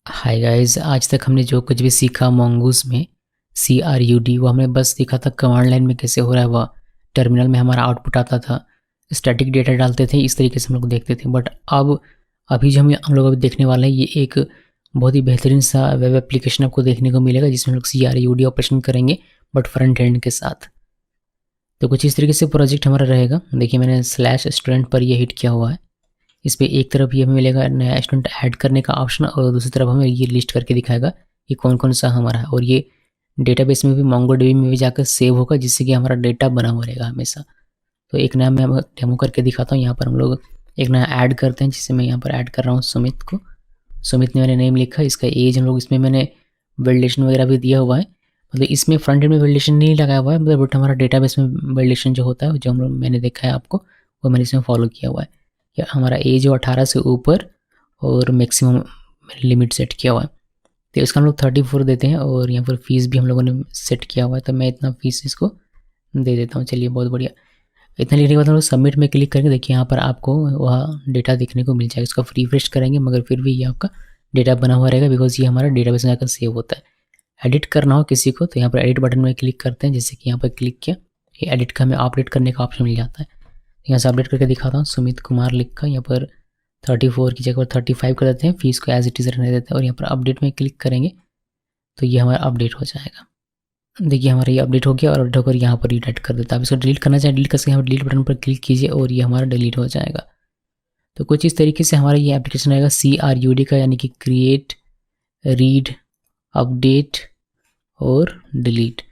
Hi guys, आज तक हमने जो कुछ भी सीखा मोंगूस में CRUD, वो हमने बस सीखा था कमांड लाइन में कैसे हो रहा है। वह टर्मिनल में हमारा आउटपुट आता था, स्टैटिक डेटा डालते थे, इस तरीके से हम लोग देखते थे। बट अब अभी जो हम लोग अभी देखने वाले हैं, ये एक बहुत ही बेहतरीन सा वेब एप्लीकेशन आपको देखने को मिलेगा जिसमें हम लोग CRUD ऑपरेशन करेंगे बट फ्रंट एंड के साथ। तो कुछ इस तरीके से प्रोजेक्ट हमारा रहेगा। देखिए, मैंने /student पर ये हिट किया हुआ है। इस पर एक तरफ ये हमें मिलेगा नया स्टूडेंट ऐड करने का ऑप्शन, और दूसरी तरफ हमें ये लिस्ट करके दिखाएगा कि कौन कौन सा हमारा है। और ये डेटाबेस में भी, MongoDB में भी जाकर सेव होगा, जिससे कि हमारा डेटा बना हुआ रहेगा हमेशा। तो एक नया मैं डेमो करके दिखाता हूँ। यहाँ पर हम लोग एक नया ऐड करते हैं, जिससे मैं यहाँ पर ऐड कर रहा हूँ सुमित को। सुमित ने मैंने नेम लिखा, इसका एज हम लोग इसमें मैंने वैलिडेशन वगैरह भी दिया हुआ है। मतलब इसमें फ्रंट एंड में वैलिडेशन नहीं लगाया हुआ है, मतलब बट हमारा डेटाबेस में वैलिडेशन जो होता है, जो हम लोग मैंने देखा है आपको, वो मैंने इसमें फॉलो किया हुआ है। या हमारा एज हो 18 से ऊपर और मैक्सिमम लिमिट सेट किया हुआ है। तो इसका हम लोग 34 देते हैं, और यहाँ पर फीस भी हम लोगों ने सेट किया हुआ है, तो मैं इतना फीस इसको दे देता हूँ। चलिए, बहुत बढ़िया। इतना लिखने के बाद हम लोग सबमिट में क्लिक करेंगे। देखिए, यहाँ पर आपको वह डेटा देखने को मिल जाएगा। इसका रिफ्रेश करेंगे, मगर फिर भी ये आपका डेटा बना हुआ रहेगा, बिकॉज ये हमारा डेटाबेस में जाकर सेव होता है। एडिट करना हो किसी को तो यहाँ पर एडिट बटन में क्लिक करते हैं, जैसे कि यहाँ पर क्लिक किया, ये एडिट का हमें अपडेट करने का ऑप्शन मिल जाता है। यहाँ से अपडेट करके दिखाता हूँ। सुमित कुमार लिखा, यहाँ पर 34 की जगह पर 35 कर देते हैं, फीस को एज इट इज़ रहने देते हैं, और यहाँ पर अपडेट में क्लिक करेंगे तो ये हमारा अपडेट हो जाएगा। देखिए, हमारा ये अपडेट हो गया, और अपडेट होकर यहाँ पर डिलीट कर देता है। अब इसको डिलीट करना चाहे डिलीट कर सकते हैं, यहाँ पर डिलीट बटन पर क्लिक कीजिए और ये हमारा डिलीट हो जाएगा। तो कुछ इस तरीके से हमारा ये एप्लीकेशन रहेगा CRUD का, यानी कि क्रिएट, रीड, अपडेट और डिलीट।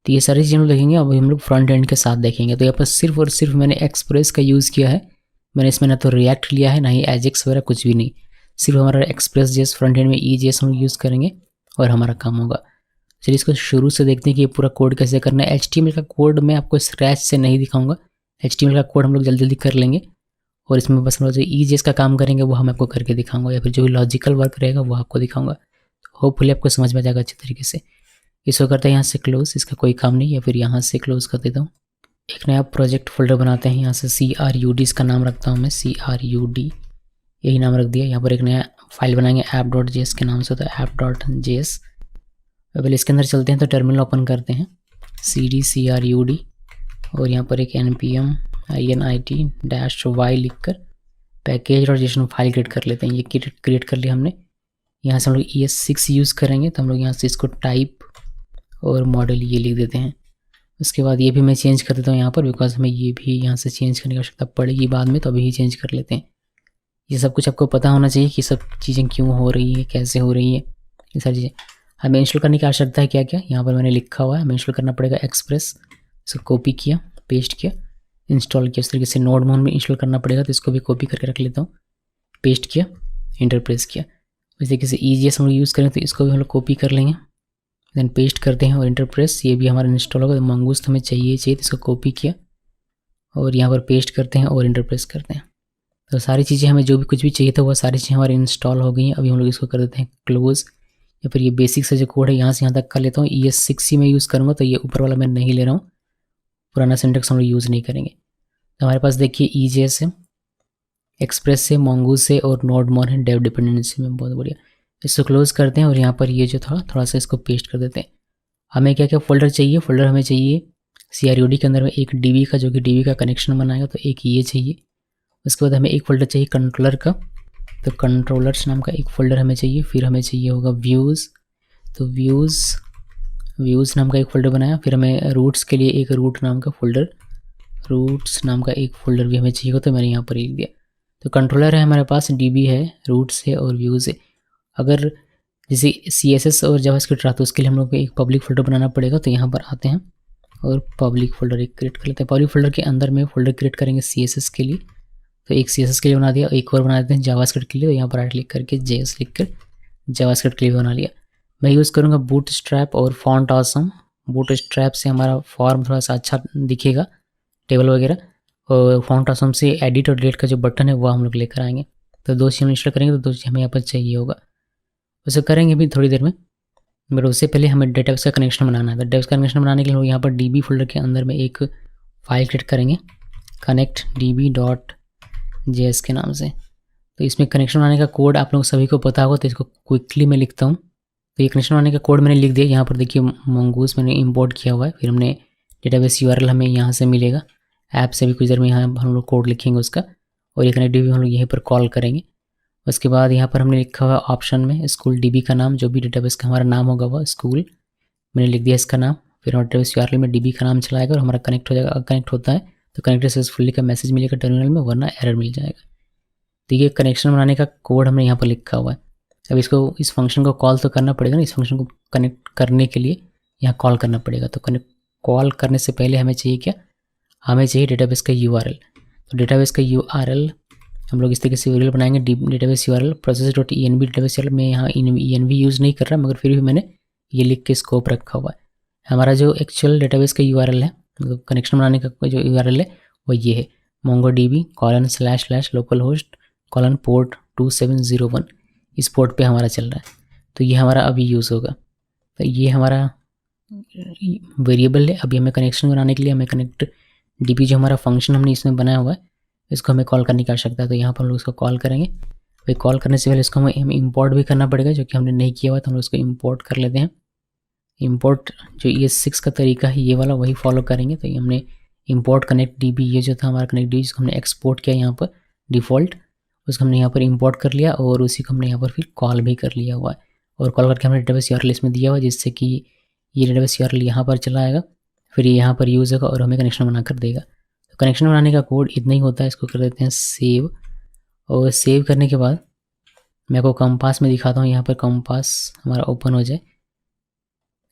तो ये सारी चीज़ें हम लोग देखेंगे। अब हम लोग फ्रंट एंड के साथ देखेंगे। तो यहाँ पर सिर्फ और सिर्फ मैंने एक्सप्रेस का यूज़ किया है। मैंने इसमें ना तो रिएक्ट लिया है, ना ही एजेक्स वगैरह, कुछ भी नहीं। सिर्फ हमारा एक्सप्रेस जेस, फ्रंट एंड में EJS हम यूज़ करेंगे और हमारा काम होगा। चलिए, इसको शुरू से देखते हैं कि ये पूरा कोड कैसे करना है। HTML का कोड मैं आपको स्क्रैच से नहीं दिखाऊंगा। HTML का कोड हम लोग जल्दी जल्दी कर लेंगे, और इसमें बस हम लोग जो EJS का काम करेंगे वो हम आपको करके दिखाऊंगा, या फिर जो भी लॉजिकल वर्क रहेगा वो आपको दिखाऊंगा। होपफुली आपको समझ में आ जाएगा अच्छे तरीके से। इसको करते हैं यहाँ से क्लोज, इसका कोई काम नहीं, या फिर यहाँ से क्लोज कर देता हूँ। एक नया प्रोजेक्ट फोल्डर बनाते हैं। यहाँ से CRUD इसका नाम रखता हूँ मैं, CRUD यही नाम रख दिया। यहाँ पर एक नया फाइल बनाएंगे app.js के नाम से, तो app.js। पहले इसके अंदर चलते हैं, तो टर्मिनल ओपन करते हैं, cd CRUD, और यहाँ पर एक npm init-y लिखकर package.json फाइल क्रिएट कर लेते हैं। ये क्रिएट कर लिया हमने। यहाँ से हम लोग ES6 यूज़ करेंगे, तो हम लोग यहाँ से इसको टाइप और मॉडल ये लिख देते हैं। उसके बाद ये भी मैं चेंज कर देता हूँ यहाँ पर, बिकॉज हमें ये भी यहाँ से चेंज करने की आवश्यकता पड़ेगी बाद में, तो अभी ही चेंज कर लेते हैं। ये सब कुछ आपको पता होना चाहिए कि सब चीज़ें क्यों हो रही है, कैसे हो रही है, ये सारी चीज़ें हमें इंस्टॉल करने की आवश्यकता है। क्या क्या यहाँ पर मैंने लिखा हुआ है, हमें इंस्टॉल करना पड़ेगा एक्सप्रेस। इसको कॉपी किया, पेस्ट किया, इंस्टॉल किया। इस तरीके से नोड मोड में इंस्टॉल करना पड़ेगा, तो इसको भी कॉपी करके रख लेता हूँ, पेस्ट किया, इंटर प्रेस किया। इस तरीके से EJS हम लोग यूज़ करें, तो इसको भी हम लोग कॉपी कर लेंगे, देन पेस्ट करते हैं और इंटर प्रेस। ये भी हमारा इंस्टॉल होगा। तो मंगूस हमें चाहिए, तो इसको कॉपी किया और यहाँ पर पेस्ट करते हैं और इंटर प्रेस करते हैं। तो सारी चीज़ें हमें जो भी कुछ भी चाहिए था वो सारी चीज़ें हमारी इंस्टॉल हो गई हैं। अभी हम लोग इसको कर देते हैं क्लोज, या फिर ये बेसिक से जो कोड है यहाँ से यहाँ तक कर लेता हूँ। ES6 ही मैं यूज़ करूँगा, तो ये ऊपर वाला मैं नहीं ले रहा हूँ, पुराना सिंटेक्स हम लोग यूज़ नहीं करेंगे। तो हमारे पास देखिए EJS है, एक्सप्रेस से, मंगूस से, और नोड मोड है डेव डिपेंडेंसी में। बहुत बढ़िया। इसको क्लोज करते हैं, और यहाँ पर ये जो था थोड़ा सा इसको पेस्ट कर देते हैं। हमें क्या क्या फोल्डर चाहिए? फोल्डर हमें चाहिए CRUD के अंदर में एक DB का, जो कि DB का कनेक्शन बनाएगा, तो एक ये चाहिए। उसके बाद हमें एक फोल्डर चाहिए कंट्रोलर का, तो कंट्रोलर्स नाम का एक फोल्डर हमें चाहिए। फिर हमें चाहिए होगा व्यूज़, तो व्यूज़ नाम का एक फ़ोल्डर बनाया। फिर हमें रूट्स के लिए एक रूट नाम का फ़ोल्डर, रूट्स नाम का एक फ़ोल्डर भी हमें चाहिए, तो मैंने यहाँ पर लिख दिया। तो कंट्रोलर है हमारे पास, DB है, रूट्स है और व्यूज़ है। अगर जैसे CSS और जावास्क्रिप्ट रहा तो उसके लिए हम लोग को एक पब्लिक फ़ोल्डर बनाना पड़ेगा। तो यहाँ पर आते हैं और पब्लिक फ़ोल्डर एक क्रिएट कर लेते हैं। पब्लिक फ़ोल्डर के अंदर में फ़ोल्डर क्रिएट करेंगे CSS के लिए, तो एक CSS के लिए बना दिया। एक और बना देते हैं जावास्क्रिप्ट के लिए, तो यहाँ पर राइट क्लिक करके JS लिख कर जावास्क्रिप्ट के लिए बना लिया। मैं यूज़ करूँगा बूटस्ट्रैप और फॉन्ट ऑसम। बूटस्ट्रैप से हमारा फॉर्म थोड़ा सा अच्छा दिखेगा, टेबल वगैरह, और फॉन्ट ऑसम से एडिट और डिलीट का जो बटन है वो हम लोग लेकर आएंगे। तो दो चीज़ इंस्टॉल करेंगे, तो दो चीज़ हमें यहाँ पर चाहिए होगा। उसे करेंगे भी थोड़ी देर में, बट उससे पहले हमें डेटाबेस का कनेक्शन बनाना है। तो डेटाबेस का कनेक्शन बनाने के लिए यहाँ पर DB फोल्डर के अंदर में एक फाइल क्रिएट करेंगे, connect db.js के नाम से। तो इसमें कनेक्शन बनाने का कोड आप लोग सभी को पता होगा, तो इसको क्विकली मैं लिखता हूँ। तो ये कनेक्शन बनाने का कोड मैंने लिख दिया। यहाँ पर देखिए मंगूस मैंने इंपोर्ट किया हुआ है, फिर हमने डेटाबेस यूआरएल हमें यहाँ से मिलेगा। ऐप से भी कुछ देर में यहाँ हम लोग कोड लिखेंगे उसका, और ये कनेक्ट DB हम लोग यहीं पर कॉल करेंगे। उसके बाद यहाँ पर हमने लिखा हुआ ऑप्शन में स्कूल DB का नाम, जो भी डेटाबेस का हमारा नाम होगा वह स्कूल, मैंने लिख दिया इसका नाम। फिर हमारे डेटाबेस यूआरएल में DB का नाम चलाएगा और हमारा कनेक्ट हो जाएगा। अगर कनेक्ट होता है तो कनेक्टेड सक्सेसफुली का मैसेज मिलेगा टर्मिनल में, वरना एरर मिल जाएगा। तो ये कनेक्शन बनाने का कोड हमने यहाँ पर लिखा हुआ है। अब इसको इस फंक्शन को कॉल तो करना पड़ेगा ना, इस फंक्शन को कनेक्ट करने के लिए यहाँ कॉल करना पड़ेगा। तो कॉल करने से पहले हमें चाहिए क्या, हमें चाहिए डेटाबेस का यूआरएल। तो डेटाबेस का यूआरएल हम लोग इस तरीके से वेरिएबल बनाएंगे, database URL process.env database URL में यहाँ env यूज़ नहीं कर रहा, मगर फिर भी मैंने ये लिख के स्कोप रखा हुआ है। हमारा जो एक्चुअल डेटाबेस का यूआरएल है, मतलब कनेक्शन बनाने का जो यूआरएल है वो ये है mongodb://localhost:/port 2701, इस पोर्ट पे हमारा चल रहा है। तो ये हमारा अभी यूज़ होगा। तो ये हमारा वेरिएबल है। अभी हमें कनेक्शन बनाने के लिए हमें कनेक्ट DB जो हमारा फंक्शन हमने इसमें बनाया हुआ है, इसको हमें कॉल करने की आवश्यकता है। तो यहाँ पर हम लोग इसको कॉल करेंगे। भाई कॉल करने से पहले इसको हमें इंपोर्ट भी करना पड़ेगा, जो कि हमने नहीं किया हुआ, तो हम लोग इसको इंपोर्ट कर लेते हैं। इंपोर्ट जो ES6 का तरीका है ये वाला, वही फॉलो करेंगे। तो ये हमने इंपोर्ट कनेक्ट DB, ये जो था हमारा कनेक्ट DB जिसको हमने एक्सपोर्ट किया यहाँ पर डिफ़ॉल्ट, उसको हमने यहाँ पर इंपोर्ट कर लिया और उसी को हमने यहाँ पर फिर कॉल भी कर लिया हुआ है। और कॉल करके हमने डेटाबेस यूआरएल इसमें दिया हुआ है, जिससे कि ये डेटाबेस यूआरएल यहाँ पर चला आएगा, फिर ये यहाँ पर यूज़ होगा और हमें कनेक्शन बनाकर देगा। तो कनेक्शन बनाने का कोड इतना ही होता है। इसको कर देते हैं सेव, और सेव करने के बाद मैं आपको कंपास में दिखाता हूँ। यहाँ पर कंपास हमारा ओपन हो जाए।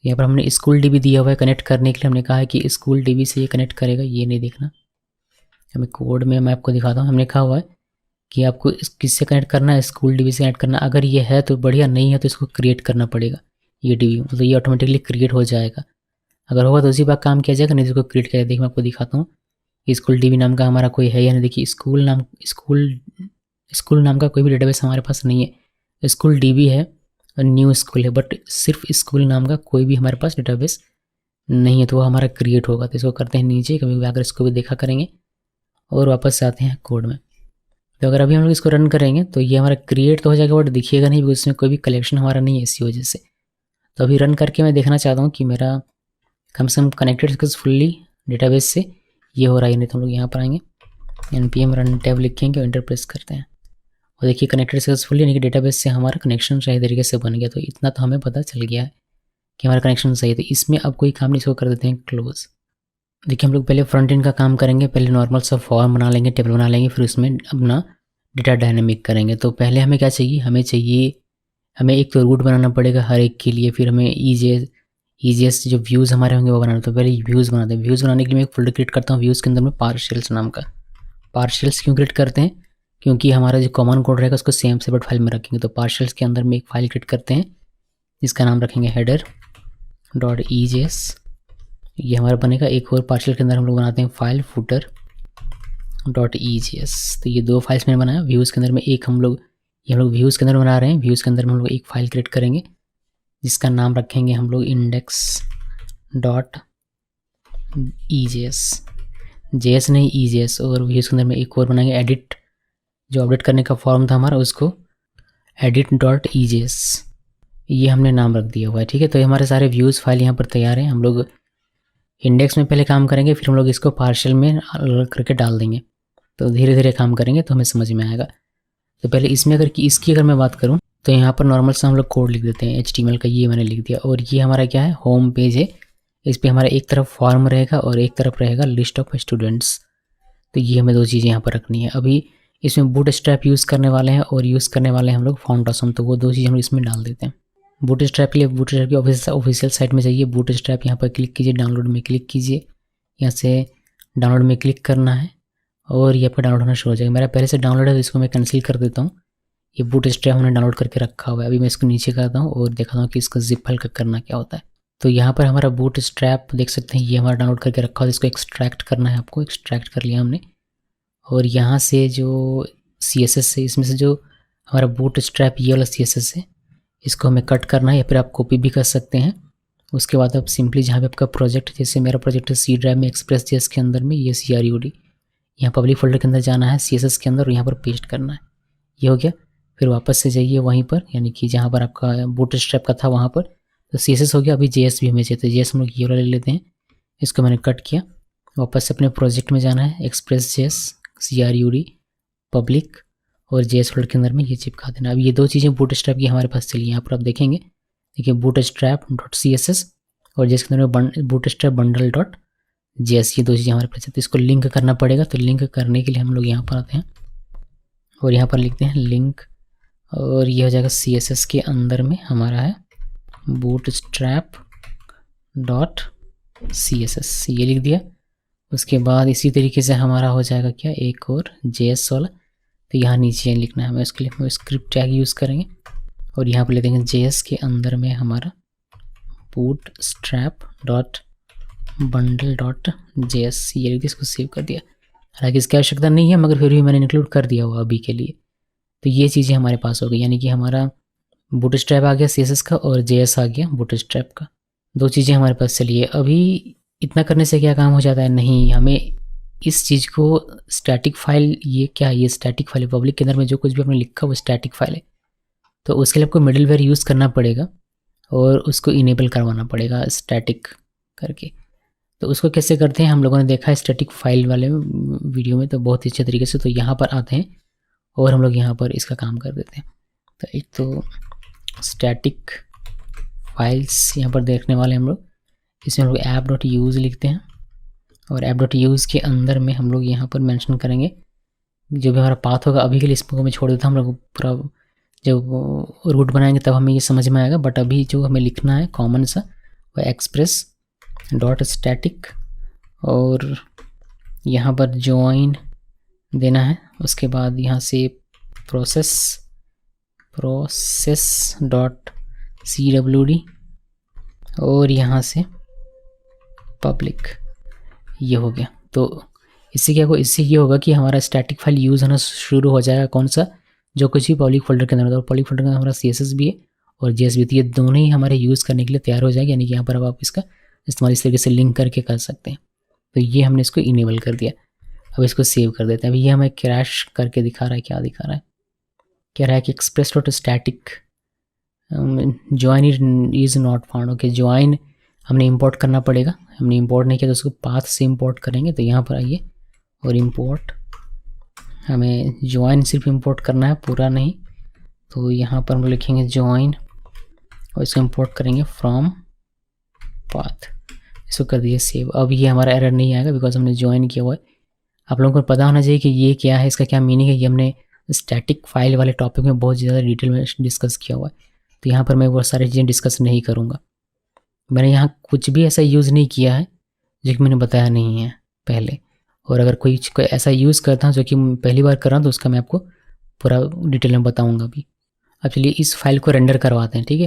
यहाँ पर हमने स्कूल DB दिया हुआ है कनेक्ट करने के लिए। हमने कहा है कि स्कूल DB से ये कनेक्ट करेगा, ये नहीं देखना हमें कोड में, मैं आपको दिखाता हूँ। हमने कहा हुआ है कि आपको किससे कनेक्ट करना है, स्कूल DB से कनेक्ट करना। अगर ये है तो बढ़िया, नहीं है तो इसको क्रिएट करना पड़ेगा ये DB, मतलब ये ऑटोमेटिकली क्रिएट हो जाएगा। अगर होगा तो उसी बात काम किया जाएगा, नहीं तो इसको क्रिएट किया जाएगा। देखिए मैं आपको दिखाता हूँ, स्कूल DB नाम का हमारा कोई है या नहीं। देखिए स्कूल नाम का कोई भी डेटाबेस हमारे पास नहीं है। स्कूल DB है और न्यू स्कूल है, बट सिर्फ स्कूल नाम का कोई भी हमारे पास डेटाबेस नहीं है, तो वो हमारा क्रिएट होगा। तो इसको करते हैं नीचे, कभी आकर इसको भी देखा करेंगे और वापस आते हैं कोड में। तो अगर अभी हम लोग इसको रन करेंगे तो ये हमारा क्रिएट तो हो जाएगा, बट दिखिएगा नहीं, बिकॉज इसमें कोई भी कलेक्शन हमारा नहीं है इसी वजह से। तो अभी रन करके मैं देखना चाहता हूँ कि मेरा कम से कम कनेक्टेड सक्सेसफुली डेटाबेस से ये हो रहा है। नहीं तो हम लोग यहाँ पर आएंगे, npm run टैब लिखेंगे और एंटर प्रेस करते हैं, और देखिए कनेक्टेड सक्सेसफुली, यानी कि डेटाबेस से हमारा कनेक्शन सही तरीके से बन गया। तो इतना तो हमें पता चल गया है कि हमारा कनेक्शन सही है। तो इसमें अब कोई काम नहीं, इसको कर देते हैं क्लोज। देखिए हम लोग पहले फ्रंट एंड का काम करेंगे। पहले नॉर्मल सा फॉर्म बना लेंगे, टेबल बना लेंगे, फिर उसमें अपना डेटा डायनेमिक करेंगे। तो पहले हमें क्या चाहिए, हमें एक तो रूट बनाना पड़ेगा हर एक के लिए, फिर हमें ईजीएस जो व्यूज़ हमारे होंगे वो बनाना। तो पहले व्यूज़ बनाते हैं। व्यूज़ बनाने के लिए मैं एक फोल्डर क्रिएट करता हूँ व्यूज़ के अंदर में, पार्शियल्स नाम का। पार्शियल्स क्यों क्रिएट करते हैं, क्योंकि हमारा जो कॉमन कोड रहेगा उसको सेम सेपरेट फाइल में रखेंगे। तो पार्शियल्स के अंदर में एक फाइल क्रिएट करते हैं जिसका नाम रखेंगे header.egs, ये हमारा बनेगा। एक और पार्शियल के अंदर हम लोग बनाते हैं फाइल footer.egs। तो ये दो फाइल्स मैंने बनाया। व्यूज़ के अंदर में एक हम लोग व्यूज़ के अंदर बना रहे हैं। व्यूज़ के अंदर में हम लोग एक फाइल क्रिएट करेंगे जिसका नाम रखेंगे हम लोग index.egs, JS नहीं EJS। और व्यूज़ के अंदर में एक और बनाएंगे एडिट, जो अपडेट करने का फॉर्म था हमारा उसको edit.egs, ये हमने नाम रख दिया हुआ है। ठीक है, तो हमारे सारे व्यूज़ फाइल यहाँ पर तैयार हैं। हम लोग इंडेक्स में पहले काम करेंगे, फिर हम लोग इसको पार्शियल में अलग करके डाल देंगे। तो धीरे धीरे काम करेंगे तो हमें समझ में आएगा। तो पहले इसमें इसकी अगर मैं बात करूँ तो यहाँ पर नॉर्मल से हम लोग कोड लिख देते हैं HTML का, ये मैंने लिख दिया। और ये हमारा क्या है, होम पेज है। इस पर हमारा एक तरफ फॉर्म रहेगा और एक तरफ रहेगा लिस्ट ऑफ स्टूडेंट्स। तो ये हमें दो चीज़ें यहाँ पर रखनी है। अभी इसमें बूटस्ट्रैप यूज़ करने वाले हैं और यूज़ करने वाले हैं हम लोग फॉन्ट ऑसम, तो वो दो चीज़ हम लोग इसमें डाल देते हैं। बूटस्ट्रैप के लिए बूटस्ट्रैप की ऑफिशियल साइट में जाइए, बूटस्ट्रैप यहाँ पर क्लिक कीजिए, डाउनलोड में क्लिक कीजिए। यहाँ से डाउनलोड में क्लिक करना है और ये आपका डाउनलोड होना शुरू हो जाएगा। मेरा पहले से डाउनलोड है तो इसको मैं कैंसिल कर देता हूँ। ये बूटस्ट्रैप हमने डाउनलोड करके रखा हुआ है। अभी मैं इसको नीचे करता हूँ और दिखाता हूँ कि इसका जिप फाइल का करना क्या होता है। तो यहाँ पर हमारा बूटस्ट्रैप देख सकते हैं, ये हमारा डाउनलोड करके रखा हुआ है। इसको एक्सट्रैक्ट करना है आपको, एक्सट्रैक्ट कर लिया हमने। और यहाँ से जो CSS है, इसमें से जो हमारा बूटस्ट्रैप ये वाला CSS है, इसको हमें कट करना है या फिर आप कॉपी भी कर सकते हैं। उसके बाद आप सिंपली जहाँ पे आपका प्रोजेक्ट, जैसे मेरा प्रोजेक्ट है C ड्राइव में Express.js के अंदर में, ये CRUD, यहाँ पब्लिक फोल्डर के अंदर जाना है CSS के अंदर और यहाँ पर पेस्ट करना है। ये हो गया। फिर वापस से जाइए वहीं पर, यानी कि जहाँ पर आपका बूटस्ट्रैप का था वहाँ पर, तो CSS हो गया। अभी JS भी हमें चाहिए, तो JS हम लोग ये वाला ले लेते हैं। इसको मैंने कट किया। वापस से अपने प्रोजेक्ट में जाना है, Express.js CRUD पब्लिक और JS फोल्डर के अंदर में ये चिपका देना। अब ये दो चीज़ें बूटस्ट्रैप की हमारे पास चली। यहाँ पर आप देखेंगे, देखिए bootstrap.css और JS के अंदर में bootstrap bundle.js, ये दो चीज़ें हमारे पास। तो इसको लिंक करना पड़ेगा। तो लिंक करने के लिए हम लोग यहाँ पर आते हैं और यहाँ पर लिखते हैं लिंक, और ये हो जाएगा CSS के अंदर में हमारा है bootstrap.css, ये लिख दिया। उसके बाद इसी तरीके से हमारा हो जाएगा क्या, एक और JS वाला। तो यहाँ नीचे लिखना है हमें, उसके लिए हम स्क्रिप्ट टैग यूज़ करेंगे और यहाँ पर ले देंगे JS के अंदर में हमारा bootstrap.bundle.js, ये लिख दिया, इसको सेव कर दिया। हालांकि इसकी आवश्यकता नहीं है, मगर फिर भी मैंने इंक्लूड कर दिया हुआ अभी के लिए। तो ये चीज़ें हमारे पास हो गई, यानी कि हमारा बूटस्ट्रैप आ गया CSS का और JS आ गया बूटस्ट्रैप का। दो चीज़ें हमारे पास चलिए। अभी इतना करने से क्या काम हो जाता है, नहीं, हमें इस चीज़ को स्टैटिक फाइल, ये क्या, ये स्टैटिक फाइल है। पब्लिक के अंदर में जो कुछ भी आपने लिखा वो स्टैटिक फाइल है, तो उसके लिए आपको मिडलवेयर यूज़ करना पड़ेगा और उसको इनेबल करवाना पड़ेगा स्टैटिक करके। तो उसको कैसे करते हैं, हम लोगों ने देखा है स्टैटिक फाइल वाले वीडियो में, तो बहुत ही अच्छे तरीके से। तो यहाँ पर आते हैं और हम लोग यहाँ पर इसका काम कर देते हैं। तो एक तो स्टैटिक फाइल्स यहाँ पर देखने वाले हम लोग, इसमें हम लोग app.use लिखते हैं और app.use के अंदर में हम लोग यहाँ पर मेंशन करेंगे जो भी हमारा पाथ होगा। अभी के लिए इसको मैं छोड़ देता हूँ, हम लोग पूरा जब रूट बनाएंगे तब हमें ये समझ में आएगा। बट अभी जो हमें लिखना है कॉमन सा, वो express.static और यहाँ पर ज्वाइन देना है। उसके बाद यहाँ से process.cwd और यहाँ से पब्लिक, ये हो गया। तो इससे क्या होगा, इससे ये होगा कि हमारा स्टैटिक फाइल यूज़ होना शुरू हो जाएगा। कौन सा, जो कुछ भी पब्लिक फोल्डर के अंदर होता है। पब्लिक फोल्डर के अंदर हमारा CSS भी है और JS भी है, तो ये दोनों ही हमारे यूज़ करने के लिए तैयार हो जाएगी। यानी कि यहाँ पर अब आप इसका इस्तेमाल इस तरीके से लिंक करके कर सकते हैं। तो ये हमने इसको इनेबल कर दिया। अब इसको सेव कर देते हैं। अब ये हमें क्रैश करके दिखा रहा है, क्या दिखा रहा है, कह रहा है कि express.static join is not found. Okay, join हमने इंपोर्ट करना पड़ेगा। हमने इंपोर्ट नहीं किया तो उसको पाथ से इंपोर्ट करेंगे। तो यहाँ पर आइए और इंपोर्ट, हमें ज्वाइन सिर्फ इंपोर्ट करना है, पूरा नहीं। तो यहाँ पर हम लिखेंगे ज्वाइन और इसको इंपोर्ट करेंगे फ्रॉम पाथ। इसको कर दिए सेव। अब ये हमारा एरर नहीं आएगा बिकॉज हमने ज्वाइन किया हुआ है। आप लोगों को पता होना चाहिए कि ये क्या है, इसका क्या मीनिंग है। ये हमने स्टैटिक फाइल वाले टॉपिक में बहुत ज़्यादा डिटेल में डिस्कस किया हुआ है। तो यहाँ पर मैं वो सारी चीज़ें डिस्कस नहीं करूँगा। मैंने यहाँ कुछ भी ऐसा यूज़ नहीं किया है जो कि मैंने बताया नहीं है पहले। और अगर कोई ऐसा यूज़ करता हूँ जो कि पहली बार कर रहा हूँ तो उसका मैं आपको पूरा डिटेल में बताऊँगा अभी। अब चलिए इस फाइल को रेंडर करवाते हैं, ठीक है।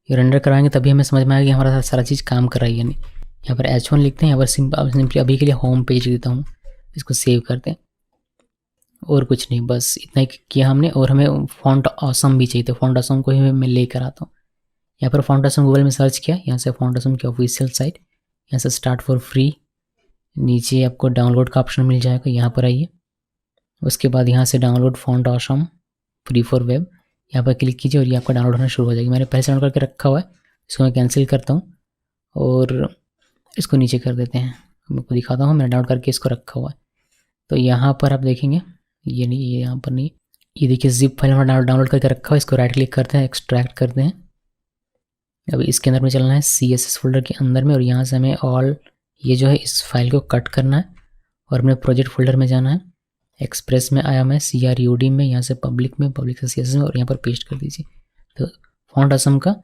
ये रेंडर करवाएंगे तभी हमें समझ में आएगा कि हमारा सारा चीज़ काम कर रही है नहीं। यहाँ पर H1 लिखते हैं, यहाँ पर सिंपली अभी के लिए होम पेज देता हूँ। इसको सेव करते हैं और कुछ नहीं, बस इतना ही किया हमने। और हमें फॉन्ट ऑसम भी चाहिए, तो फॉन्ट ऑसम को ही मैं लेकर आता हूँ। यहाँ पर फॉन्ट ऑसम गूगल में सर्च किया, यहाँ से फॉन्ट ऑसम की ऑफिशियल साइट, यहाँ से स्टार्ट फॉर फ्री, नीचे आपको डाउनलोड का ऑप्शन मिल जाएगा, यहाँ पर आइए। उसके बाद यहाँ से download font awesome free for web, यहाँ पर क्लिक कीजिए और ये आपका डाउनलोड होना शुरू हो जाएगी। मैंने पहले से डाउनलोड करके रखा हुआ है, इसको मैं कैंसिल करता हूँ और इसको नीचे कर देते हैं। मैं आपको दिखाता हूँ, मैंने डाउनलोड करके इसको रखा हुआ है। तो यहाँ पर आप देखेंगे, ये नहीं, ये यहाँ पर नहीं, ये देखिए जिप फाइल हमारा डाउनलोड करके रखा हुआ है। इसको राइट क्लिक करते हैं, एक्सट्रैक्ट करते हैं। अब इसके अंदर में चलना है CSS फोल्डर के अंदर में और यहाँ से हमें ऑल ये जो है इस फाइल को कट करना है और अपने प्रोजेक्ट फोल्डर में जाना है। एक्सप्रेस में आया मैं, CRUD में, यहाँ से पब्लिक में, पब्लिक से CSS में, और यहाँ पर पेस्ट कर दीजिए। तो फॉन्ट असम का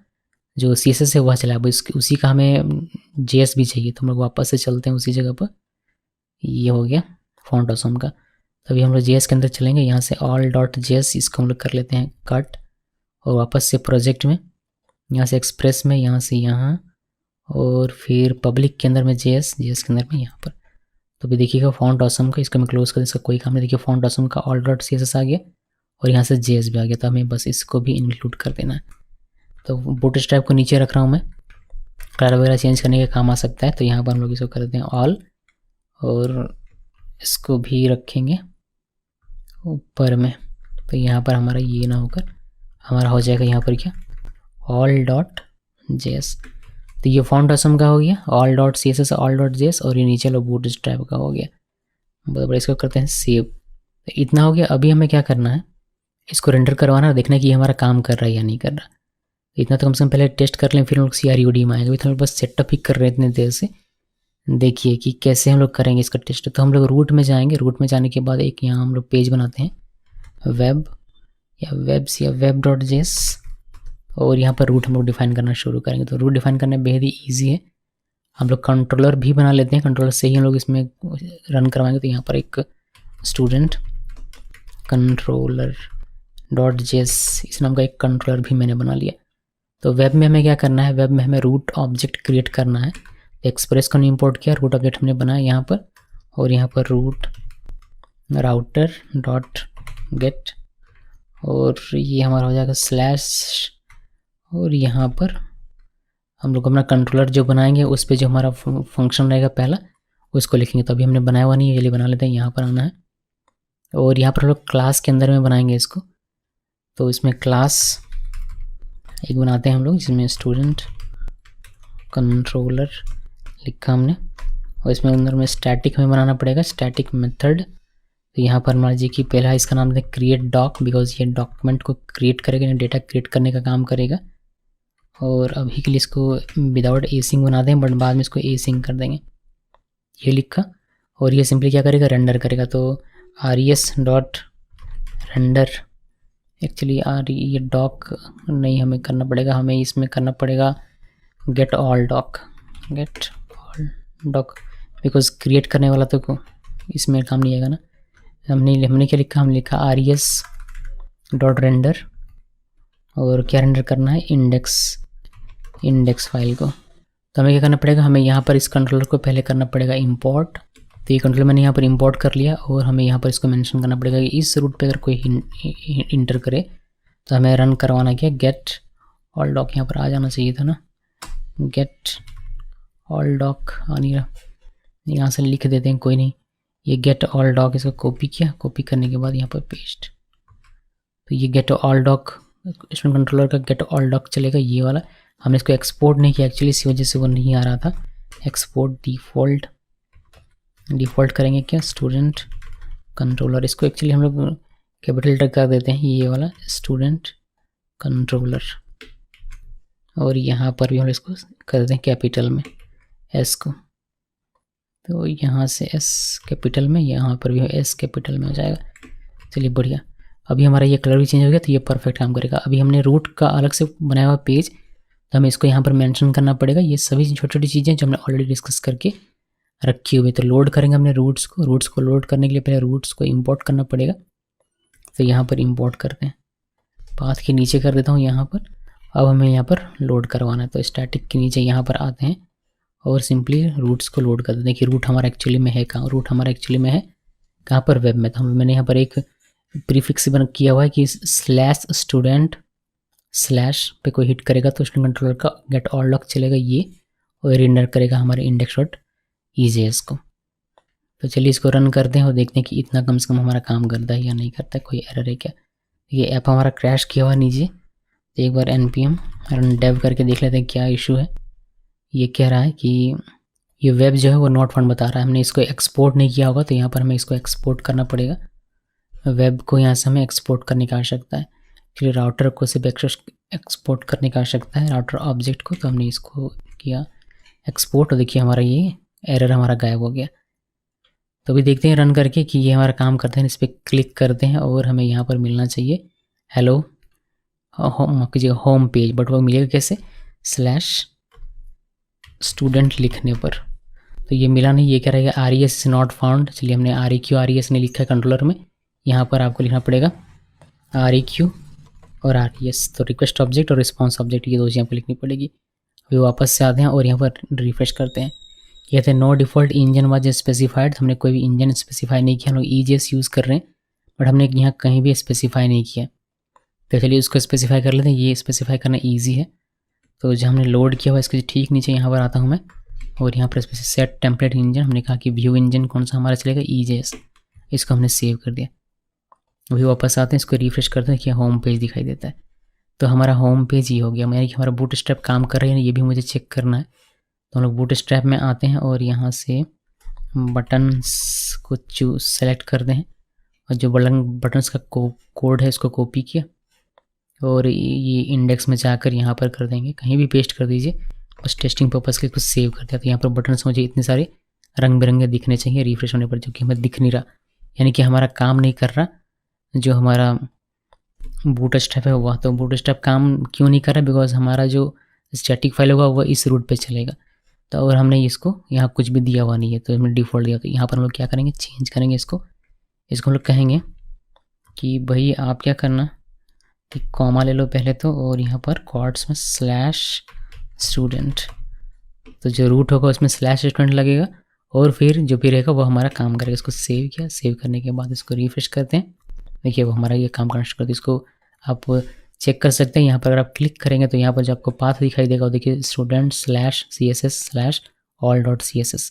जो CSS है वह चला। अब उसी का हमें JS भी चाहिए, तो हम लोग वापस से चलते हैं उसी जगह पर। ये हो गया फॉन्ट असम का। तभी हम लोग JS के अंदर चलेंगे, यहाँ से all.js इसको हम लोग कर लेते हैं कट और वापस से प्रोजेक्ट में, यहाँ से एक्सप्रेस में, यहाँ से यहाँ, और फिर पब्लिक के अंदर में JS के अंदर में यहाँ पर। तो भी देखिएगा फॉन्ट ऑसम का, इसको मैं क्लोज कर, इसका कोई काम नहीं। देखिए फॉन्ट ऑसम का all.css आ गया और यहाँ से JS भी आ गया। तो हमें बस इसको भी इंक्लूड कर देना है। तो बूटस्ट्रैप को नीचे रख रहा हूँ मैं, कलर वगैरह चेंज करने का काम आ सकता है। तो यहाँ पर हम लोग इसको कर देते हैं ऑल और इसको भी रखेंगे ऊपर में। तो यहाँ पर हमारा ये ना होकर हमारा हो जाएगा यहाँ पर क्या, all.js। तो ये फॉन्ट असम का हो गया, all.css all.js, और ये नीचे लो बूटस्ट्रैप का हो गया। बहुत बड़ा, इसको करते हैं सेव। तो इतना हो गया। अभी हमें क्या करना है, इसको रेंडर करवाना और देखना कि ये हमारा काम कर रहा है या नहीं कर रहा। इतना तो कम से कम पहले टेस्ट कर लें, फिर हम लोग CRUD में आएंगे। तो हम लोग बस सेटअप ही कर रहे हैं इतने देर से। देखिए कि कैसे हम लोग करेंगे इसका टेस्ट। तो हम लोग रूट में जाएंगे, रूट में जाने के बाद एक यहाँ हम लोग पेज बनाते हैं, वेब या वेब्स या web.js, और यहाँ पर रूट हम लोग डिफाइन करना शुरू करेंगे। तो रूट डिफाइन करना बेहद ही ईजी है। हम लोग कंट्रोलर भी बना लेते हैं, कंट्रोलर से ही हम लोग इसमें रन करवाएंगे। तो यहाँ पर एक स्टूडेंट कंट्रोलर .js इस नाम का एक कंट्रोलर भी मैंने बना लिया। तो वेब में हमें क्या करना है, वेब में हमें रूट ऑब्जेक्ट क्रिएट करना है। एक्सप्रेस को इंपोर्ट किया, रूट ऑब्जेक्ट हमने बनाया यहाँ पर, और यहाँ पर रूट राउटर डॉट गेट, और ये हमारा हो जाएगा स्लैश, और यहाँ पर हम लोग अपना कंट्रोलर जो बनाएंगे उस पर जो हमारा फंक्शन रहेगा पहला उसको लिखेंगे। तो अभी हमने बनाया हुआ नहीं है, ये बना लेते हैं। यहाँ पर आना है और यहाँ पर हम लोग क्लास के अंदर में बनाएंगे इसको। तो इसमें क्लास एक बनाते हैं हम लोग, जिसमें स्टूडेंट कंट्रोलर लिखा हमने, और इसमें अंदर में स्टैटिक हमें बनाना पड़ेगा, स्टैटिक मेथड। तो यहाँ पर मान लीजिए कि पहला इसका नाम है क्रिएट डॉक, बिकॉज ये डॉक्यूमेंट को क्रिएट करेगा, डेटा क्रिएट करने का काम करेगा। और अभी के लिए इसको विदाउट एसिंग बना दें, बट बाद में इसको एसिंग कर देंगे। ये लिखा, और ये सिंपली क्या करेगा, रेंडर करेगा। तो res डॉट रेंडर, एक्चुअली ये डॉक नहीं हमें करना पड़ेगा, हमें इसमें करना पड़ेगा get all doc, get all doc, because create करने वाला तो इसमें काम नहीं आएगा ना। हमने क्या लिखा, हमने लिखा res डॉट रेंडर, और क्या रेंडर करना है, इंडेक्स फाइल को। तो हमें क्या करना पड़ेगा, हमें यहाँ पर इस कंट्रोलर को पहले करना पड़ेगा इंपोर्ट। तो ये कंट्रोलर मैंने यहाँ पर इंपोर्ट कर लिया, और हमें यहाँ पर इसको मेंशन करना पड़ेगा कि इस रूट पे अगर कोई इंटर करे तो हमें रन करवाना क्या, गेट ऑल डॉक। यहाँ पर आ जाना चाहिए था ना, गेट ऑल डॉक आ नहीं रहा, यहाँ से लिख देते हैं, कोई नहीं। ये गेट ऑल डॉक, इसको कॉपी किया, कॉपी करने के बाद यहाँ पर पेस्ट। तो ये get all doc, student controller का गेट ऑल डॉक चलेगा, ये वाला। हमने इसको एक्सपोर्ट नहीं किया एक्चुअली, इसी वजह से वो नहीं आ रहा था। एक्सपोर्ट डिफ़ॉल्ट करेंगे क्या, स्टूडेंट कंट्रोलर। इसको एक्चुअली हम लोग कैपिटल तक कर देते हैं, ये वाला स्टूडेंट कंट्रोलर, और यहाँ पर भी हम इसको कर देते हैं कैपिटल में, एस को। तो यहाँ से एस कैपिटल में, यहाँ पर भी एस कैपिटल में हो जाएगा। चलिए बढ़िया। अभी हमारा ये कलर भी चेंज हो गया, तो ये परफेक्ट काम करेगा। अभी हमने रूट का अलग से बनाया हुआ पेज, तो हमें इसको यहाँ पर मेंशन करना पड़ेगा। ये सभी छोटी छोटी चीज़ें जो हमने ऑलरेडी डिस्कस करके रखी हुई। तो लोड करेंगे हमने रूट्स को लोड करने के लिए पहले रूट्स को इंपोर्ट करना पड़ेगा। तो यहाँ पर इंपोर्ट करते हैं, पाथ के नीचे कर देता हूँ यहाँ पर। अब हमें यहाँ पर लोड करवाना है, तो स्टैटिक के नीचे यहाँ पर आते हैं और सिंपली रूट्स को लोड कर देते हैं कि रूट हमारा एक्चुअली में है कहाँ। रूट हमारा एक्चुअली में है कहाँ पर, वेब में। तो मैंने यहाँ पर एक प्रीफिक्स बन किया हुआ है कि स्लैश स्टूडेंट स्लैश पे कोई हिट करेगा तो स्टूडेंट कंट्रोलर का गेट ऑल डॉक चलेगा ये, और रेंडर करेगा हमारे index.ejs को। तो चलिए इसको रन करते हैं और देखते हैं कि इतना कम से कम हमारा काम करता है या नहीं करता है, कोई एरर है क्या। ये ऐप हमारा क्रैश किया हुआ नीचे, तो एक बार npm रन डेव करके देख लेते हैं क्या इशू है। ये कह रहा है कि ये वेब जो है वो नॉट फाउंड बता रहा है, हमने इसको एक्सपोर्ट नहीं किया होगा। तो यहाँ पर हमें इसको एक्सपोर्ट करना पड़ेगा, वेब को यहाँ से हमें एक्सपोर्ट करने की आवश्यकता है। फिर राउटर को सिर्फ एक्सपोर्ट करने की आवश्यकता है, राउटर ऑब्जेक्ट को। तो हमने इसको किया एक्सपोर्ट, और देखिए हमारा ये एरर हमारा गायब हो गया। तो अभी देखते हैं रन करके कि ये हमारा काम करते हैं। इस पर क्लिक करते हैं और हमें यहाँ पर मिलना चाहिए हेलो होम पेज, बट वो मिलेगा कैसे, स्लैश स्टूडेंट लिखने पर। तो ये मिला नहीं, ये कह रहा है RES इज नॉट फाउंड। चलिए हमने RES नहीं लिखा है कंट्रोलर में, यहाँ पर आपको लिखना पड़ेगा REQ और RES। तो रिक्वेस्ट ऑब्जेक्ट और रिस्पॉन्स ऑब्जेक्ट, ये दो चीज़ यहाँ पर लिखनी पड़ेगी। अभी वापस से आते हैं और यहाँ पर रिफ्रेश करते हैं। ये थे no default engine was specified. हमने कोई भी इंजन स्पेसिफाई नहीं किया, हम लोग EJS यूज़ कर रहे हैं, बट हमने यहाँ कहीं भी स्पेसिफाई नहीं किया। तो चलिए उसको स्पेसिफाई कर लेते हैं, ये स्पेसिफाई करना ईजी है। तो जो हमने लोड किया हुआ इसके ठीक नीचे यहाँ पर आता हूँ मैं, और यहाँ पर सेट टेम्पलेट इंजन, हमने कहा कि व्यू इंजन कौन सा हमारा चलेगा, EJS। इसको हमने सेव कर दिया। वही वापस आते हैं, इसको रिफ्रेश करते हैं कि होम पेज दिखाई देता है। तो हमारा होम पेज ये हो गया, यानी कि हमारा बूटस्ट्रैप काम कर रहा है, ये भी मुझे चेक करना है। तो हम लोग बूटस्ट्रैप में आते हैं और यहाँ से बटन्स को सेलेक्ट करते हैं और जो बटन्स का कोड है इसको कॉपी किया और ये इंडेक्स में जाकर यहाँ पर कर देंगे, कहीं भी पेस्ट कर दीजिए, बस टेस्टिंग पर्पज़ के कुछ सेव कर दिया। तो यहाँ पर बटन्स मुझे इतने सारे रंग बिरंगे दिखने चाहिए रिफ्रेश होने पर, जो कि हमें दिख नहीं रहा, यानी कि हमारा काम नहीं कर रहा जो हमारा बूटस्ट्रैप है हुआ। तो बूटस्ट्रैप काम क्यों नहीं कर रहा, बिकॉज हमारा जो स्टैटिक फाइल होगा वो इस रूट पे चलेगा। तो और हमने इसको यहाँ कुछ भी दिया हुआ नहीं है, तो हमने डिफ़ॉल्ट दिया। तो यहाँ पर हम लोग क्या करेंगे, चेंज करेंगे इसको हम लोग कहेंगे कि भाई आप क्या करना कि कॉमा ले लो पहले तो, और यहाँ पर क्वाड्स में /student, तो जो रूट होगा उसमें /student लगेगा और फिर जो भी रहेगा वो हमारा काम करेगा। इसको सेव किया, सेव करने के बाद इसको रिफ्रेश करते हैं, देखिए वो हमारा ये काम करना शुरू करते हैं। इसको आप चेक कर सकते हैं, यहाँ पर अगर आप क्लिक करेंगे तो यहाँ पर जो आपको पाथ दिखाई देगा वो देखिए student/css/all.css।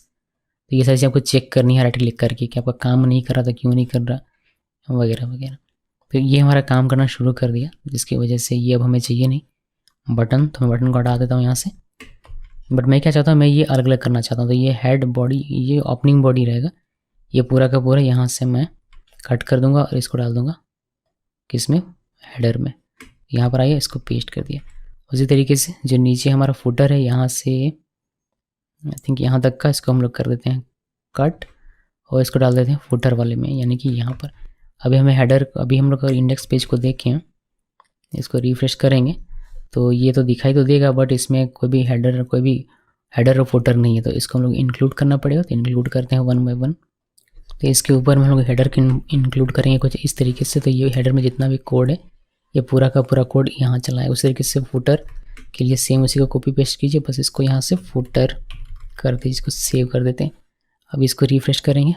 तो ये सारी चीज़ आपको चेक करनी है राइट क्लिक करके कि आपका काम नहीं कर रहा था, क्यों नहीं कर रहा वगैरह वगैरह। तो ये हमारा काम करना शुरू कर दिया, जिसकी वजह से ये अब हमें चाहिए नहीं बटन, तो मैं बटन को हटा देता हूँ यहाँ से। बट मैं क्या चाहता हूँ, मैं ये अलग अलग करना चाहता हूँ। तो ये हेड बॉडी, ये ओपनिंग बॉडी रहेगा, ये पूरा का पूरा यहाँ से मैं कट कर दूंगा और इसको डाल दूंगा किसमें, हेडर में। यहाँ पर आइए, इसको पेस्ट कर दिया। उसी तरीके से जो नीचे हमारा फुटर है, यहाँ से आई थिंक यहाँ तक का इसको हम लोग कर देते हैं कट और इसको डाल देते हैं फुटर वाले में, यानी कि यहाँ पर अभी हमें हेडर, अभी हम लोग इंडेक्स पेज को देखें, इसको रिफ्रेश करेंगे तो ये तो दिखाई तो देगा, बट इसमें कोई भी हेडर और फुटर नहीं है। तो इसको हम लोग इंक्लूड करना पड़ेगा। तो इंक्लूड करते हैं 1 बाय 1। तो इसके ऊपर में हम लोग हेडर इंक्लूड करेंगे कुछ इस तरीके से। तो ये हेडर में जितना भी कोड है ये पूरा का पूरा कोड यहाँ चला है। उसी तरीके से फुटर के लिए सेम उसी को कॉपी पेस्ट कीजिए, बस इसको यहाँ से फुटर कर दीजिए, इसको सेव कर देते हैं। अब इसको रिफ्रेश करेंगे,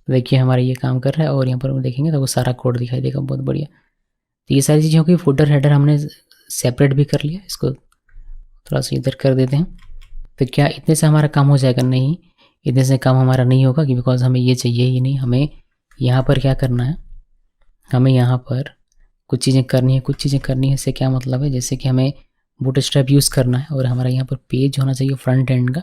देखिए हमारा ये काम कर रहा है और यहाँ पर देखेंगे तो वो सारा कोड दिखाई देगा, बहुत बढ़िया। तो ये सारी चीज़ें होगी, फुटर हेडर हमने सेपरेट भी कर लिया, इसको थोड़ा सा इधर कर देते हैं। तो क्या इतने से हमारा काम हो जाएगा? नहीं, इतने से काम हमारा नहीं होगा, कि बिकॉज हमें ये चाहिए ही नहीं। हमें यहाँ पर क्या करना है, हमें यहाँ पर कुछ चीज़ें करनी है। इससे क्या मतलब है, जैसे कि हमें बूटस्ट्रैप यूज़ करना है और हमारा यहाँ पर पेज होना चाहिए फ्रंट एंड का,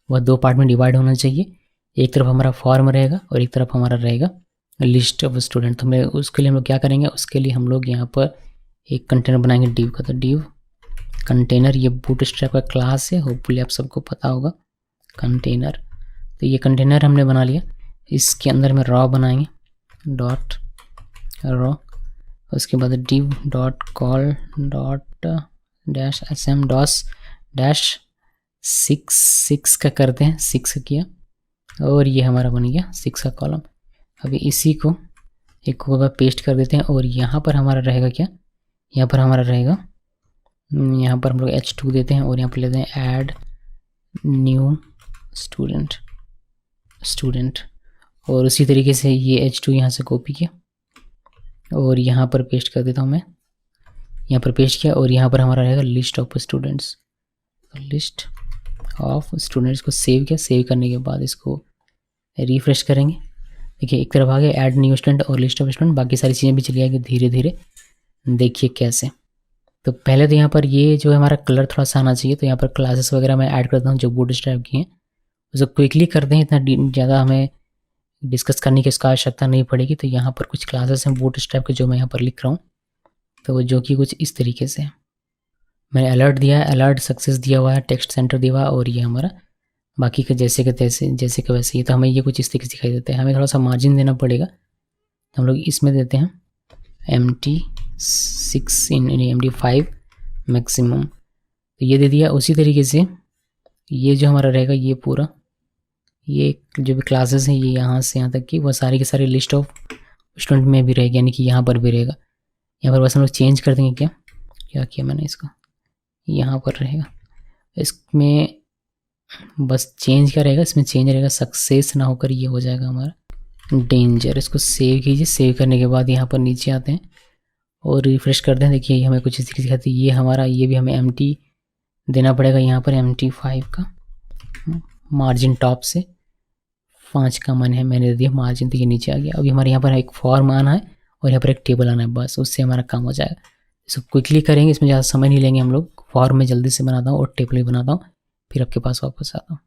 वह 2 पार्ट में डिवाइड होना चाहिए। एक तरफ हमारा फॉर्म रहेगा और एक तरफ हमारा रहेगा लिस्ट ऑफ स्टूडेंट। तो मैं उसके लिए हम लोग क्या करेंगे, उसके लिए हम लोग यहाँ पर एक कंटेनर बनाएंगे डिव का। तो डिव कंटेनर, ये बूटस्ट्रैप का क्लास है, होपफुली आप सबको पता होगा कंटेनर। तो ये कंटेनर हमने बना लिया, इसके अंदर में रॉ बनाएंगे, डॉट रॉ, उसके बाद div dot call dot dash sm dash 6 का करते हैं, 6 किया और ये हमारा बन गया 6 का कॉलम। अभी इसी को एक बार पेस्ट कर देते हैं और यहाँ पर हमारा रहेगा क्या, यहाँ पर हमारा रहेगा, यहाँ पर हम लोग h2 देते हैं और यहाँ पर लेते हैं ऐड न्यू स्टूडेंट और उसी तरीके से ये h2 यहाँ से कॉपी किया और यहाँ पर पेस्ट कर देता हूँ मैं, यहाँ पर पेस्ट किया और यहाँ पर हमारा रहेगा लिस्ट ऑफ स्टूडेंट्स। को सेव किया, सेव करने के बाद इसको रिफ्रेश करेंगे, देखिए एक तरफ आ गया ऐड न्यू स्टूडेंट और लिस्ट ऑफ स्टूडेंट, बाकी सारी चीज़ें भी चली जाएगी धीरे धीरे। देखिए कैसे, तो पहले तो यहाँ पर ये जो है हमारा कलर थोड़ा सा आना चाहिए। तो यहाँ पर क्लासेस वगैरह मैं ऐड करता हूँ जो बूटस्ट्रैप की हैं, उसको क्विकली करते हैं, इतना ज़्यादा हमें डिस्कस करने की इसका आवश्यकता नहीं पड़ेगी। तो यहाँ पर कुछ क्लासेस हैं बूटस्ट्रैप के जो मैं यहाँ पर लिख रहा हूँ, तो जो कि कुछ इस तरीके से मैंने अलर्ट दिया है, अलर्ट सक्सेस दिया हुआ है, टेक्स्ट सेंटर दिया हुआ है और ये हमारा बाकी के जैसे के वैसे ही। तो हमें ये कुछ इस तरीके से दिखाई देता है। हमें थोड़ा सा मार्जिन देना पड़ेगा, तो हम लोग इसमें देते हैं MT6 MD5 मैक्सिमम, तो ये दे दिया। उसी तरीके से ये जो हमारा रहेगा, ये पूरा ये जो भी क्लासेस हैं ये यहाँ से यहाँ तक की वो सारी की सारी लिस्ट ऑफ स्टूडेंट में भी रहेगी, यानी कि यहाँ पर भी रहेगा। यहाँ पर बस हम लोग चेंज कर देंगे, क्या किया मैंने, इसको यहाँ पर रहेगा, इसमें बस चेंज क्या रहेगा, इसमें चेंज रहेगा सक्सेस ना होकर ये हो जाएगा हमारा डेंजर। इसको सेव कीजिए, सेव करने के बाद यहाँ पर नीचे आते हैं और रिफ्रेश करते हैं। देखिए हमें कुछ इस तरीके से दिखाती है, ये हमारा, ये भी हमें MT देना पड़ेगा यहाँ पर, MT5 का मार्जिन टॉप से 5 का मन है, मैंने दे दिया मार्जिन, तो ये नीचे आ गया। अभी हमारे यहाँ पर एक फॉर्म आना है और यहाँ पर एक टेबल आना है, बस उससे हमारा काम हो जाएगा। इसको क्विकली करेंगे, इसमें ज़्यादा समय नहीं लेंगे हम लोग। फॉर्म में जल्दी से बनाता हूँ और टेबल भी बनाता हूँ, फिर आपके पास वापस आता हूँ।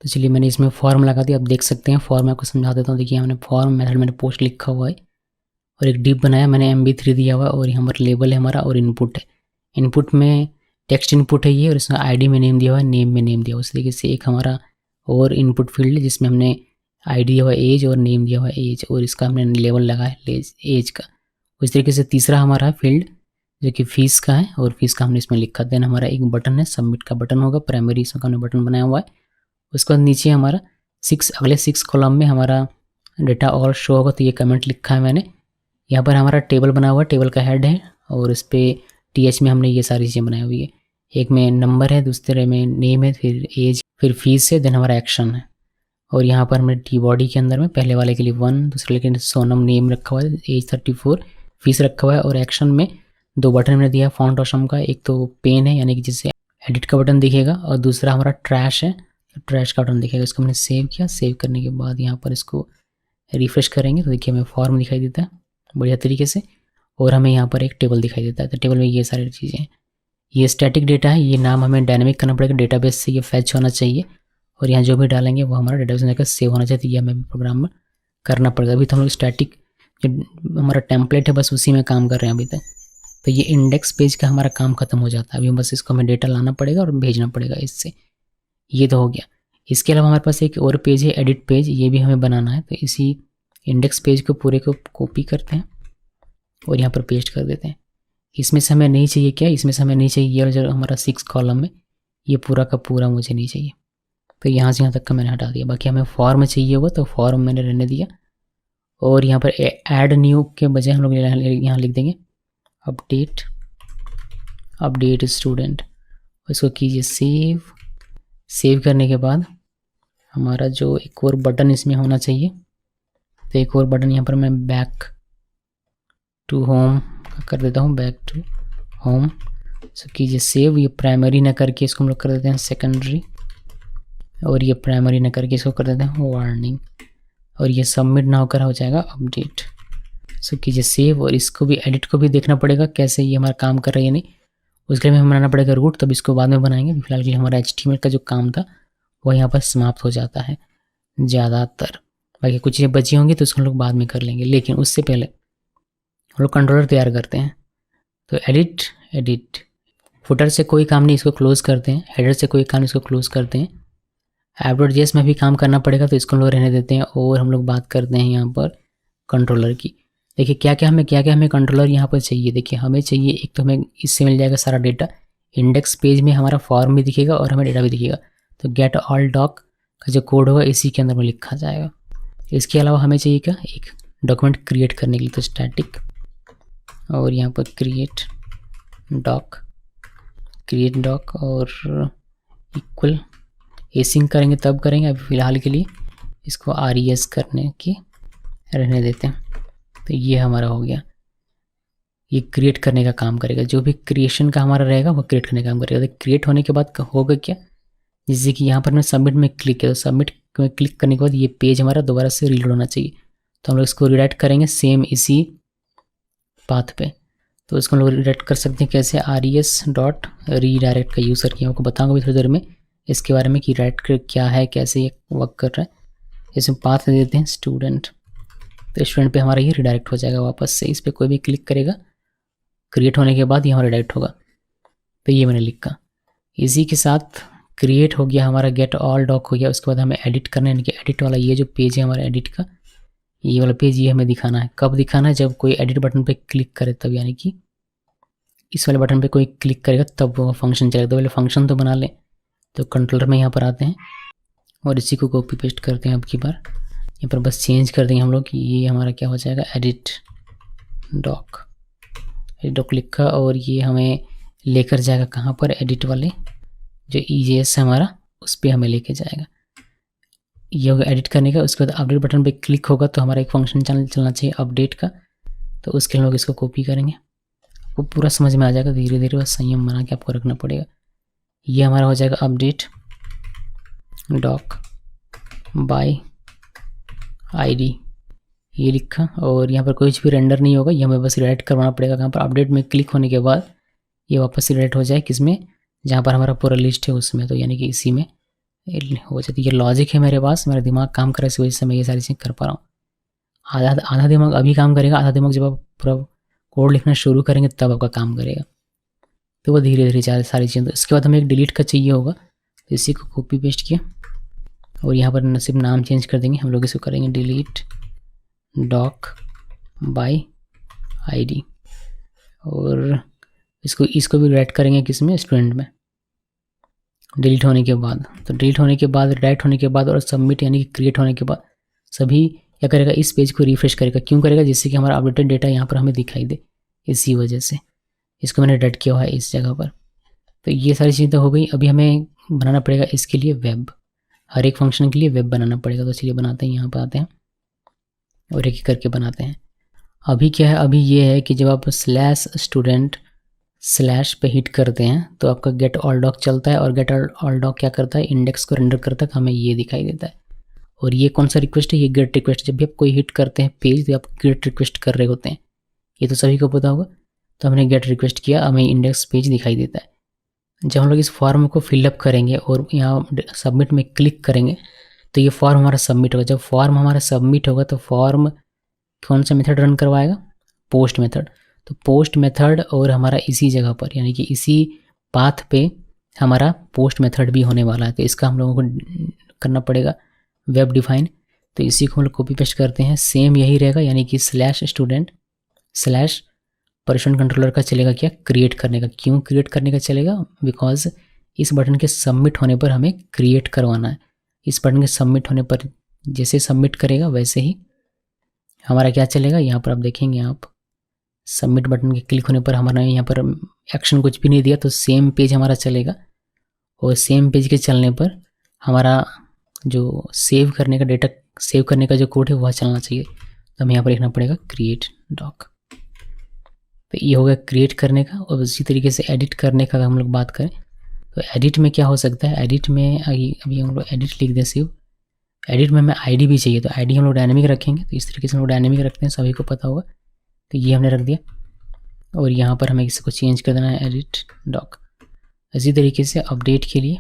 तो चलिए मैंने इसमें फॉर्म लगा दिया, आप देख सकते हैं। फॉर्म आपको समझा देता हूँ। देखिए हमने फॉर्म मेथड मैंने पोस्ट लिखा हुआ है और एक डिव बनाया, मैंने MB3 दिया हुआ है और यहाँ पर लेबल है हमारा और इनपुट है। इनपुट में टेक्स्ट इनपुट है ये, और इसमें ID में नेम दिया हुआ है, नेम में नेम दिया हुआ है। उस तरीके से एक हमारा और इनपुट फील्ड है जिसमें हमने ID दिया हुआ है एज और नेम दिया हुआ है एज, और इसका हमने लेबल लगा है एज का। उस तरीके से तीसरा हमारा फील्ड जो कि फीस का है, और फीस का हमने इसमें लिखा। देन हमारा एक बटन है, सबमिट का बटन होगा, प्राइमरी इसमें हमने बटन बनाया हुआ है। उसके बाद नीचे हमारा अगले 6 कॉलम में हमारा डेटा ऑल शो होगा, तो ये कमेंट लिखा है मैंने। यहाँ पर हमारा टेबल बना हुआ है, टेबल का हेड है, और इस पर TH में हमने ये सारी चीज़ें बनाई हुई है। एक में नंबर है, दूसरे में नेम है, फिर एज, फिर फीस है, देन हमारा एक्शन है। और यहाँ पर हमने टी बॉडी के अंदर में पहले वाले के लिए 1, दूसरे के लिए सोनम नेम रखा हुआ है, एज 34, फीस रखा हुआ है, और एक्शन में 2 बटन हमने दिया है फॉन्ट ऑसम का। एक तो पेन है यानी कि जिससे एडिट का बटन दिखेगा, और दूसरा हमारा ट्रैश है, ट्रैश का बटन दिखेगा। इसको हमने सेव किया। सेव करने के बाद यहाँ पर इसको रिफ्रेश करेंगे तो देखिए हमें फॉर्म दिखाई देता है बढ़िया तरीके से, और हमें यहाँ पर एक टेबल दिखाई देता है। तो टेबल में ये सारी चीज़ें हैं। ये स्टैटिक डेटा है, ये नाम हमें डायनेमिक करना पड़ेगा, डेटाबेस से ये फैच होना चाहिए, और यहाँ जो भी डालेंगे वो हमारा डेटाबेस में जाकर सेव होना चाहिए। तो ये हमें प्रोग्राम में करना पड़ेगा। अभी तो हम लोग स्टैटिक जो हमारा टेम्पलेट है बस उसी में काम कर रहे हैं अभी तक। तो ये इंडेक्स पेज का हमारा काम खत्म हो जाता है। अभी बस इसको हमें डेटा लाना पड़ेगा और भेजना पड़ेगा इससे। ये तो हो गया। इसके अलावा हमारे पास एक और पेज है, एडिट पेज, ये भी हमें बनाना है। तो इसी इंडेक्स पेज को पूरे को कॉपी करते हैं और यहाँ पर पेस्ट कर देते हैं। इसमें से हमें नहीं चाहिए क्या, इसमें से हमें नहीं चाहिए ये जो हमारा 6 कॉलम में, ये पूरा का पूरा मुझे नहीं चाहिए। तो यहाँ से यहाँ तक का मैंने हटा दिया। बाकी हमें फॉर्म चाहिए होगा तो फॉर्म मैंने रहने दिया, और यहाँ पर ऐड न्यू के बजाय हम लोग यहाँ लिख देंगे अपडेट स्टूडेंट। इसको कीजिए सेव। सेव करने के बाद हमारा जो एक और बटन इसमें होना चाहिए, तो एक और बटन यहाँ पर मैं बैक टू होम कर देता हूँ, बैक टू होम। सो कीजिए सेव। ये प्राइमरी ना करके इसको हम लोग कर देते हैं सेकेंडरी, और ये प्राइमरी ना करके इसको कर देते हैं वार्निंग, और ये सबमिट ना होकर हो जाएगा अपडेट। सो कीजिए सेव। और इसको भी एडिट को भी देखना पड़ेगा कैसे ये हमारा काम कर रहा है या नहीं, उसके लिए हमें बनाना पड़ेगा रूट, तब इसको बाद में बनाएंगे। फिलहाल के लिए हमारा HTML का जो काम था वो यहाँ पर समाप्त हो जाता है ज़्यादातर। बाकी कुछ चीज़ें बची होंगी तो उसको हम लोग बाद में कर लेंगे, लेकिन उससे पहले हम लोग कंट्रोलर तैयार करते हैं। तो एडिट फुटर से कोई काम नहीं, इसको क्लोज करते हैं। हेडर से कोई काम नहीं, इसको क्लोज करते हैं। app.js में भी काम करना पड़ेगा तो इसको हम लोग रहने देते हैं, और हम लोग बात करते हैं यहाँ पर कंट्रोलर की। देखिए क्या क्या हमें कंट्रोलर यहाँ पर चाहिए। देखिए हमें चाहिए, एक तो हमें इससे मिल जाएगा सारा डेटा, इंडेक्स पेज में हमारा फॉर्म भी दिखेगा और हमें डेटा भी दिखेगा। तो गेट ऑल डॉक का जो कोड होगा इसी के अंदर में लिखा जाएगा। इसके अलावा हमें चाहिए क्या, एक डॉक्यूमेंट क्रिएट करने के लिए। तो स्टैटिक और यहाँ पर क्रिएट डॉक और इक्वल एसिंग करेंगे तब करेंगे। अभी फ़िलहाल के लिए इसको RES करने की रहने देते हैं। तो ये हमारा हो गया, ये क्रिएट करने का काम करेगा। जो भी क्रिएशन का हमारा रहेगा वो क्रिएट करने का काम करेगा। तो क्रिएट होने के बाद होगा क्या, जैसे कि यहाँ पर मैं सबमिट में क्लिक किया, तो सबमिट में क्लिक करने के बाद ये पेज हमारा दोबारा से रीलोड होना चाहिए। तो हम लोग इसको रीडायरेक्ट करेंगे सेम इसी पाथ पे। तो इसको हम लोग रीडायरेक्ट कर सकते हैं कैसे, RES.redirect का यूज़ करके। आपको बताऊँगा भी थोड़ी देर में इसके बारे में कि रीडायरेक्ट क्या है, कैसे ये वर्क कर रहा है। इसमें पाथ दे देते हैं स्टूडेंट, तो स्टूडेंट पे हमारा ये रीडायरेक्ट हो जाएगा वापस से। इस पर कोई भी क्लिक करेगा क्रिएट होने के बाद यहाँ रीडायरेक्ट होगा। तो ये मैंने लिखा। इसी के साथ क्रिएट हो गया हमारा, गेट ऑल डॉक हो गया। उसके बाद हमें एडिट करना है, यानी कि एडिट वाला ये जो पेज है हमारा एडिट का, ये वाला पेज ये हमें दिखाना है। कब दिखाना है, जब कोई एडिट बटन पे क्लिक करे तब, यानी कि इस वाले बटन पे कोई क्लिक करेगा तब वो फंक्शन चलेगा। तो पहले फंक्शन तो बना लें। तो कंट्रोलर में यहाँ पर आते हैं और इसी को कॉपी पेस्ट करते हैं। अब की बार यहाँ पर बस चेंज कर देंगे हम लोग कि ये हमारा क्या हो जाएगा, एडिट डॉक लिखा, और ये हमें लेकर जाएगा कहाँ पर, एडिट वाले जो EJS है हमारा उस पर हमें लेके जाएगा। ये होगा एडिट करने का। उसके बाद अपडेट बटन पे क्लिक होगा तो हमारा एक फंक्शन चलना चाहिए अपडेट का। तो उसके हम लोग इसको कॉपी करेंगे, वो पूरा समझ में आ जाएगा। धीरे धीरे बस संयम बना के आपको रखना पड़ेगा। ये हमारा हो जाएगा अपडेट डॉक बाय ID, ये लिखा, और यहाँ पर कुछ भी रेंडर नहीं होगा, ये हमें बस रिडायरेक्ट करवाना पड़ेगा। यहाँ पर अपडेट में क्लिक होने के बाद ये वापस रिडायरेक्ट हो जाए किसमें, जहाँ पर हमारा पूरा लिस्ट है उसमें, तो यानी कि इसी में हो जाती है। ये लॉजिक है मेरे पास, मेरा दिमाग काम कर रहा है, इस वजह से मैं ये सारी चीज़ें कर पा रहा हूँ। आधा दिमाग अभी काम करेगा, आधा दिमाग जब आप पूरा कोड लिखना शुरू करेंगे तब आपका काम करेगा। तो वो धीरे धीरे सारी चीज़ें। तो इसके बाद हमें एक डिलीट का चाहिए होगा, तो इसी को कॉपी पेस्ट किया और यहाँ पर सिर्फ नाम चेंज कर देंगे। हम लोग इसको करेंगे डिलीट डॉक बाय आईडी, और इसको भी राइट करेंगे किसमें, स्टूडेंट में, डिलीट होने के बाद। तो डिलीट होने के बाद, राइट होने के बाद और सबमिट यानी कि क्रिएट होने के बाद सभी क्या करेगा, इस पेज को रिफ्रेश करेगा। क्यों करेगा, जिससे कि हमारा अपडेटेड डेटा यहाँ पर हमें दिखाई दे। इसी वजह से इसको मैंने डेट किया हुआ है इस जगह पर। तो ये सारी चीज़ें हो गई। अभी हमें बनाना पड़ेगा इसके लिए वेब, हर एक फंक्शन के लिए वेब बनाना पड़ेगा। तो चलिए बनाते हैं, यहाँ पर आते हैं और एक एक करके बनाते हैं। अभी क्या है, अभी ये है कि जब आप /student/ पे हिट करते हैं तो आपका गेट ऑल डॉक चलता है, और गेट ऑल डॉक क्या करता है, इंडेक्स को रेंडर करता है, हमें ये दिखाई देता है। और ये कौन सा रिक्वेस्ट है, ये गेट रिक्वेस्ट। जब भी आप कोई हिट करते हैं पेज तो आप गेट रिक्वेस्ट कर रहे होते हैं, ये तो सभी को पता होगा। तो हमने गेट रिक्वेस्ट किया, हमें इंडेक्स पेज दिखाई देता है। जब हम लोग इस फॉर्म को फिलअप करेंगे और यहाँ सबमिट में क्लिक करेंगे तो ये फॉर्म हमारा सबमिट होगा। जब फॉर्म हमारा सबमिट होगा तो फॉर्म कौन सा मेथड रन करवाएगा, पोस्ट मेथड। तो पोस्ट मेथड और हमारा इसी जगह पर यानी कि इसी पाथ पे हमारा पोस्ट मेथड भी होने वाला है। तो इसका हम लोगों को करना पड़ेगा वेब डिफाइन। तो इसी को हम लोग कॉपी पेस्ट करते हैं, सेम यही रहेगा, यानी कि /student/ पर्सन कंट्रोलर का चलेगा क्या, क्रिएट करने का। क्यों क्रिएट करने का चलेगा, बिकॉज इस बटन के सबमिट होने पर हमें क्रिएट करवाना है। इस बटन के सबमिट होने पर जैसे सबमिट करेगा वैसे ही हमारा क्या चलेगा, यहाँ पर आप देखेंगे, आप सबमिट बटन के क्लिक होने पर हमारा यहाँ पर एक्शन कुछ भी नहीं दिया तो सेम पेज हमारा चलेगा, और सेम पेज के चलने पर हमारा जो सेव करने का डेटा, सेव करने का जो कोड है वह चलना चाहिए। तो हमें यहाँ पर लिखना पड़ेगा क्रिएट डॉक। तो ये होगा क्रिएट करने का। और उसी तरीके से एडिट करने का हम लोग बात करें तो एडिट में क्या हो सकता है, एडिट में अभी हम लोग एडिट लिख दें सिर्फ। एडिट में हमें आईडी भी चाहिए, तो आईडी हम लोग डायनेमिक रखेंगे। तो इस तरीके से हम लोग डायनेमिक रखते हैं, सभी को पता होगा। तो ये हमने रख दिया, और यहाँ पर हमें इसको चेंज कर देना है एडिट डॉक। इसी तरीके से अपडेट के लिए,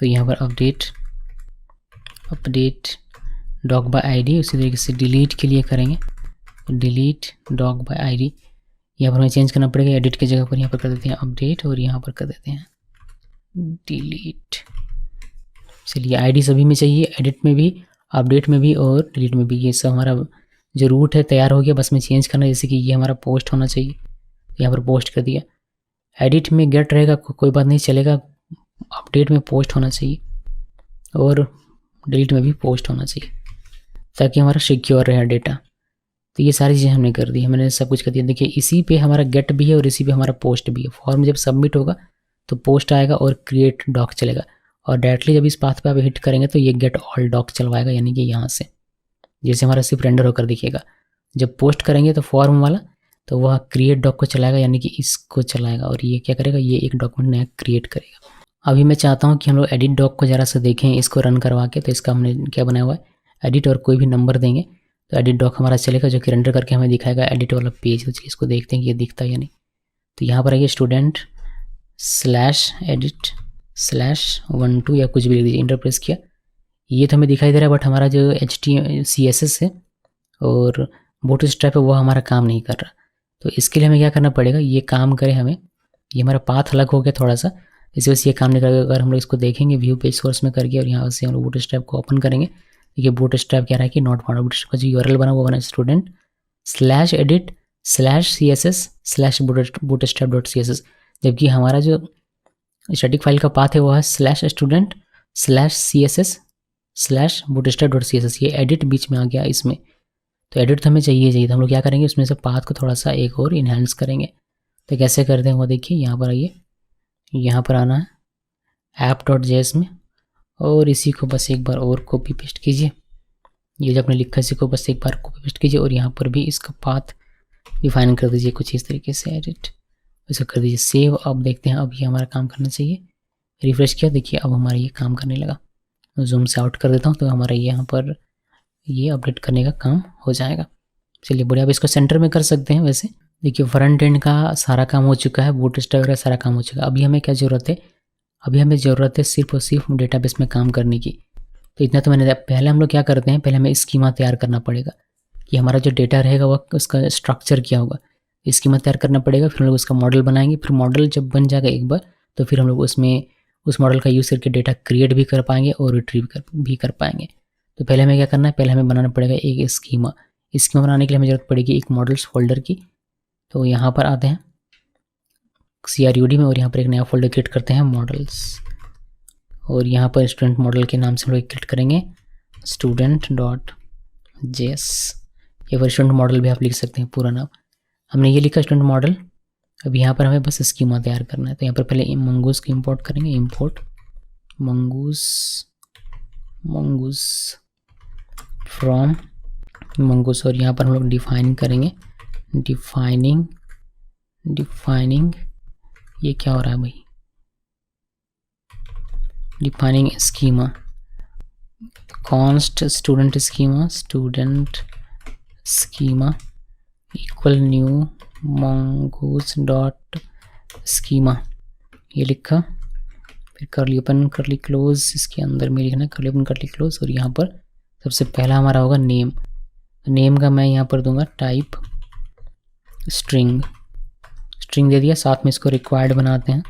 तो यहाँ पर अपडेट डॉक बाय आईडी। उसी तरीके से डिलीट के लिए करेंगे डिलीट डॉक बाय आईडी। यहाँ पर हमें चेंज करना पड़ेगा, एडिट की जगह पर यहाँ पर कर देते हैं अपडेट, और यहाँ पर कर देते हैं डिलीट। चलिए आईडी सभी में चाहिए, एडिट में भी, अपडेट में भी और डिलीट में भी। ये सब हमारा जो रूट है तैयार हो गया, बस में चेंज करना है। जैसे कि ये हमारा पोस्ट होना चाहिए, यहाँ पर पोस्ट कर दिया। एडिट में गेट रहेगा, कोई बात नहीं चलेगा। अपडेट में पोस्ट होना चाहिए और डिलीट में भी पोस्ट होना चाहिए, ताकि हमारा सिक्योर रहे डेटा। तो ये सारी चीज़ें हमने कर दी है, मैंने सब कुछ कर दिया। देखिए इसी पे हमारा गेट भी है और इसी पे हमारा पोस्ट भी है। फॉर्म जब सबमिट होगा तो पोस्ट आएगा और क्रिएट डॉक चलेगा, और डायरेक्टली जब इस पाथ पे आप हिट करेंगे तो ये गेट ऑल डॉक चलवाएगा, यानी कि यहाँ से जैसे हमारा सिर्फ रेंडर होकर दिखेगा। जब पोस्ट करेंगे तो फॉर्म वाला, तो वह क्रिएट डॉक को चलाएगा, यानी कि इसको चलाएगा, और ये क्या करेगा, ये एक डॉक्यूमेंट नया क्रिएट करेगा। अभी मैं चाहता हूँ कि हम लोग एडिट डॉक को ज़रा सा देखें, इसको रन करवा के। तो इसका हमने क्या बनाया हुआ है, एडिट और कोई भी नंबर देंगे तो एडिट डॉक हमारा चलेगा, जो कि रेंडर करके हमें दिखाएगा एडिट वाला पेज। तो इसको देखते हैं कि ये दिखता है या नहीं। तो यहाँ पर आइए student/edit/12 या कुछ भी लिख दीजिए, इंटर प्रेस किया। ये तो हमें दिखाई दे रहा है, बट हमारा जो CSS है और बूटस्ट्रैप है वो हमारा काम नहीं कर रहा। तो इसके लिए हमें क्या करना पड़ेगा, ये काम करे हमें। ये हमारा पाथ अलग हो गया थोड़ा सा, इसी वजह से ये काम नहीं करेगा। अगर हम लोग इसको देखेंगे व्यू पेज सोर्स में करके, और यहाँ से हम लोग बूटस्ट्रैप को ओपन करेंगे, ये बूटस्ट्रैप क्या रहा है कि नॉट फाउंड। बूटस्ट्रैप का जो URL बना वो बना student/edit/CSS/bootstrap.css, जबकि हमारा जो स्टैटिक फाइल का पाथ है वो है /student/CSS/bootstrap.css। ये एडिट बीच में आ गया इसमें, तो एडिट तो हमें चाहिए। तो हम लोग क्या करेंगे, उसमें से पाथ को थोड़ा सा एक और इन्हांस करेंगे। तो कैसे करते हैं वो देखिए, यहाँ पर आइए, यहाँ पर आना है app.js में, और इसी को बस एक बार और कॉपी पेस्ट कीजिए। ये जो आपने लिखा इसी को बस एक बार कॉपी पेस्ट कीजिए, और यहाँ पर भी इसका पाथ डिफाइन कर दीजिए कुछ इस तरीके से, एडिट इसको कर दीजिए सेव। अब देखते हैं, अब ये हमारा काम करना चाहिए। रिफ्रेश किया, देखिए अब हमारा ये काम करने लगा। जूम से आउट कर देता हूँ, तो हमारा ये यहाँ पर ये अपडेट करने का काम हो जाएगा। चलिए बढ़िया, अब इसको सेंटर में कर सकते हैं। वैसे देखिए फ्रंट एंड का सारा काम हो चुका है, बूटस्ट्रैप वगैरह सारा काम हो चुका है। अभी हमें क्या ज़रूरत है, अभी हमें ज़रूरत है सिर्फ और सिर्फ डेटाबेस में काम करने की। तो इतना तो मैंने, पहले हम लोग क्या करते हैं, पहले हमें स्कीमा तैयार करना पड़ेगा कि हमारा जो डेटा रहेगा वह उसका स्ट्रक्चर क्या होगा। स्कीमा तैयार करना पड़ेगा, फिर हम लोग उसका मॉडल बनाएंगे। फिर मॉडल जब बन जाएगा एक बार, तो फिर हम लोग उसमें उस मॉडल का यूज़ करके डेटा क्रिएट भी कर पाएंगे और रिट्रीव भी कर पाएंगे। तो पहले हमें क्या करना है, पहले हमें बनाना पड़ेगा एक स्कीमा। स्कीमा बनाने के लिए हमें ज़रूरत पड़ेगी एक मॉडल्स फोल्डर की। तो यहाँ पर आते हैं CRUD में और यहाँ पर एक नया फोल्डर क्रिएट करते हैं मॉडल्स, और यहाँ पर स्टूडेंट मॉडल के नाम से हम लोग क्रिएट करेंगे student.js। या फिर स्टूडेंट मॉडल भी आप लिख सकते हैं पूरा नाम। हमने ये लिखा स्टूडेंट मॉडल। अब यहाँ पर हमें बस स्कीमा तैयार करना है। तो यहाँ पर पहले मंगूस को इंपोर्ट करेंगे, इंपोर्ट मंगूस फ्रॉम मंगूस, और यहाँ पर हम लोग डिफाइन करेंगे, डिफाइनिंग ये क्या हो रहा है भाई, defining schema const student schema equal new mongoose dot schema, ये लिखा। फिर करली ओपन करली क्लोज, इसके अंदर में लिखना करली ओपन करली क्लोज। और यहाँ पर सबसे पहला हमारा होगा नेम का मैं यहाँ पर दूंगा टाइप स्ट्रिंग दे दिया। साथ में इसको रिक्वायर्ड बनाते हैं,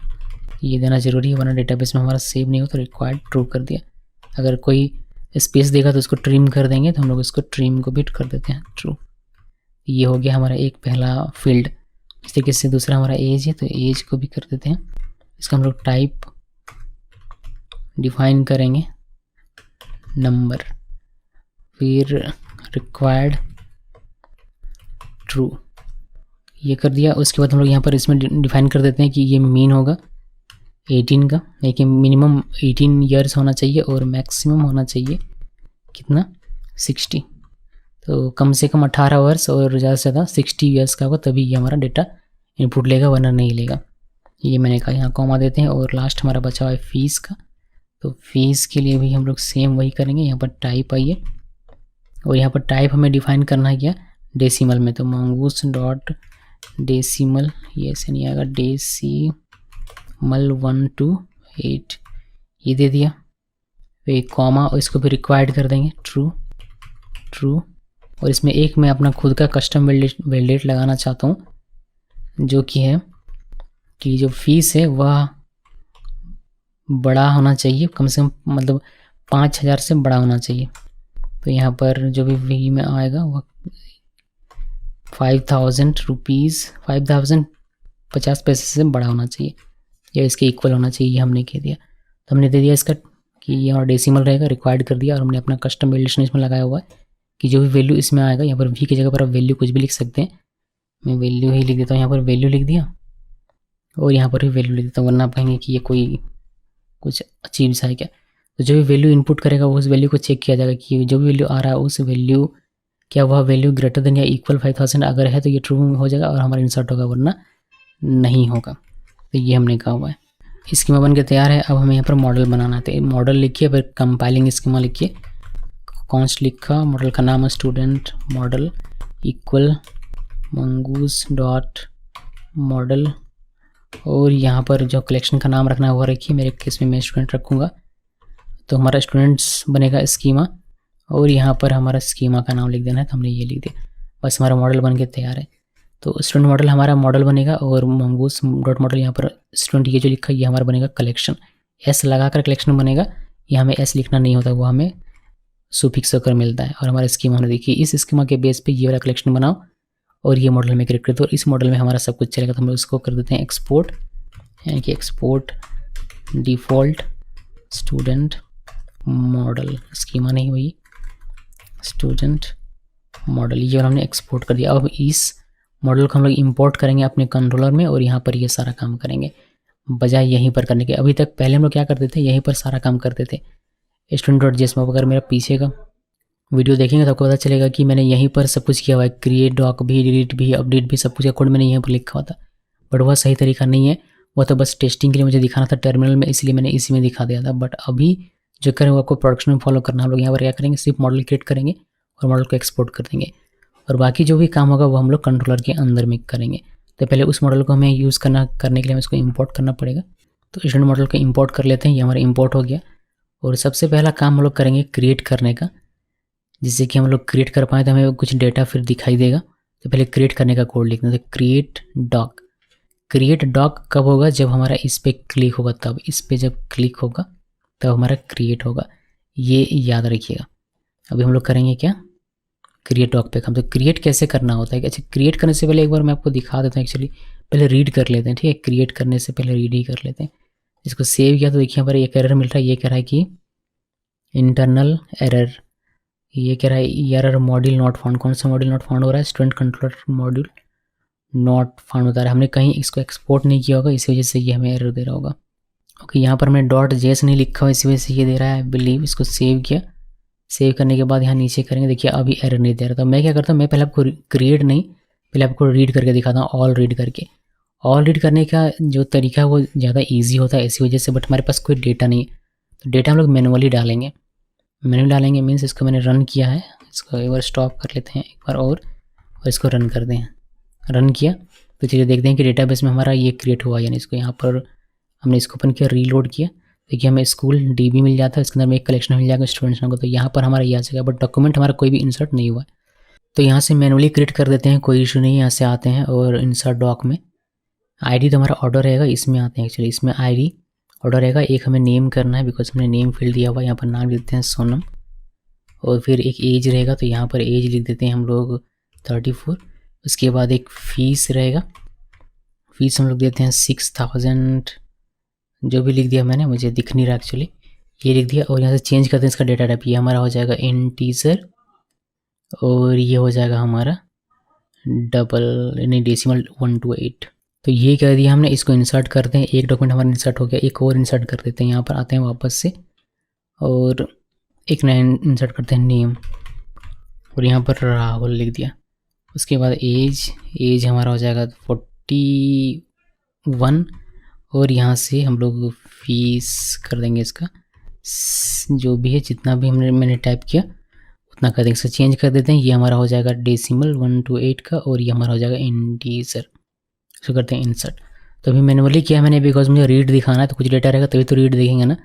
ये देना जरूरी है वरना डेटाबेस में हमारा सेव नहीं हो। तो रिक्वायर्ड ट्रू कर दिया। अगर कोई स्पेस देगा तो उसको ट्रिम कर देंगे, तो हम लोग इसको ट्रिम को भी कर देते हैं ट्रू। ये हो गया हमारा एक पहला फील्ड। इस तरीके से दूसरा हमारा एज है, तो एज को भी कर देते हैं। इसका हम लोग टाइप डिफाइन करेंगे नंबर, फिर रिक्वायर्ड ट्रू, ये कर दिया। उसके बाद हम लोग यहाँ पर इसमें डिफाइन कर देते हैं कि ये मीन होगा 18 का, लेकिन मिनिमम 18 ईयर्स होना चाहिए और मैक्सिमम होना चाहिए कितना 60। तो कम से कम 18 वर्ष और ज़्यादा से ज़्यादा 60 ईयर्स का होगा, तभी ये हमारा डेटा इनपुट लेगा वरना नहीं लेगा। ये मैंने कहा, यहाँ कॉमा देते हैं। और लास्ट हमारा बचा हुआ है फीस का। तो फीस के लिए भी हम लोग सेम वही करेंगे। यहाँ पर टाइप आइए, और यहाँ पर टाइप हमें डिफाइन करना है क्या डेसिमल में। तो मंगूस डॉट डेसिमल, ये ऐसे नहीं आएगा, डेसिमल 1 to 8 ये दे दिया। एक कॉमा और इसको भी रिक्वायर्ड कर देंगे ट्रू। और इसमें एक मैं अपना खुद का कस्टम वैलिडेट लगाना चाहता हूँ, जो कि है कि जो फीस है वह बड़ा होना चाहिए, कम से कम मतलब 5000 से बड़ा होना चाहिए। तो यहाँ पर जो भी वी में आएगा वह 5000 रुपीज़ 5050 पैसे से बड़ा होना चाहिए या इसके इक्वल होना चाहिए, ये हमने कह दिया। तो हमने दे दिया इसका कि ये और डेसिमल रहेगा, रिक्वायर्ड कर दिया। और हमने अपना कस्टम वैल्यूशन इसमें लगाया हुआ है कि जो भी वैल्यू इसमें आएगा, यहाँ पर वी की जगह पर आप वैल्यू कुछ भी लिख सकते हैं। मैं वैल्यू ही लिख देता हूँ, यहाँ पर वैल्यू लिख दिया और यहाँ पर भी वैल्यू लिख देता हूँ, वरना आप कहेंगे कि ये कोई कुछ अजीब सा है क्या। तो जो भी वैल्यू इनपुट करेगा उस वैल्यू को चेक किया जाएगा कि जो भी वैल्यू आ रहा है उस वैल्यू क्या वह वैल्यू ग्रेटर देन या इक्वल 5000 अगर है तो ये ट्रू हो जाएगा और हमारा इंसर्ट होगा, वरना नहीं होगा। तो ये हमने कहा हुआ है। स्कीमा बन के तैयार है। अब हमें यहाँ पर मॉडल बनाना है। तो मॉडल लिखिए, फिर कंपाइलिंग स्कीमा लिखिए, कॉन्स्ट लिखा, मॉडल का नाम है student model equal mongoose dot model, और यहाँ पर जो कलेक्शन का नाम रखना है वो रखिए। मेरे केस में मैं स्टूडेंट रखूँगा, तो हमारा स्टूडेंट्स बनेगा स्कीमा, और यहाँ पर हमारा स्कीमा का नाम लिख देना है। तो हमने ये लिख दिया, बस हमारा मॉडल बन के तैयार है। तो स्टूडेंट मॉडल हमारा मॉडल बनेगा और मंगूस डॉट मॉडल यहाँ पर स्टूडेंट ये जो लिखा है ये हमारा बनेगा कलेक्शन। एस लगाकर कलेक्शन बनेगा, ये हमें एस लिखना नहीं होता, वो हमें सुफिक्स होकर मिलता है। और हमारा स्कीमा हमने देखिए, इस स्कीमा के बेस पे ये वाला कलेक्शन बनाओ और ये मॉडल में क्रिएट कर दो, और इस मॉडल में हमारा सब कुछ चलेगा। तो हम इसको कर देते हैं एक्सपोर्ट, यानी कि export default student model, schema नहीं वही स्टूडेंट मॉडल, ये हमने एक्सपोर्ट कर दिया। अब इस मॉडल को हम लोग इंपोर्ट करेंगे अपने कंट्रोलर में और यहाँ पर ये सारा काम करेंगे, बजाय यहीं पर करने के। अभी तक पहले हम लोग क्या करते थे, यहीं पर सारा काम करते थे student.js में। अगर मेरा पीछे का वीडियो देखेंगे तो आपको पता चलेगा कि मैंने यहीं पर सब कुछ किया हुआ है, क्रिएट डॉक भी, डिलीट भी, अपडेट भी, सब कुछ का कोड मैंने यहीं पर लिखा हुआ था। बट वह सही तरीका नहीं है, वह तो बस टेस्टिंग के लिए मुझे दिखाना था टर्मिनल में, इसलिए मैंने इसी में दिखा दिया था। बट अभी जो करें वो आपको प्रोडक्शन में फॉलो करना। हम लोग यहाँ पर क्या करेंगे, सिर्फ मॉडल क्रिएट करेंगे और मॉडल को एक्सपोर्ट कर देंगे। और बाकी जो भी काम होगा वो हम लोग कंट्रोलर के अंदर में करेंगे। तो पहले उस मॉडल को हमें यूज़ करने के लिए हमें इसको इंपोर्ट करना पड़ेगा। तो स्टूडेंट मॉडल को इंपोर्ट कर लेते हैं, ये हमारा इंपोर्ट हो गया। और सबसे पहला काम हम लोग करेंगे क्रिएट करने का, जिससे कि हम लोग क्रिएट कर पाए तो हमें कुछ डेटा फिर दिखाई देगा। तो पहले क्रिएट करने का कोड लिखते हैं। तो क्रिएट डॉक कब होगा, जब हमारा इस पर क्लिक होगा, तब इस पर जब क्लिक होगा तब हमारा क्रिएट होगा, ये याद रखिएगा। अभी हम लोग करेंगे क्या, क्रिएट डॉक पे काम। तो क्रिएट कैसे करना होता है, अच्छा क्रिएट करने से पहले एक बार मैं आपको दिखा देता हूँ। एक्चुअली पहले रीड कर लेते हैं, ठीक है, क्रिएट करने से पहले रीड ही कर लेते हैं। इसको सेव किया तो देखिए हमारा एक एरर मिल रहा है, ये कह रहा है कि इंटरनल एरर, ये कह रहा है एरर मॉड्यूल नॉट फाउंड। कौन सा मॉड्यूल नॉट फाउंड हो रहा है, student controller module not found बता रहा है। हमने कहीं इसको एक्सपोर्ट नहीं किया होगा, इसी वजह से ये हमें एरर दे रहा होगा। ओके, यहाँ पर हमने .js नहीं लिखा हुआ, इसी वजह से ये दे रहा है बिलीव। इसको सेव किया, सेव करने के बाद यहाँ नीचे करेंगे, देखिए अभी एरर नहीं दे रहा। तो मैं क्या करता हूँ, मैं पहले आपको क्रिएट नहीं, पहले आपको रीड करके दिखाता हूँ। ऑल रीड करके, ऑल रीड करने का जो तरीका है वो ज़्यादा ईजी होता है इसी वजह से। बट हमारे पास कोई डेटा नहीं है, तो डेटा हम लोग मैनुअली डालेंगे। मीन्स इसको मैंने रन किया है, इसको एक बार स्टॉप कर लेते हैं एक बार और इसको रन करते हैं। रन किया तो चलिए देखते हैं कि डेटाबेस में हमारा ये क्रिएट हुआ, यानी इसको यहाँ पर हमने इसको ओपन किया, रीलोड किया, देखिए हमें स्कूल DB मिल जाता है, इसके अंदर में एक कलेक्शन मिल जाएगा स्टूडेंट्स नाम को। तो यहाँ पर हमारा ये आ जाएगा, बट डॉक्यूमेंट हमारा कोई भी इंसर्ट नहीं हुआ है। तो यहाँ से मैनुअली क्रिएट कर देते हैं, कोई इशू नहीं। यहाँ से आते हैं और इंसर्ट डॉक में ID तो हमारा ऑर्डर रहेगा, इसमें आते हैं। एक्चुअली इसमें ID ऑर्डर रहेगा, एक हमें नेम करना है बिकॉज हमने नेम फील्ड दिया हुआ है। यहाँ पर नाम लिखते हैं सोनम, और फिर एक एज रहेगा, तो यहाँ पर एज लिख देते हैं हम लोग 34। उसके बाद एक फ़ीस रहेगा, फ़ीस हम लोग देते हैं 6000, जो भी लिख दिया मैंने, मुझे दिख नहीं रहा एक्चुअली, ये लिख दिया। और यहाँ से चेंज करते हैं इसका डेटा टाइप, ये हमारा हो जाएगा इंटीजर, और ये हो जाएगा हमारा डेसिमल 1 to 8। तो ये कर दिया हमने, इसको इंसर्ट करते हैं। एक डॉक्यूमेंट हमारा इंसर्ट हो गया, एक और इंसर्ट कर देते हैं। यहाँ पर आते हैं वापस से और एक नया इंसर्ट करते हैं नेम, और यहाँ पर राहुल लिख दिया। उसके बाद एज हमारा हो जाएगा 41, और यहाँ से हम लोग फीस कर देंगे इसका, जो भी है जितना भी मैंने टाइप किया उतना कर देंगे। इसको चेंज कर देते हैं, ये हमारा हो जाएगा डेसिमल 1 to 8 का, और ये हमारा हो जाएगा इंटीजर। इसको करते हैं इंसर्ट। तो अभी मैनुअली किया मैंने बिकॉज मुझे रीड दिखाना है, तो कुछ डेटा रहेगा तभी तो रीड देखेंगे ना।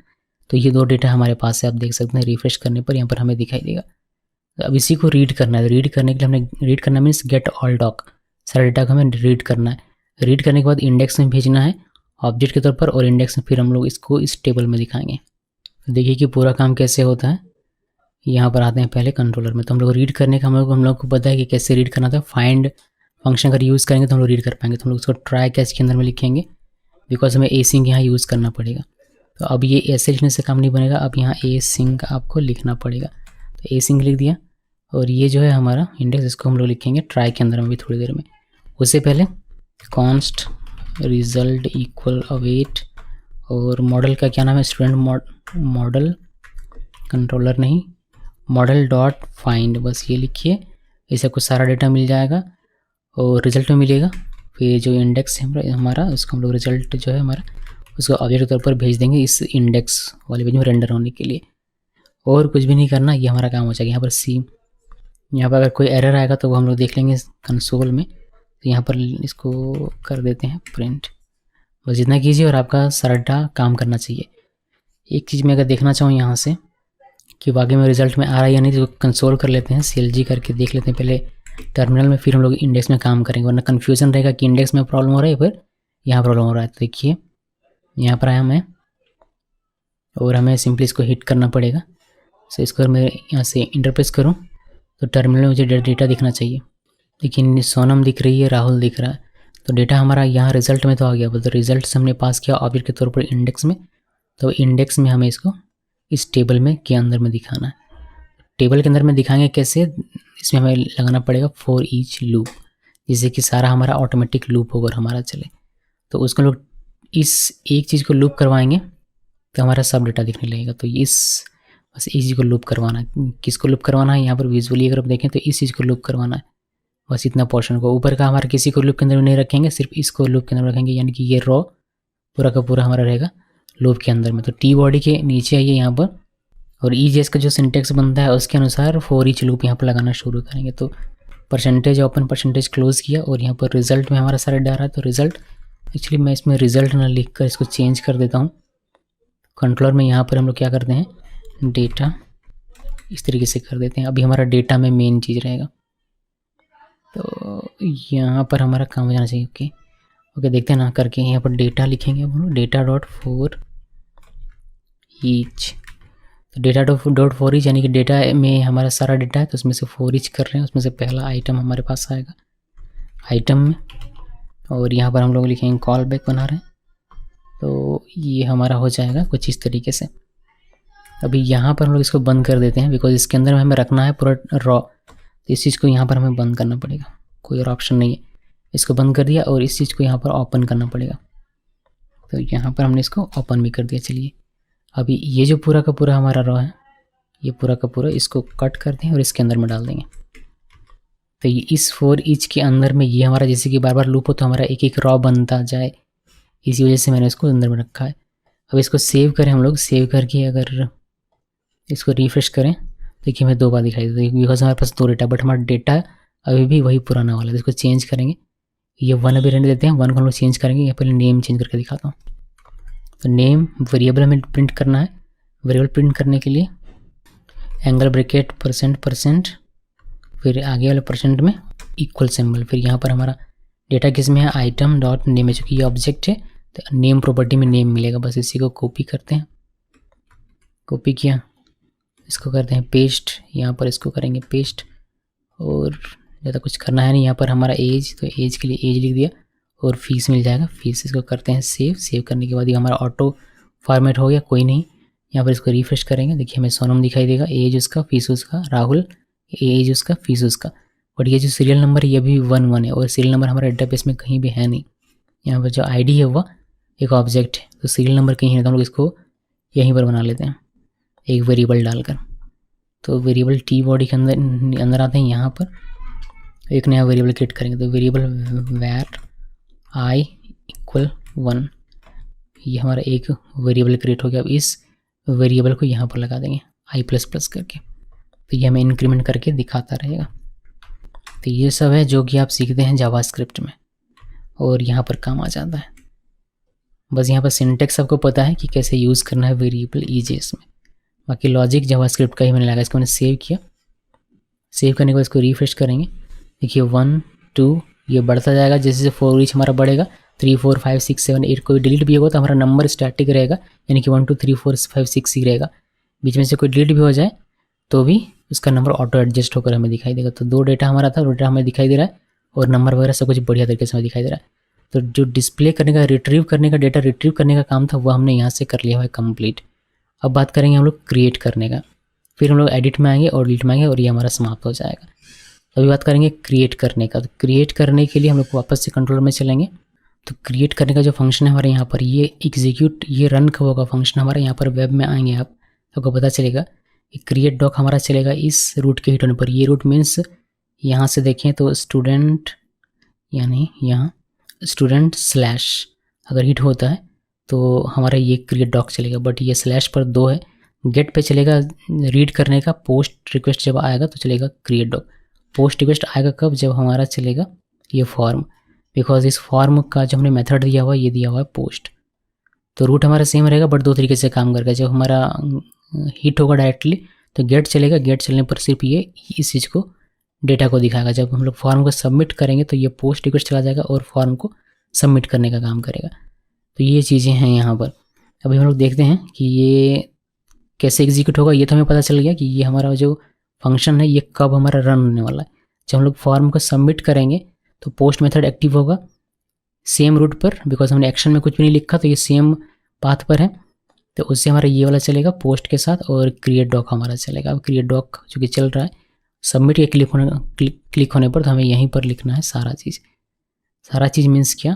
तो ये 2 डेटा हमारे पास है, आप देख सकते हैं। रिफ्रेश करने पर यहाँ पर हमें दिखाई देगा। तो अब इसी को रीड करना है। रीड करने के लिए हमने रीड करना मीन्स गेट ऑल डॉक, सारे डेटा को हमें रीड करना है। रीड करने के बाद इंडेक्स में भेजना है ऑब्जेक्ट के तौर पर, और इंडेक्स में फिर हम लोग इसको इस टेबल में दिखाएंगे। तो देखिए कि पूरा काम कैसे होता है। यहाँ पर आते हैं पहले कंट्रोलर में, तो हम लोग रीड करने का हम लोग को पता है कि कैसे रीड करना था। फाइंड फंक्शन अगर यूज़ करेंगे तो हम लोग रीड कर पाएंगे। तो हम लोग इसको ट्राई कैच के अंदर में लिखेंगे बिकॉज हमें एसिंग यहाँ यूज़ करना पड़ेगा। तो अब ये ऐसे लिखने से काम नहीं बनेगा, अब यहाँ एसिंग आपको लिखना पड़ेगा। तो एसिंग लिख दिया, और ये जो है हमारा इंडेक्स, इसको हम लोग लिखेंगे ट्राई के अंदर में भी थोड़ी देर में। उससे पहले कॉन्स्ट रिजल्ट इक्वल अवेट, और मॉडल का क्या नाम है, स्टूडेंट मॉडल कंट्रोलर नहीं, मॉडल डॉट फाइंड, बस ये लिखिए। इससे कुछ सारा डेटा मिल जाएगा और रिजल्ट में मिलेगा। फिर जो इंडेक्स है हमारा, उसको हम लोग रिजल्ट जो है हमारा, उसको ऑब्जेक्ट के तौर पर भेज देंगे इस इंडेक्स वाले पेज में रेंडर होने के लिए। और कुछ भी नहीं करना, ये हमारा काम हो जाएगा। यहाँ पर यहाँ पर अगर कोई एरर आएगा तो वो हम लोग देख लेंगे कंसोल में। तो यहाँ पर इसको कर देते हैं प्रिंट, बस जितना कीजिए और आपका सारा डाटा काम करना चाहिए। एक चीज़ मैं अगर देखना चाहूँ यहाँ से कि वाकई में रिजल्ट में आ रहा है या नहीं, तो कंसोल कर लेते हैं, CLG करके देख लेते हैं पहले टर्मिनल में, फिर हम लोग इंडेक्स में काम करेंगे, वरना कन्फ्यूजन रहेगा कि इंडेक्स में प्रॉब्लम हो रहा है फिर यहाँ प्रॉब्लम हो रहा है। तो देखिए यहाँ पर आया मैं, और हमें सिंपली इसको हिट करना पड़ेगा। सो इसको मैं यहाँ से इंटरप्रेस करूँ तो टर्मिनल में मुझे डेटा दिखना चाहिए, लेकिन सोनम दिख रही है, राहुल दिख रहा है। तो डेटा हमारा यहाँ रिजल्ट में तो आ गया, तो रिजल्ट से हमने पास किया ऑब्जेक्ट के तौर पर इंडेक्स में। तो इंडेक्स में हमें इसको इस टेबल में के अंदर में दिखाना है। टेबल के अंदर में दिखाएंगे कैसे, इसमें हमें लगाना पड़ेगा फॉर ईच लूप, जिससे कि सारा हमारा ऑटोमेटिक लूप होकर हमारा चले। तो उसको लोग इस एक चीज़ को लूप करवाएंगे तो हमारा सब डेटा दिखने लगेगा। तो बस इस चीज़ को लूप करवाना है। किसको लूप करवाना है, यहाँ पर विजुअली अगर आप देखें तो इस चीज़ को लूप करवाना है, बस इतना पोर्शन को। ऊपर का हमारा किसी को लूप के अंदर नहीं रखेंगे, सिर्फ इसको लूप के अंदर रखेंगे, यानी कि ये रो पूरा का पूरा हमारा रहेगा लूप के अंदर में। तो टी बॉडी के नीचे आइए यहाँ पर, और EJS का जो सिंटेक्स बनता है उसके अनुसार फॉर ईच लूप यहाँ पर लगाना शुरू करेंगे। तो परसेंटेज ओपन परसेंटेज क्लोज किया और यहाँ पर रिजल्ट में हमारा सारा डाल रहा है। तो रिजल्ट एक्चुअली मैं इसमें रिजल्ट ना लिख कर इसको चेंज कर देता हूँ। कंट्रोलर में यहाँ पर हम लोग क्या करते हैं, डेटा इस तरीके से कर देते हैं। अभी हमारा डेटा में मेन चीज़ रहेगा, तो यहाँ पर हमारा काम हो जाना चाहिए। ओके देखते हैं ना करके, यहाँ पर डेटा लिखेंगे हम लोग, डेटा डॉट फॉर ईच। तो डेटा डॉट फॉर ईच यानी कि डेटा में हमारा सारा डेटा है, तो उसमें से फॉर ईच कर रहे हैं। उसमें से पहला आइटम हमारे पास आएगा आइटम में, और यहाँ पर हम लोग लिखेंगे कॉल बैक बना रहे हैं। तो ये हमारा हो जाएगा कुछ इस तरीके से। अभी यहाँ पर हम लोग इसको बंद कर देते हैं, बिकॉज इसके अंदर हमें रखना है पूरा रॉ। तो इस चीज़ को यहाँ पर हमें बंद करना पड़ेगा, कोई और ऑप्शन नहीं है। इसको बंद कर दिया और इस चीज़ को यहाँ पर ओपन करना पड़ेगा। तो यहाँ पर हमने इसको ओपन भी कर दिया। चलिए अभी ये जो पूरा का पूरा हमारा रॉ है, ये पूरा का पूरा इसको कट करते हैं और इसके अंदर में डाल देंगे। तो ये इस फॉर ईच के अंदर में ये हमारा जैसे कि बार बार लूप हो तो हमारा एक एक रॉ बनता जाए, इसी वजह से मैंने इसको अंदर में रखा है। अब इसको सेव करें हम लोग, सेव करके अगर इसको रिफ्रेश करें, देखिए हमें 2 बार दिखाई देता है, बिकॉज हमारे पास 2 डेटा, बट हमारा डेटा अभी भी वही पुराना वाला है। इसको चेंज करेंगे, ये 1 अभी रहने देते हैं, 1 को हम लोग चेंज करेंगे। यहाँ पहले नेम चेंज करके दिखाता हूँ। तो नेम वेरिएबल हमें प्रिंट करना है। वेरिएबल प्रिंट करने के लिए एंगल ब्रैकेट %%, फिर आगे वाले परसेंट में इक्वल सिंबल, फिर यहाँ पर हमारा डेटा किस में है, आइटम डॉट नेम है, चूँकि ये ऑब्जेक्ट है तो नेम प्रॉपर्टी में नेम मिलेगा। बस इसी को कॉपी करते हैं, कॉपी किया, इसको करते हैं पेस्ट, यहाँ पर इसको करेंगे पेस्ट, और ज़्यादा कुछ करना है नहीं। यहाँ पर हमारा एज, तो एज के लिए एज लिख दिया और फीस मिल जाएगा, फीस। इसको करते हैं सेव। सेव करने के बाद ये हमारा ऑटो फॉर्मेट हो गया, कोई नहीं। यहाँ पर इसको रिफ्रेश करेंगे, देखिए हमें सोनम दिखाई देगा, एज उसका, फीस उसका, राहुल एज उसका, फीस उसका। बट ये जो सीरियल नंबर है ये भी 1 है, और सीरियल नंबर हमारे डेटाबेस में कहीं भी है नहीं। यहाँ पर जो आईडी है वह एक ऑब्जेक्ट है, तो सीरियल नंबर कहीं है, तो हम लोग इसको यहीं पर बना लेते हैं एक वेरिएबल डालकर। तो वेरिएबल टी बॉडी के अंदर आते हैं, यहाँ पर एक नया वेरिएबल क्रिएट करेंगे। तो वेरिएबल वैर आई इक्वल 1, ये हमारा एक वेरिएबल क्रिएट हो गया। अब इस वेरिएबल को यहाँ पर लगा देंगे i++ करके, तो ये हमें इंक्रीमेंट करके दिखाता रहेगा। तो ये सब है जो कि आप सीखते हैं जावास्क्रिप्ट में, और यहाँ पर काम आ जाता है। बस यहाँ पर सिंटेक्स आपको पता है कि कैसे यूज़ करना है वेरिएबल ईजेएस में, बाकी लॉजिक जावास्क्रिप्ट का ही मैंने लगा। इसको मैंने सेव किया, सेव करने के बाद इसको रिफ्रेश करेंगे, देखिए 1 2 ये बढ़ता जाएगा जैसे जैसे फॉर ईच हमारा बढ़ेगा। 3 4 5 6 7 8 कोई डिलीट भी होगा तो हमारा नंबर स्टैटिक रहेगा, यानी कि 1 2 3 4 5 6 ही रहेगा। बीच में से कोई डिलीट भी हो जाए तो भी उसका नंबर ऑटो एडजस्ट होकर हमें दिखाई देगा। तो 2 डेटा हमारा था, 2 डेटा हमें दिखाई दे रहा है, और नंबर वगैरह सब कुछ बढ़िया तरीके से हमें दिखाई दे रहा है। तो जो डिस्प्ले करने का, रिट्रीव करने का, डेटा रिट्रीव करने का काम था वो हमने यहाँ से कर लिया हुआ है कंप्लीट। अब बात करेंगे हम लोग क्रिएट करने का, फिर हम लोग एडिट में आएंगे और डिलीट में आएंगे, और ये हमारा समाप्त हो जाएगा। अभी बात करेंगे क्रिएट करने का। तो क्रिएट करने के लिए हम लोग वापस से कंट्रोलर में चलेंगे। तो क्रिएट करने का जो फंक्शन है हमारे यहाँ पर, ये एग्जीक्यूट, ये रन कब होगा फंक्शन हमारे यहाँ पर वेब में आएंगे आप, तो आपको पता चलेगा कि क्रिएट डॉक हमारा चलेगा इस रूट के हिट होने पर। ये रूट मीन्स यहाँ से देखें तो स्टूडेंट, यानी यहाँ स्टूडेंट स्लैश अगर हिट होता है तो हमारा ये क्रिएट डॉक चलेगा, बट ये स्लैश पर 2 है। गेट पे चलेगा रीड करने का, पोस्ट रिक्वेस्ट जब आएगा तो चलेगा क्रिएट डॉक। पोस्ट रिक्वेस्ट आएगा कब, जब हमारा चलेगा ये फॉर्म, बिकॉज इस फॉर्म का जो हमने मेथड दिया हुआ है ये दिया हुआ है पोस्ट। तो रूट हमारा सेम रहेगा बट 2 तरीके से काम करेगा। जब हमारा हिट होगा डायरेक्टली तो गेट चलेगा, गेट चलने पर सिर्फ ये इस चीज़ को, डेटा को दिखाएगा। जब हम लोग फॉर्म को सबमिट करेंगे तो ये पोस्ट रिक्वेस्ट चला जाएगा और फॉर्म को सबमिट करने का काम करेगा। तो ये चीज़ें हैं यहाँ पर। अभी हम लोग देखते हैं कि ये कैसे एग्जीक्यूट होगा। ये तो हमें पता चल गया कि ये हमारा जो फंक्शन है ये कब हमारा रन होने वाला है। जब हम लोग फॉर्म को सबमिट करेंगे तो पोस्ट मेथड एक्टिव होगा सेम रूट पर, बिकॉज हमने एक्शन में कुछ भी नहीं लिखा तो ये सेम पाथ पर है। तो उससे हमारा ये वाला चलेगा पोस्ट के साथ, और क्रिएट डॉक हमारा चलेगा। अब क्रिएट डॉक जो कि चल रहा है, सबमिट के क्लिक होने पर तो हमें यहीं पर लिखना है सारा चीज़। सारा चीज़ मीन्स क्या,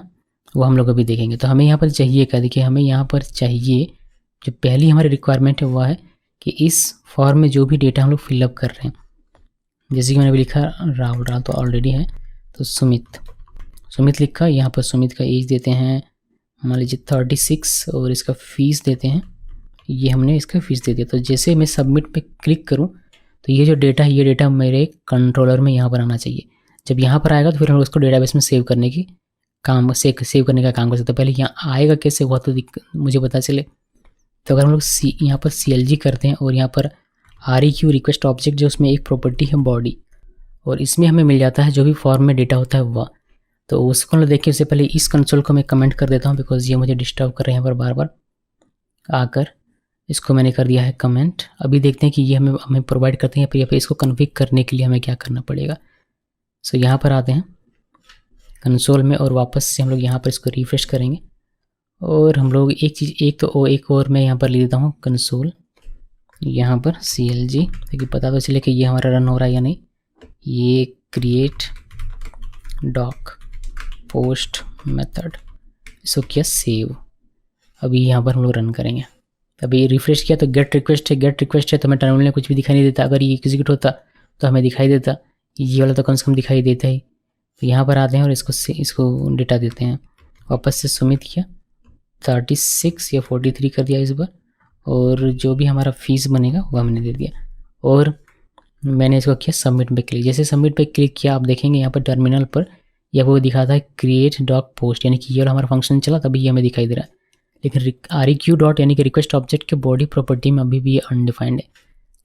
वो हम लोग अभी देखेंगे। तो हमें यहाँ पर चाहिए क्या, देखिए हमें यहाँ पर चाहिए, जो पहली हमारी रिक्वायरमेंट है वह है कि इस फॉर्म में जो भी डेटा हम लोग फिलअप कर रहे हैं, जैसे कि मैंने अभी लिखा राहुल, तो ऑलरेडी है, तो सुमित लिखा। यहाँ पर सुमित का एज देते हैं मान लीजिए 36, और इसका फीस देते हैं, ये हमने इसका फीस दे दिया। तो जैसे मैं सबमिट पे क्लिक करूँ तो ये जो डेटा है ये डेटा मेरे कंट्रोलर में यहाँ पर आना चाहिए। जब यहाँ पर आएगा तो फिर हम उसको डेटाबेस में सेव करने का काम कर सकते हैं। पहले यहाँ आएगा कैसे हुआ तो मुझे पता चले। तो अगर हम लोग यहाँ पर CLG करते हैं और यहाँ पर REQ रिक्वेस्ट ऑब्जेक्ट, जो उसमें एक प्रॉपर्टी है बॉडी, और इसमें हमें मिल जाता है जो भी फॉर्म में डेटा होता है वह। तो उसको हम लोग देखिए, उससे पहले इस कंसोल को मैं कमेंट कर देता हूँ बिकॉज ये मुझे डिस्टर्ब कर रहे हैं बार बार आकर। इसको मैंने कर दिया है कमेंट। अभी देखते हैं कि ये हमें प्रोवाइड करते हैं, या फिर इसको कन्फिग करने के लिए हमें क्या करना पड़ेगा। सो यहाँ पर आते हैं कंसोल में और वापस से हम लोग यहाँ पर इसको रिफ्रेश करेंगे और हम लोग एक और मैं यहाँ पर ले देता हूँ कंसोल, यहाँ पर CLG, ताकि पता तो चले कि ये हमारा रन हो रहा है या नहीं। ये क्रिएट डॉक पोस्ट मेथड, इसको किया सेव। अभी यहाँ पर हम लोग रन करेंगे। अभी रिफ्रेश किया तो गेट रिक्वेस्ट है, तो हमें टर्मिनल में कुछ भी दिखाई नहीं देता। अगर ये एग्जीक्यूट होता तो हमें दिखाई देता, ये वाला तो कम से कम दिखाई देता ही। तो यहाँ पर आते हैं और इसको डेटा देते हैं। वापस से सबमिट किया, 36 या 43 कर दिया इस बार, और जो भी हमारा फीस बनेगा वो हमने दे दिया और मैंने इसको किया सबमिट पे क्लिक। जैसे सबमिट पे क्लिक किया, आप देखेंगे यहाँ पर टर्मिनल पर यह वो दिखाता है क्रिएट डॉक पोस्ट, यानी कि ये हमारा फंक्शन चला तभी ये हमें दिखाई दे रहा है। लेकिन REQ डॉट यानी कि रिक्वेस्ट ऑब्जेक्ट के बॉडी प्रॉपर्टी में अभी भी ये अनडिफाइंड है,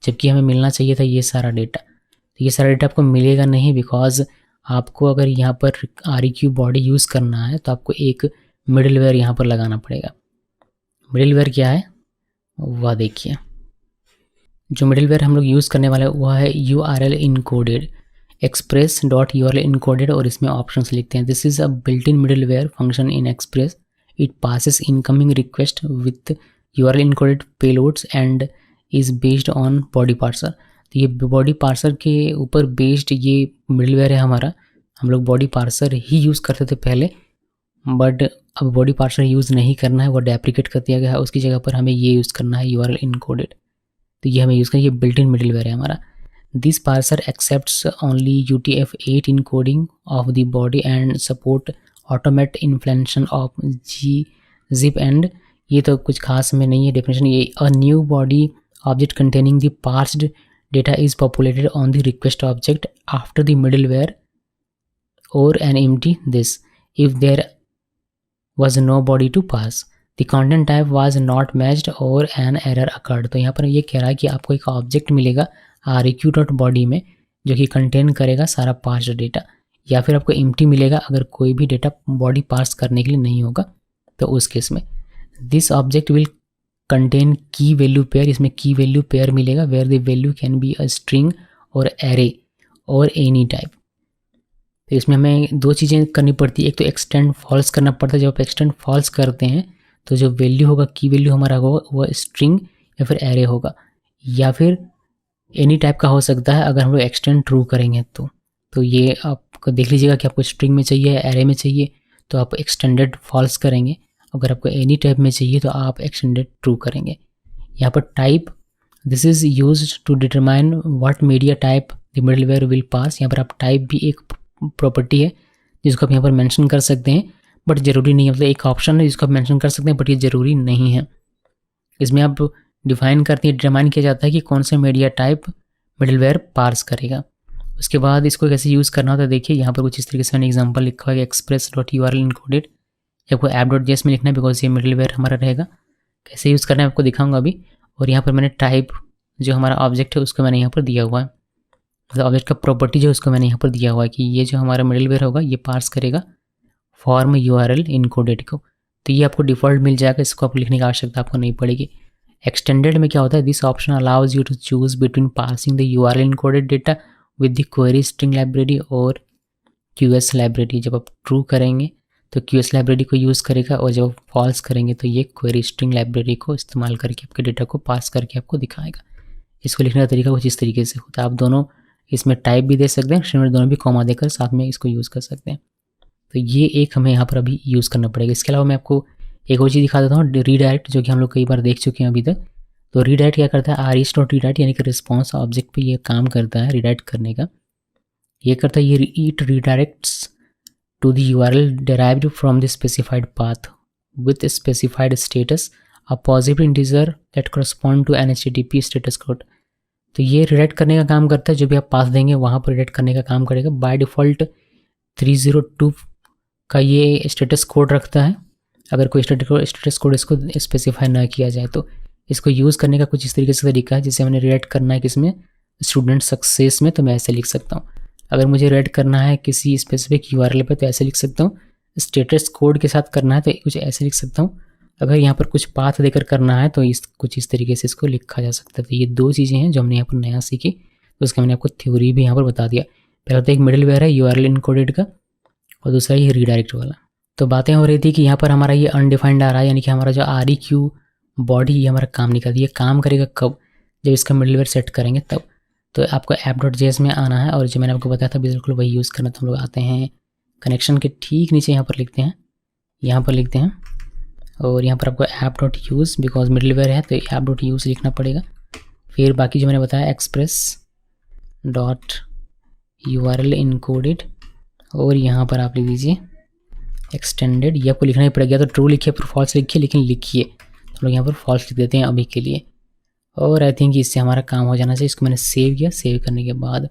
जबकि हमें मिलना चाहिए था ये सारा डेटा। तो ये सारा डेटा आपको मिलेगा नहीं, बिकॉज आपको अगर यहाँ पर REQ बॉडी यूज़ करना है तो आपको एक मिडिलवेयर यहाँ पर लगाना पड़ेगा। मिडिलवेयर क्या है वह देखिए। जो मिडिलवेयर हम लोग यूज़ करने वाले हैं वह है URL इनकोडेड express.url इनकोडेड, और इसमें ऑप्शंस लिखते हैं। This is a built in middleware function Inn Express, it passes incoming request with URL encoded payloads and is based on body parser. तो ये बॉडी पार्सर के ऊपर बेस्ड ये middleware है हमारा। हम लोग बॉडी पार्सर ही यूज़ करते थे पहले, बट अब बॉडी पार्सर यूज़ नहीं करना है, वो डेप्रिकेट कर दिया गया है। उसकी जगह पर हमें ये यूज़ करना है URL इनकोडेड। तो ये हमें यूज़ करना है, ये बिल्ट इन मिडिलवेयर है हमारा। This parser accepts only UTF-8 encoding of the body and support automate inflation of gzip and. ये तो कुछ खास में नहीं है डेफिनेशन। ये a new body object containing the parsed data is populated on the request object after the middleware और an empty this if there was no body to pass, the content type was not matched और an error occurred। तो यहाँ पर ये कह रहा है कि आपको एक ऑब्जेक्ट मिलेगा REQ.body में जो कि कंटेन करेगा सारा पार्स डेटा, या फिर आपको एम्प्टी मिलेगा अगर कोई भी डेटा बॉडी पार्स करने के लिए नहीं होगा। तो उस केस में this object will contain key value pair, इसमें की वैल्यू पेयर मिलेगा where the value can be a string और एरे और एनी टाइप। तो इसमें हमें दो चीज़ें करनी पड़ती है, एक तो एक्सटेंड फॉल्स करना पड़ता है। जब आप एक्सटेंड फॉल्स करते हैं तो जो वैल्यू होगा की वैल्यू हमारा होगा वो स्ट्रिंग या फिर एरे होगा, या फिर एनी टाइप का हो सकता है अगर हम लोग एक्सटेंड ट्रू करेंगे तो ये आपको देख लीजिएगा कि आपको स्ट्रिंग में चाहिए या एरे में चाहिए तो आप एक्सटेंडेड फॉल्स करेंगे। अगर आपको एनी टाइप में चाहिए तो आप एक्सटेंडेड ट्रू करेंगे। यहाँ पर type, this is used to determine what media type the middleware will pass. यहाँ पर आप टाइप भी एक प्रॉपर्टी है जिसको आप यहाँ पर मेंशन कर सकते हैं, बट ज़रूरी नहीं है। मतलब एक ऑप्शन है जिसको आप मेंशन कर सकते हैं, बट ये ज़रूरी नहीं है। इसमें आप डिफाइन करते हैं, डिटरमाइन किया जाता है कि कौन सा मीडिया टाइप मिडलवेयर पार्स करेगा। उसके बाद इसको कैसे यूज़ करना होता है देखिए, यहाँ पर कुछ इस तरीके से मैंने एग्जांपल लिखा है express.url इनकोडेड, आपको app.js में लिखना है बिकॉज ये मिडलवेयर हमारा रहेगा। कैसे यूज़ करना है आपको दिखाऊंगा अभी। और यहाँ पर मैंने टाइप जो हमारा ऑब्जेक्ट है उसको मैंने यहाँ पर दिया हुआ है, मतलब ऑब्जेक्ट का प्रॉपर्टी जो उसको मैंने यहाँ पर दिया हुआ है कि ये जो हमारा मिडलवेयर होगा ये पार्स करेगा फॉर्म URL इनकोडेड को। तो ये आपको डिफ़ॉल्ट मिल जाएगा, इसको आपको लिखने की आवश्यकता आपको नहीं पड़ेगी। एक्सटेंडेड में क्या होता है, this option allows you to choose between parsing the URL encoded data with the query string library और QS लाइब्रेरी। जब आप ट्रू करेंगे तो QS लाइब्रेरी को यूज़ करेगा, और जब आप फॉल्स करेंगे तो ये क्वेरी स्ट्रिंग लाइब्रेरी को इस्तेमाल करके आपके डेटा को पास करके आपको दिखाएगा। इसको लिखने का तरीका कुछ इस तरीके से होता है। आप दोनों इसमें टाइप भी दे सकते हैं, स्ट्रिंग में दोनों भी कॉमा देकर साथ में इसको यूज़ कर सकते हैं। तो ये एक हमें यहाँ पर अभी यूज़ करना पड़ेगा। इसके अलावा मैं आपको एक और चीज़ दिखा देता हूँ, रीडायरेक्ट, जो कि हम लोग कई बार देख चुके हैं अभी तक। तो रीडायरेक्ट क्या करता है, RES.redirect यानी कि रिस्पॉन्स ऑब्जेक्ट पे ये काम करता है रीडायरेक्ट करने का। ये करता है, ये it redirects to the URL derived from the specified path with a specified status, a positive integer that correspond to an HTTP status code। तो ये रिडायरेक्ट करने का काम करता है, जो भी आप पास देंगे वहाँ पर रिडायरेक्ट करने का काम करेगा। बाय डिफ़ॉल्ट 302 का ये स्टेटस कोड रखता है, अगर कोई स्टेटस कोड इसको स्पेसिफाई ना किया जाए तो। इसको यूज़ करने का कुछ इस तरीके से तरीका है, जिसे मैंने रिडायरेक्ट करना है किसमें, स्टूडेंट सक्सेस में, तो मैं ऐसे लिख सकता हूँ। अगर मुझे रिडायरेक्ट करना है किसी स्पेसिफिक यूआरएल पे तो ऐसे लिख सकता हूँ। स्टेटस कोड के साथ करना है तो कुछ ऐसे लिख सकता हूँ। अगर यहाँ पर कुछ पाथ देकर करना है तो कुछ इस तरीके से इसको लिखा जा सकता है। तो ये दो चीज़ें हैं जो हमने यहाँ पर नया सीखी, तो उसका मैंने आपको थ्योरी भी यहाँ पर बता दिया। पहला तो एक मिडिल वेयर है यूआरएल इनकोडेड का, और दूसरा ये रीडायरेक्ट वाला। तो बातें हो रही थी कि यहाँ पर हमारा ये अनडिफाइंड आ रहा है, यानी कि हमारा जो REQ बॉडी ये हमारा काम नहीं करती। ये काम करेगा कब, जब इसका मिडलवेयर सेट करेंगे तब। तो आपको app.js में आना है, और जो मैंने आपको बताया था बिल्कुल वही यूज़ करना। तो हम लोग आते हैं कनेक्शन के ठीक नीचे, यहाँ पर लिखते हैं, यहाँ पर लिखते हैं, और यहाँ पर आपको app.use बिकॉज मिडलवेयर है तो app.use लिखना पड़ेगा। फिर बाकी जो मैंने बताया express.url encoded, और यहाँ पर आप लिख दीजिए एक्सटेंडेड। ये आपको लिखना ही पड़ेगा, तो ट्रू लिखिए फिर फॉल्स लिखिए, लेकिन लिखिए। तो लोग यहाँ पर फॉल्स लिख देते हैं अभी के लिए, और आई थिंक इससे हमारा काम हो जाना चाहिए। इसको मैंने सेव किया। सेव करने के बाद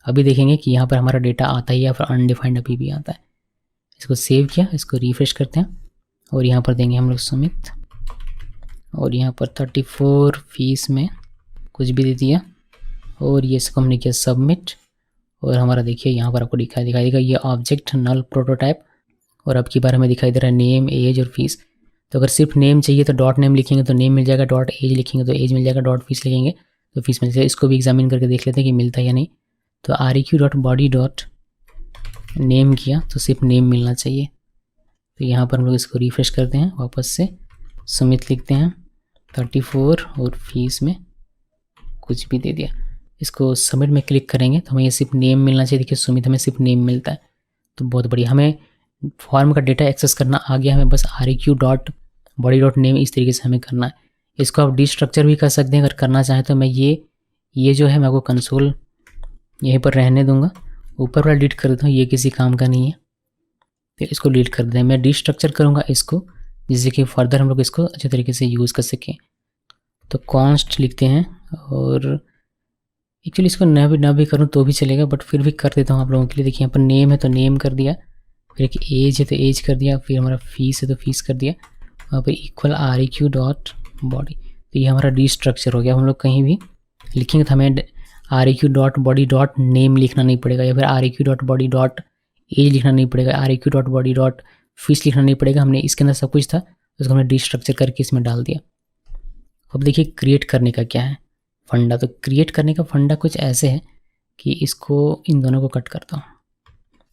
अभी देखेंगे कि यहाँ पर हमारा डेटा आता ही या फिर अनडिफाइंड अभी भी आता है। इसको सेव किया, इसको रिफ्रेश करते हैं, और यहाँ पर देंगे हम लोग सुमित, और यहाँ पर 34 फीस में कुछ भी दे दिया, और ये इसको हमने किया सबमिट। और हमारा देखिए यहाँ पर आपको दिखाई देगा ये ऑब्जेक्ट नल प्रोटोटाइप, और अब की बार हमें दिखाई दे रहा है नेम, एज और फीस। तो अगर सिर्फ नेम चाहिए तो डॉट नेम लिखेंगे तो नेम मिल जाएगा, डॉट एज लिखेंगे तो एज मिल जाएगा, डॉट फीस लिखेंगे तो फीस मिल जाएगा। इसको भी एग्जामिन करके देख लेते हैं कि मिलता है या नहीं। तो REQ.body.name किया तो सिर्फ नेम मिलना चाहिए। तो यहाँ पर हम लोग इसको रिफ्रेश करते हैं, वापस से सुमित लिखते हैं 34 और फीस में कुछ भी दे दिया। इसको सबमिट में क्लिक करेंगे तो हमें ये सिर्फ नेम मिलना चाहिए। देखिए सुमित हमें सिर्फ नेम मिलता है, तो बहुत बढ़िया। हमें फॉर्म का डेटा एक्सेस करना आ गया, हमें बस REQ.body.name इस तरीके से हमें करना है। इसको आप डिस्ट्रक्चर भी कर सकते हैं अगर करना चाहें तो। मैं ये जो है मैं आपको कंसोल यहीं पर रहने दूंगा, ऊपर वाला डिलीट कर देता हूँ, ये किसी काम का नहीं है, फिर इसको डिलीट कर देते हैं। मैं डिस्ट्रक्चर करूँगा इसको, जिससे कि फर्दर हम लोग इसको अच्छे तरीके से यूज़ कर सकें। तो कॉन्स्ट लिखते हैं, और एक्चुअली इसको ना भी करूँ तो भी चलेगा, बट फिर भी कर देता हूँ आप लोगों के लिए। देखिए यहाँ पर नेम है तो नेम कर दिया, फिर एक एज है तो एज कर दिया, फिर हमारा फीस है तो फीस कर दिया, वहाँ पर इक्वल REQ.body। तो ये हमारा डिस्ट्रक्चर हो गया। हम लोग कहीं भी लिखेंगे तो हमें REQ.body.name लिखना नहीं पड़ेगा, या फिर REQ.body.age लिखना नहीं पड़ेगा, REQ.body.fees लिखना नहीं पड़ेगा। हमने इसके अंदर सब कुछ था, उसको हमने डिस्ट्रक्चर करके इसमें डाल दिया। अब देखिए क्रिएट करने का क्या है फंडा। तो क्रिएट करने का फंडा कुछ ऐसे है कि इसको इन दोनों को कट करता हूँ,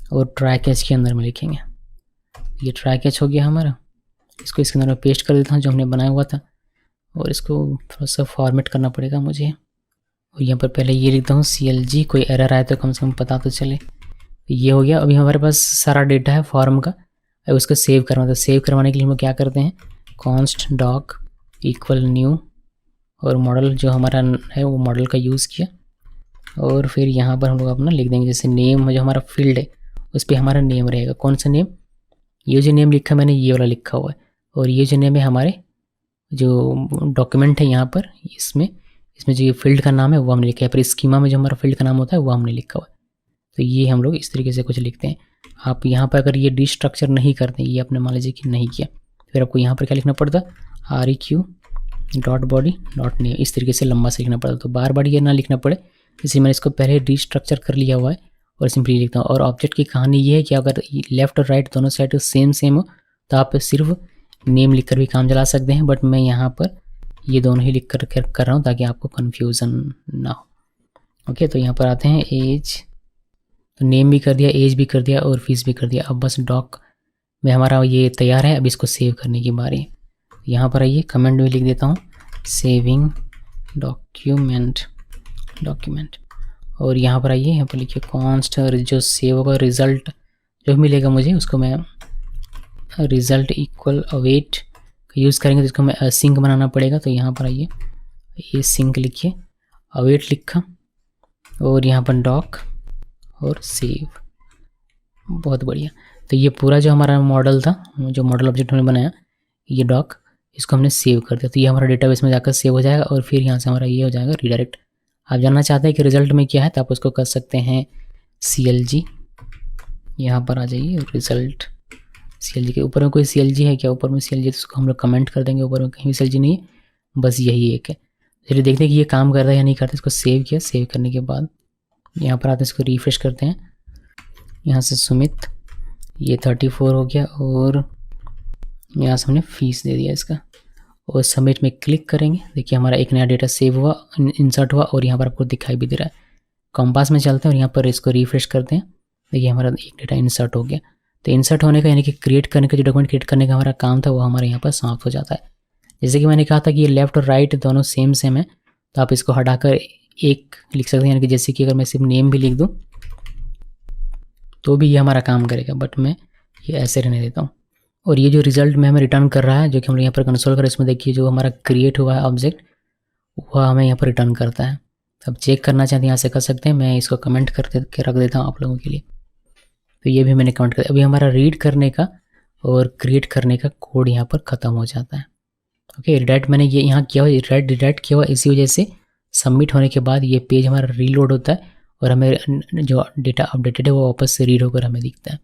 और ट्राई कैच के अंदर में लिखेंगे। ये ट्राई कैच हो गया हमारा, इसको इसके अंदर में पेस्ट कर देता हूँ जो हमने बनाया हुआ था, और इसको थोड़ा सा फॉर्मेट करना पड़ेगा मुझे। और यहाँ पर पहले ये लिखता हूँ CLG, कोई एरर आए तो कम से कम पता तो चले। ये हो गया। अभी हमारे पास सारा डेटा है फॉर्म का, अब उसको सेव करवाना। तो सेव करवाने के लिए हम क्या करते हैं, कॉन्स्ट डॉक इक्वल न्यू, और मॉडल जो हमारा है वो मॉडल का यूज़ किया, और फिर यहाँ पर हम लोग अपना लिख देंगे। जैसे नेम जो हमारा फील्ड है उस पर हमारा नेम रहेगा। कौन सा नेम, ये जो नेम लिखा मैंने ये वाला लिखा हुआ है, और ये जो नेम है हमारे जो डॉक्यूमेंट है यहाँ पर इसमें जो ये फील्ड का नाम है वो हमने लिखा है, पर स्कीमा में जो हमारा फील्ड का नाम होता है वो हमने लिखा हुआ है। तो ये हम लोग इस तरीके से कुछ लिखते हैं। आप यहाँ पर अगर ये डिस्ट्रक्चर नहीं करते, ये आपने मान लीजिए कि नहीं किया, फिर आपको यहाँ पर क्या लिखना पड़ता, REQ.body.name, इस तरीके से लंबा से लिखना पड़ता। तो बार बार ये ना लिखना पड़े, इसलिए मैंने इसको पहले डिस्ट्रक्चर कर लिया हुआ है, और सिंपली लिखता हूँ। और ऑब्जेक्ट की कहानी ये है कि अगर लेफ्ट और राइट दोनों साइड सेम हो तो आप सिर्फ नेम लिखकर भी काम चला सकते हैं, बट मैं यहाँ पर ये दोनों ही लिख कर रहा हूँ ताकि आपको कन्फ्यूज़न ना हो। ओके, तो यहाँ पर आते हैं एज, तो नेम भी कर दिया, एज भी कर दिया, और फीस भी कर दिया। अब बस डॉक में हमारा ये तैयार है, अब इसको सेव करने की बारी है। यहाँ पर आइए कमेंट में लिख देता हूँ सेविंग डॉक्यूमेंट, और यहाँ पर आइए, यहाँ पर लिखिए कॉन्स्ट, जो सेव होगा रिज़ल्ट जो मिलेगा मुझे उसको मैं रिज़ल्ट इक्वल अवेट का यूज़ करेंगे, तो इसको हमें सिंक बनाना पड़ेगा। तो यहाँ पर आइए ये सिंक लिखिए, अवेट लिखा, और यहाँ पर डॉक और सेव। बहुत बढ़िया। तो ये पूरा जो हमारा मॉडल था, जो मॉडल ऑब्जेक्ट हमने बनाया, ये डॉक, इसको हमने सेव कर दिया। तो ये हमारा डेटाबेस में जाकर सेव हो जाएगा, और फिर यहाँ से हमारा ये हो जाएगा रीडायरेक्ट आप जानना चाहते हैं कि रिजल्ट में क्या है तो आप उसको कर सकते हैं CLG, यहाँ पर आ जाइए रिजल्ट CLG के ऊपर में कोई CLG है क्या, ऊपर में CLG तो उसको हम लोग कमेंट कर देंगे, ऊपर में कहीं भी CLG नहीं है, बस यही एक है। चलिए देखते हैं कि ये काम कर रहा है या नहीं करता। इसको सेव किया, सेव करने के बाद यहाँ पर आते हैं, इसको रिफ्रेश करते हैं, यहाँ से सुमित ये 34 हो गया और यहाँ से हमने फीस दे दिया इसका और सबमिट में क्लिक करेंगे। देखिए हमारा एक नया डेटा सेव हुआ, इंसर्ट हुआ और यहाँ पर आपको दिखाई भी दे रहा है। कंपास में चलते हैं और यहाँ पर इसको रिफ्रेश करते हैं। देखिए हमारा एक डेटा इंसर्ट हो गया। तो इंसर्ट होने का यानी कि क्रिएट करने का, जो डॉक्यूमेंट क्रिएट करने का हमारा काम था वो हमारे यहाँ पर समाप्त हो जाता है। जैसे कि मैंने कहा था कि ये लेफ्ट और राइट दोनों सेम सेम है, तो आप इसको हटाकर एक लिख सकते हैं, यानी कि जैसे कि अगर मैं सिर्फ नेम भी लिख दूँ तो भी ये हमारा काम करेगा, बट मैं ये ऐसे रहने देता हूँ। और ये जो रिजल्ट में हमें रिटर्न कर रहा है, जो कि हम लोग यहाँ पर कंसोल करें, इसमें देखिए जो हमारा क्रिएट हुआ है ऑब्जेक्ट वह हमें यहाँ पर रिटर्न करता है। अब चेक करना चाहते हैं यहाँ से कर सकते हैं, मैं इसको कमेंट करके रख देता हूँ आप लोगों के लिए। तो ये भी मैंने कमेंट कर दिया। अभी हमारा रीड करने का और क्रिएट करने का कोड यहाँ पर ख़त्म हो जाता है। ओके, रिडायरेक्ट मैंने ये यहाँ किया हुआ, रिडायरेक्ट किया हुआ, इसी वजह से सबमिट होने के बाद ये पेज हमारा रीलोड होता है और हमें जो डेटा अपडेटेड है वो वापस से रीड होकर हमें दिखता है।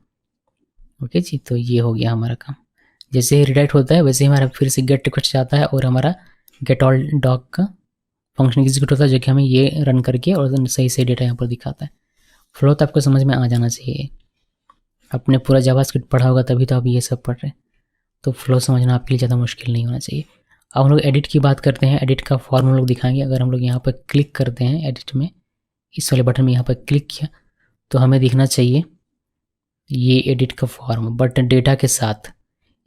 ओके जी, तो ये हो गया हमारा काम। जैसे ही रिडायरेक्ट होता है वैसे ही हमारा फिर से गेट रिक्वेस्ट जाता है और हमारा गेट ऑल डॉग का फंक्शन एग्जीक्यूट होता है, जो कि हमें ये रन करके और सही से डेटा यहाँ पर दिखाता है। फ्लो तो आपको समझ में आ जाना चाहिए, आपने पूरा जावास्क्रिप्ट पढ़ा होगा तभी तो आप ये सब पढ़ रहे हैं, तो फ्लो समझना आपके लिए ज़्यादा मुश्किल नहीं होना चाहिए। अब हम लोग एडिट की बात करते हैं। एडिट का फॉर्म हम लोग दिखाएंगे। अगर हम लोग यहाँ पर क्लिक करते हैं एडिट में, इस वाले बटन में यहाँ पर क्लिक किया तो हमें दिखना चाहिए ये एडिट का फॉर्म, बट डेटा के साथ,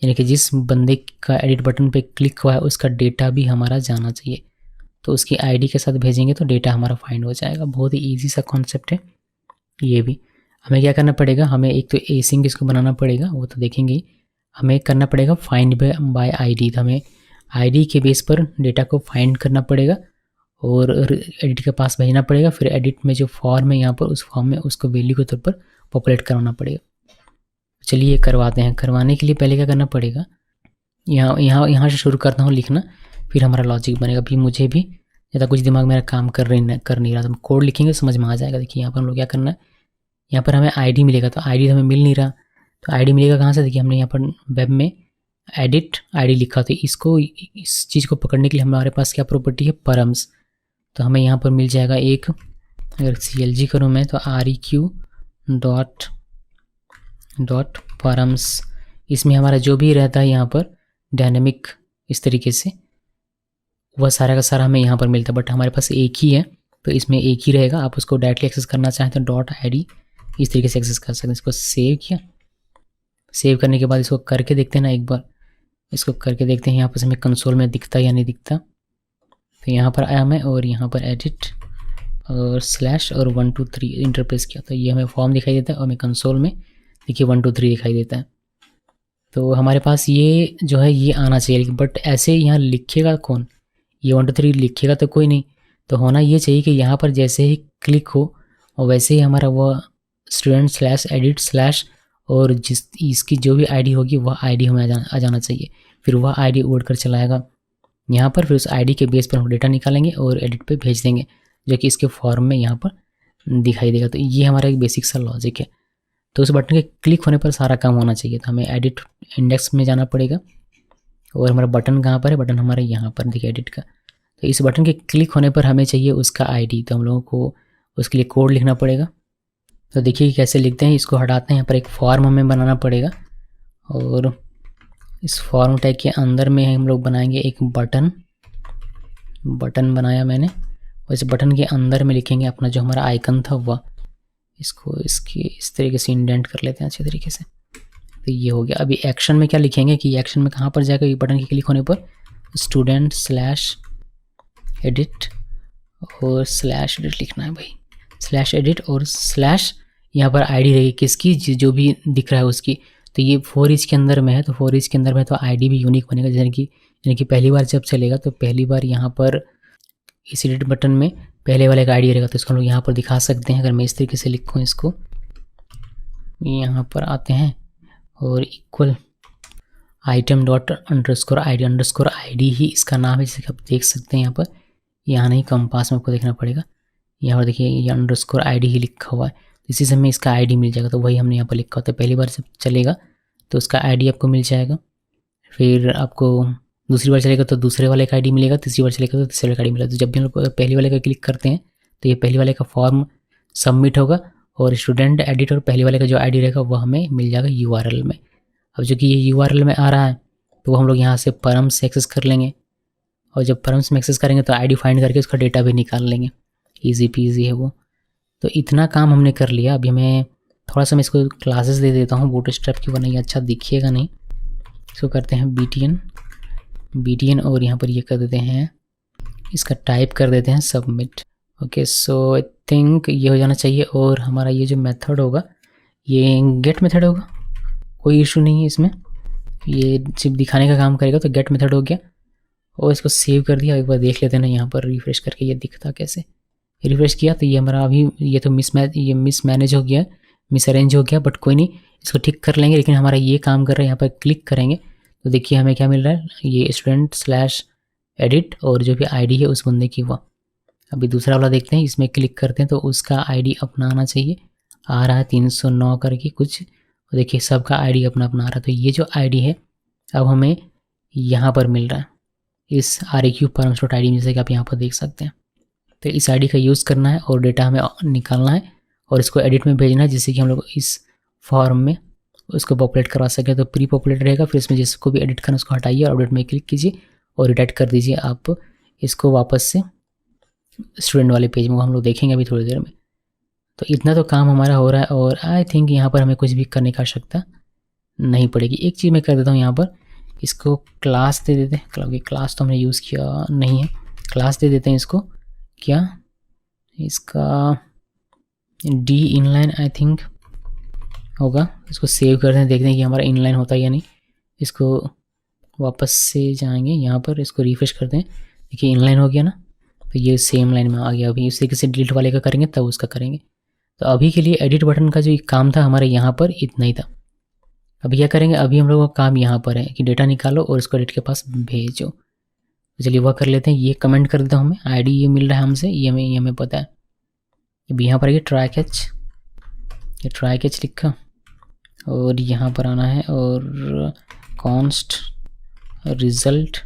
यानी कि जिस बंदे का एडिट बटन पे क्लिक हुआ है उसका डेटा भी हमारा जाना चाहिए। तो उसकी आईडी के साथ भेजेंगे तो डेटा हमारा फाइंड हो जाएगा। बहुत ही ईजी सा कॉन्सेप्ट है ये भी। हमें क्या करना पड़ेगा, हमें एक तो एसिंग इसको बनाना पड़ेगा, वो तो देखेंगे ही। हमें करना पड़ेगा फाइंड बाय आईडी, तो हमें आईडी के बेस पर डेटा को फाइंड करना पड़ेगा और एडिट के पास भेजना पड़ेगा। फिर एडिट में जो फॉर्म है यहाँ पर, उस फॉर्म में उसको वैल्यू के तौर पर पॉपुलेट करवाना पड़ेगा। चलिए ये करवाते हैं। करवाने के लिए पहले क्या करना पड़ेगा, यहाँ से शुरू करता हूँ लिखना, फिर हमारा लॉजिक बनेगा। अभी मुझे भी ज़्यादा कुछ दिमाग मेरा काम कर नहीं रहा, तो हम कोड लिखेंगे समझ में आ जाएगा। देखिए यहाँ पर हम लोग क्या करना है, यहाँ पर हमें आईडी मिलेगा, तो आईडी हमें मिल नहीं रहा, तो आईडी मिलेगा कहाँ से। देखिए हमने यहाँ पर वेब में एडिट आईडी लिखा, तो इसको, इस चीज़ को पकड़ने के लिए हमारे पास क्या प्रॉपर्टी है, परम्स। तो हमें यहाँ पर मिल जाएगा एक, अगर CLG करूँ मैं तो REQ डॉट परम्स। इसमें हमारा जो भी रहता है यहाँ पर डायनेमिक इस तरीके से, वह सारा का सारा हमें यहाँ पर मिलता है, बट हमारे पास एक ही है तो इसमें एक ही रहेगा। आप उसको डायरेक्टली एक्सेस करना चाहें तो .id इस तरीके से एक्सेस कर सकते हैं। इसको सेव किया, सेव करने के बाद इसको करके देखते हैं ना, एक बार इसको करके देखते हैं यहाँ पर हमें कंसोल में दिखता या नहीं दिखता। तो यहाँ पर आया मैं और यहाँ पर एडिट और स्लैश और 1 2 3 इंटरप्रेस किया, तो ये हमें फॉर्म दिखाई देता है और हमें कंसोल में देखिए 1 2 3 दिखाई देता है। तो हमारे पास ये जो है ये आना चाहिए, बट ऐसे यहाँ लिखेगा कौन, ये 1 2 3 लिखेगा तो कोई नहीं। तो होना ये चाहिए कि यहाँ पर जैसे ही क्लिक हो और वैसे ही हमारा वह स्टूडेंट स्लैश एडिट स्लैश और जिस इसकी जो भी आईडी होगी वह आईडी हमें आ जाना चाहिए। फिर वह आईडी उड़ कर चलाएगा यहाँ पर, फिर उस आईडी के बेस पर हम डेटा निकालेंगे और एडिट पे भेज देंगे, जो कि इसके फॉर्म में यहाँ पर दिखाई देगा। तो ये हमारा एक बेसिक सा लॉजिक है। तो उस बटन के क्लिक होने पर सारा काम होना चाहिए। तो हमें एडिट इंडेक्स में जाना पड़ेगा और हमारा बटन कहाँ पर है, बटन हमारे यहाँ पर देखिए एडिट का। तो इस बटन के क्लिक होने पर हमें चाहिए उसका आईडी, तो हम लोगों को उसके लिए कोड लिखना पड़ेगा। तो देखिए कैसे लिखते हैं, इसको हटाते हैं, यहाँ पर एक फॉर्म हमें बनाना पड़ेगा और इस फॉर्म टैग के अंदर में हम लोग बनाएंगे एक बटन बनाया मैंने, और इस बटन के अंदर में लिखेंगे अपना जो हमारा आइकन था वह, इसको इसकी इस तरीके से इंडेंट कर लेते हैं अच्छे तरीके से। तो ये हो गया। अभी एक्शन में क्या लिखेंगे कि एक्शन में कहाँ पर जाएगा, ये बटन के क्लिक होने पर स्टूडेंट स्लैश एडिट और स्लैश एडिट लिखना है भाई, स्लैश एडिट और स्लैश यहाँ पर आईडी रहेगी किसकी, जो भी दिख रहा है उसकी। तो ये 4 ईच के अंदर में है, तो 4 ईच के अंदर में तो आईडी भी यूनिक बनेगा, यानी कि पहली बार जब चलेगा तो पहली बार यहाँ पर इस एडिट बटन में पहले वाले का आईडी रहेगा। तो इसको हम लोग यहाँ पर दिखा सकते हैं। अगर मैं इस तरीके से लिखूँ इसको, यहाँ पर आते हैं और equal item dot underscore ID ही इसका नाम है, जैसे आप देख सकते हैं यहाँ पर, यहाँ नहीं कंपास में आपको देखना पड़ेगा। यहाँ पर देखिए ये अंडरस्कोर ID ही लिखा हुआ है, इसी से हमें इसका ID मिल जाएगा। तो वही हमने यहाँ पर लिखा होता है। पहली बार जब चलेगा तो उसका ID आपको मिल जाएगा, फिर आपको दूसरी बार चलेगा तो दूसरे वाले का ID मिलेगा, तीसरी बार चलेगा तो तीसरे वाले का ID मिलेगा। तो जब भी हम लोग पहली वाले का क्लिक करते हैं तो ये पहली वाले का फॉर्म सबमिट होगा और स्टूडेंट एडिट और पहले वाले का जो ID रहेगा वो हमें मिल जाएगा URL में। अब जो कि ये URL में आ रहा है तो वो हम लोग यहाँ से परम से एक्सेस कर लेंगे, और जब परम से एक्सेस करेंगे तो ID फाइंड करके उसका डेटा भी निकाल लेंगे। ईजी पीजी है वो। तो इतना काम हमने कर लिया। अभी मैं थोड़ा सा मैं इसको क्लासेस दे देता हूँ बूटस्ट्रैप की, वरना ये अच्छा दिखिएगा नहीं। इसको करते हैं BTN और यहाँ पर ये कर देते हैं, इसका टाइप कर देते हैं submit. Okay, so I think ये हो जाना चाहिए। और हमारा ये जो मेथड होगा ये गेट मेथड होगा, कोई इशू नहीं है इसमें, ये सिर्फ दिखाने का काम करेगा। तो गेट मेथड हो गया और इसको सेव कर दिया। एक बार देख लेते हैं ना यहाँ पर रिफ्रेश करके ये दिखता कैसे। रिफ्रेश किया तो ये हमारा अभी ये तो मिसमैनेज हो गया, मिसअरेंज हो गया, बट कोई नहीं, इसको ठीक कर लेंगे। लेकिन हमारा ये काम कर रहा है, यहाँ पर क्लिक करेंगे तो देखिए हमें क्या मिल रहा है, ये student/edit और जो भी ID है उस बंदे की वो। अभी दूसरा वाला देखते हैं, इसमें क्लिक करते हैं तो उसका ID अपना आना चाहिए, आ रहा है 309 करके कुछ। और देखिए सबका ID अपना अपना आ रहा है। तो ये जो ID है अब हमें यहाँ पर मिल रहा है इस REQ_perms.id में, जैसे कि आप यहाँ पर देख सकते हैं। तो इस ID का यूज़ करना है और डेटा हमें निकालना है और इसको एडिट में भेजना है, जिससे कि हम लोग इस फॉर्म में उसको पॉपुलेट करवा सकें। तो प्री पॉपुलेट रहेगा, फिर इसमें जिसको भी एडिट करना उसको हटाइए और अपडेट में क्लिक कीजिए और रिडायरेक्ट कर दीजिए आप इसको वापस से स्टूडेंट वाले पेज में। वो हम लोग देखेंगे अभी थोड़ी देर में। तो इतना तो काम हमारा हो रहा है और आई थिंक यहाँ पर हमें कुछ भी करने की आवश्यकता नहीं पड़ेगी। एक चीज़ मैं कर देता हूँ, यहाँ पर इसको क्लास दे देते हैं। क्योंकि क्लास तो हमने यूज़ किया नहीं है, क्लास दे देते हैं इसको। क्या इसका D इनलाइन आई थिंक होगा। इसको सेव करते हैं, देखते हैं कि हमारा इनलाइन होता है या नहीं। इसको वापस से जाएंगे यहाँ पर, इसको रिफ्रेश करते हैं, देखिए इनलाइन हो गया ना। तो ये सेम लाइन में आ गया। अभी इस तरीके से डिलीट वाले का करेंगे तब उसका करेंगे। तो अभी के लिए एडिट बटन का जो काम था हमारे यहाँ पर इतना ही था। अभी क्या करेंगे, अभी हम लोगों का काम यहाँ पर है कि डेटा निकालो और इसको एडिट के पास भेजो। तो चलिए वह कर लेते हैं। ये कमेंट कर देता हूँ मैं, ID ये मिल रहा है हमसे, ये हमें पता है। अभी यहाँ पर ये ट्राई कैच लिखा और यहाँ पर आना है और const result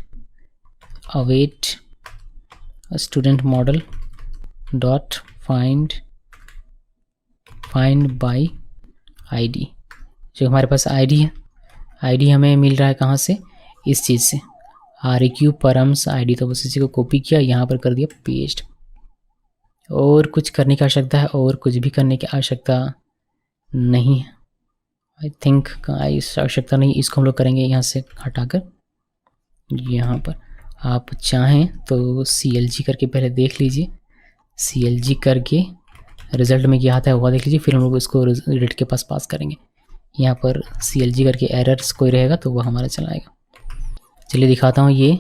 await student model dot find by ID। जो हमारे पास ID है, ID हमें मिल रहा है कहाँ से, इस चीज़ से REQ_perms.id। तो बस इसी को कॉपी किया, यहाँ पर कर दिया पेस्ट। और कुछ करने की आवश्यकता है और कुछ भी करने की आवश्यकता नहीं है आई थिंक। आवश्यकता नहीं, इसको हम लोग करेंगे यहाँ से हटाकर। यहाँ पर आप चाहें तो CLG करके पहले देख लीजिए, CLG करके रिजल्ट में क्या आता है वो देख लीजिए, फिर हम लोग इसको एडिट के पास करेंगे। यहाँ पर CLG करके एरर्स कोई रहेगा तो वो हमारा चलाएगा। चलिए दिखाता हूँ। ये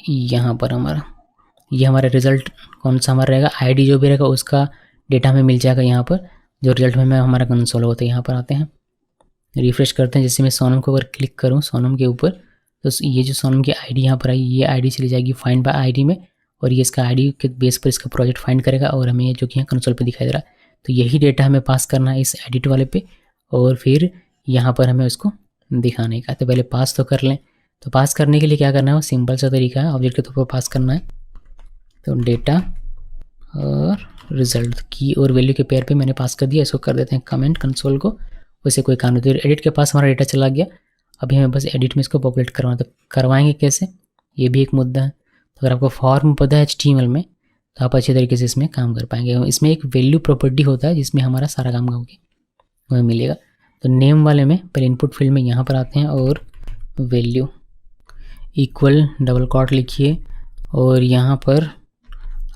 यहाँ पर हमारा रिज़ल्ट कौन सा हमारा रहेगा, ID जो भी रहेगा उसका डेटा हमें मिल जाएगा यहाँ पर, जो रिजल्ट में हमारा कंसोल होता है। यहाँ पर आते हैं, रिफ्रेश करते हैं। जैसे मैं सोनम को अगर क्लिक करूँ सोनम के ऊपर, तो ये जो सोनम की ID यहाँ पर आई, ये ID चली जाएगी फाइंड बाय ID में, और ये इसका ID के बेस पर इसका प्रोजेक्ट फाइंड करेगा और हमें जो कि यहाँ कंसोल पर दिखाई दे रहा है। तो यही डेटा हमें पास करना है इस एडिट वाले पे, और फिर यहाँ पर हमें उसको दिखाने का। तो पहले पास तो कर लें। तो पास करने के लिए क्या करना है, वो सिंपल सा तरीका है, ऑब्जेक्ट के तौर पर पास करना है। तो डेटा और रिजल्ट की और वैल्यू के पेयर पे मैंने पास कर दिया। इसको कर देते हैं कमेंट कंसोल को, वैसे कोई काम नहीं। तो एडिट के पास हमारा डेटा चला गया। अभी हमें बस एडिट में इसको पॉपुलेट करवाना। तो करवाएंगे कैसे, ये भी एक मुद्दा है। तो अगर आपको फॉर्म पता है HTML में तो आप अच्छे तरीके से इसमें काम कर पाएंगे। इसमें एक वैल्यू प्रॉपर्टी होता है जिसमें हमारा सारा काम हमें मिलेगा। तो नेम वाले में पहले इनपुट फील्ड में यहाँ पर आते हैं और वैल्यू इक्वल डबल कॉट लिखिए, और यहाँ पर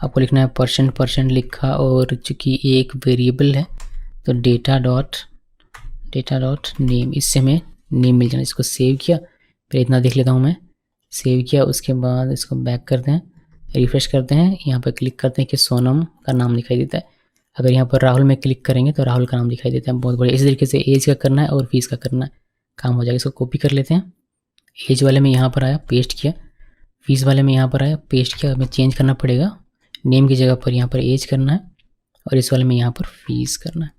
आपको लिखना है % लिखा, और चूँकि एक वेरिएबल है तो डेटा डॉट नेम, इससे हमें नेम मिल जाना। इसको सेव किया, फिर इतना देख लेता हूँ मैं, सेव किया। उसके बाद इसको बैक करते हैं, रिफ्रेश करते हैं, यहाँ पर क्लिक करते हैं कि सोनम का नाम दिखाई देता है। अगर यहाँ पर राहुल में क्लिक करेंगे तो राहुल का नाम दिखाई देता है। बहुत बढ़िया। इसी तरीके से एज का करना है और फीस का करना है, काम हो जाएगा। इसको कॉपी कर लेते हैं। एज वाले में यहाँ पर आया, पेस्ट किया। फीस वाले में यहाँ पर आया, पेस्ट किया। हमें चेंज करना पड़ेगा, नेम की जगह पर यहाँ पर एज करना है और इस वाले में यहाँ पर फीस करना है।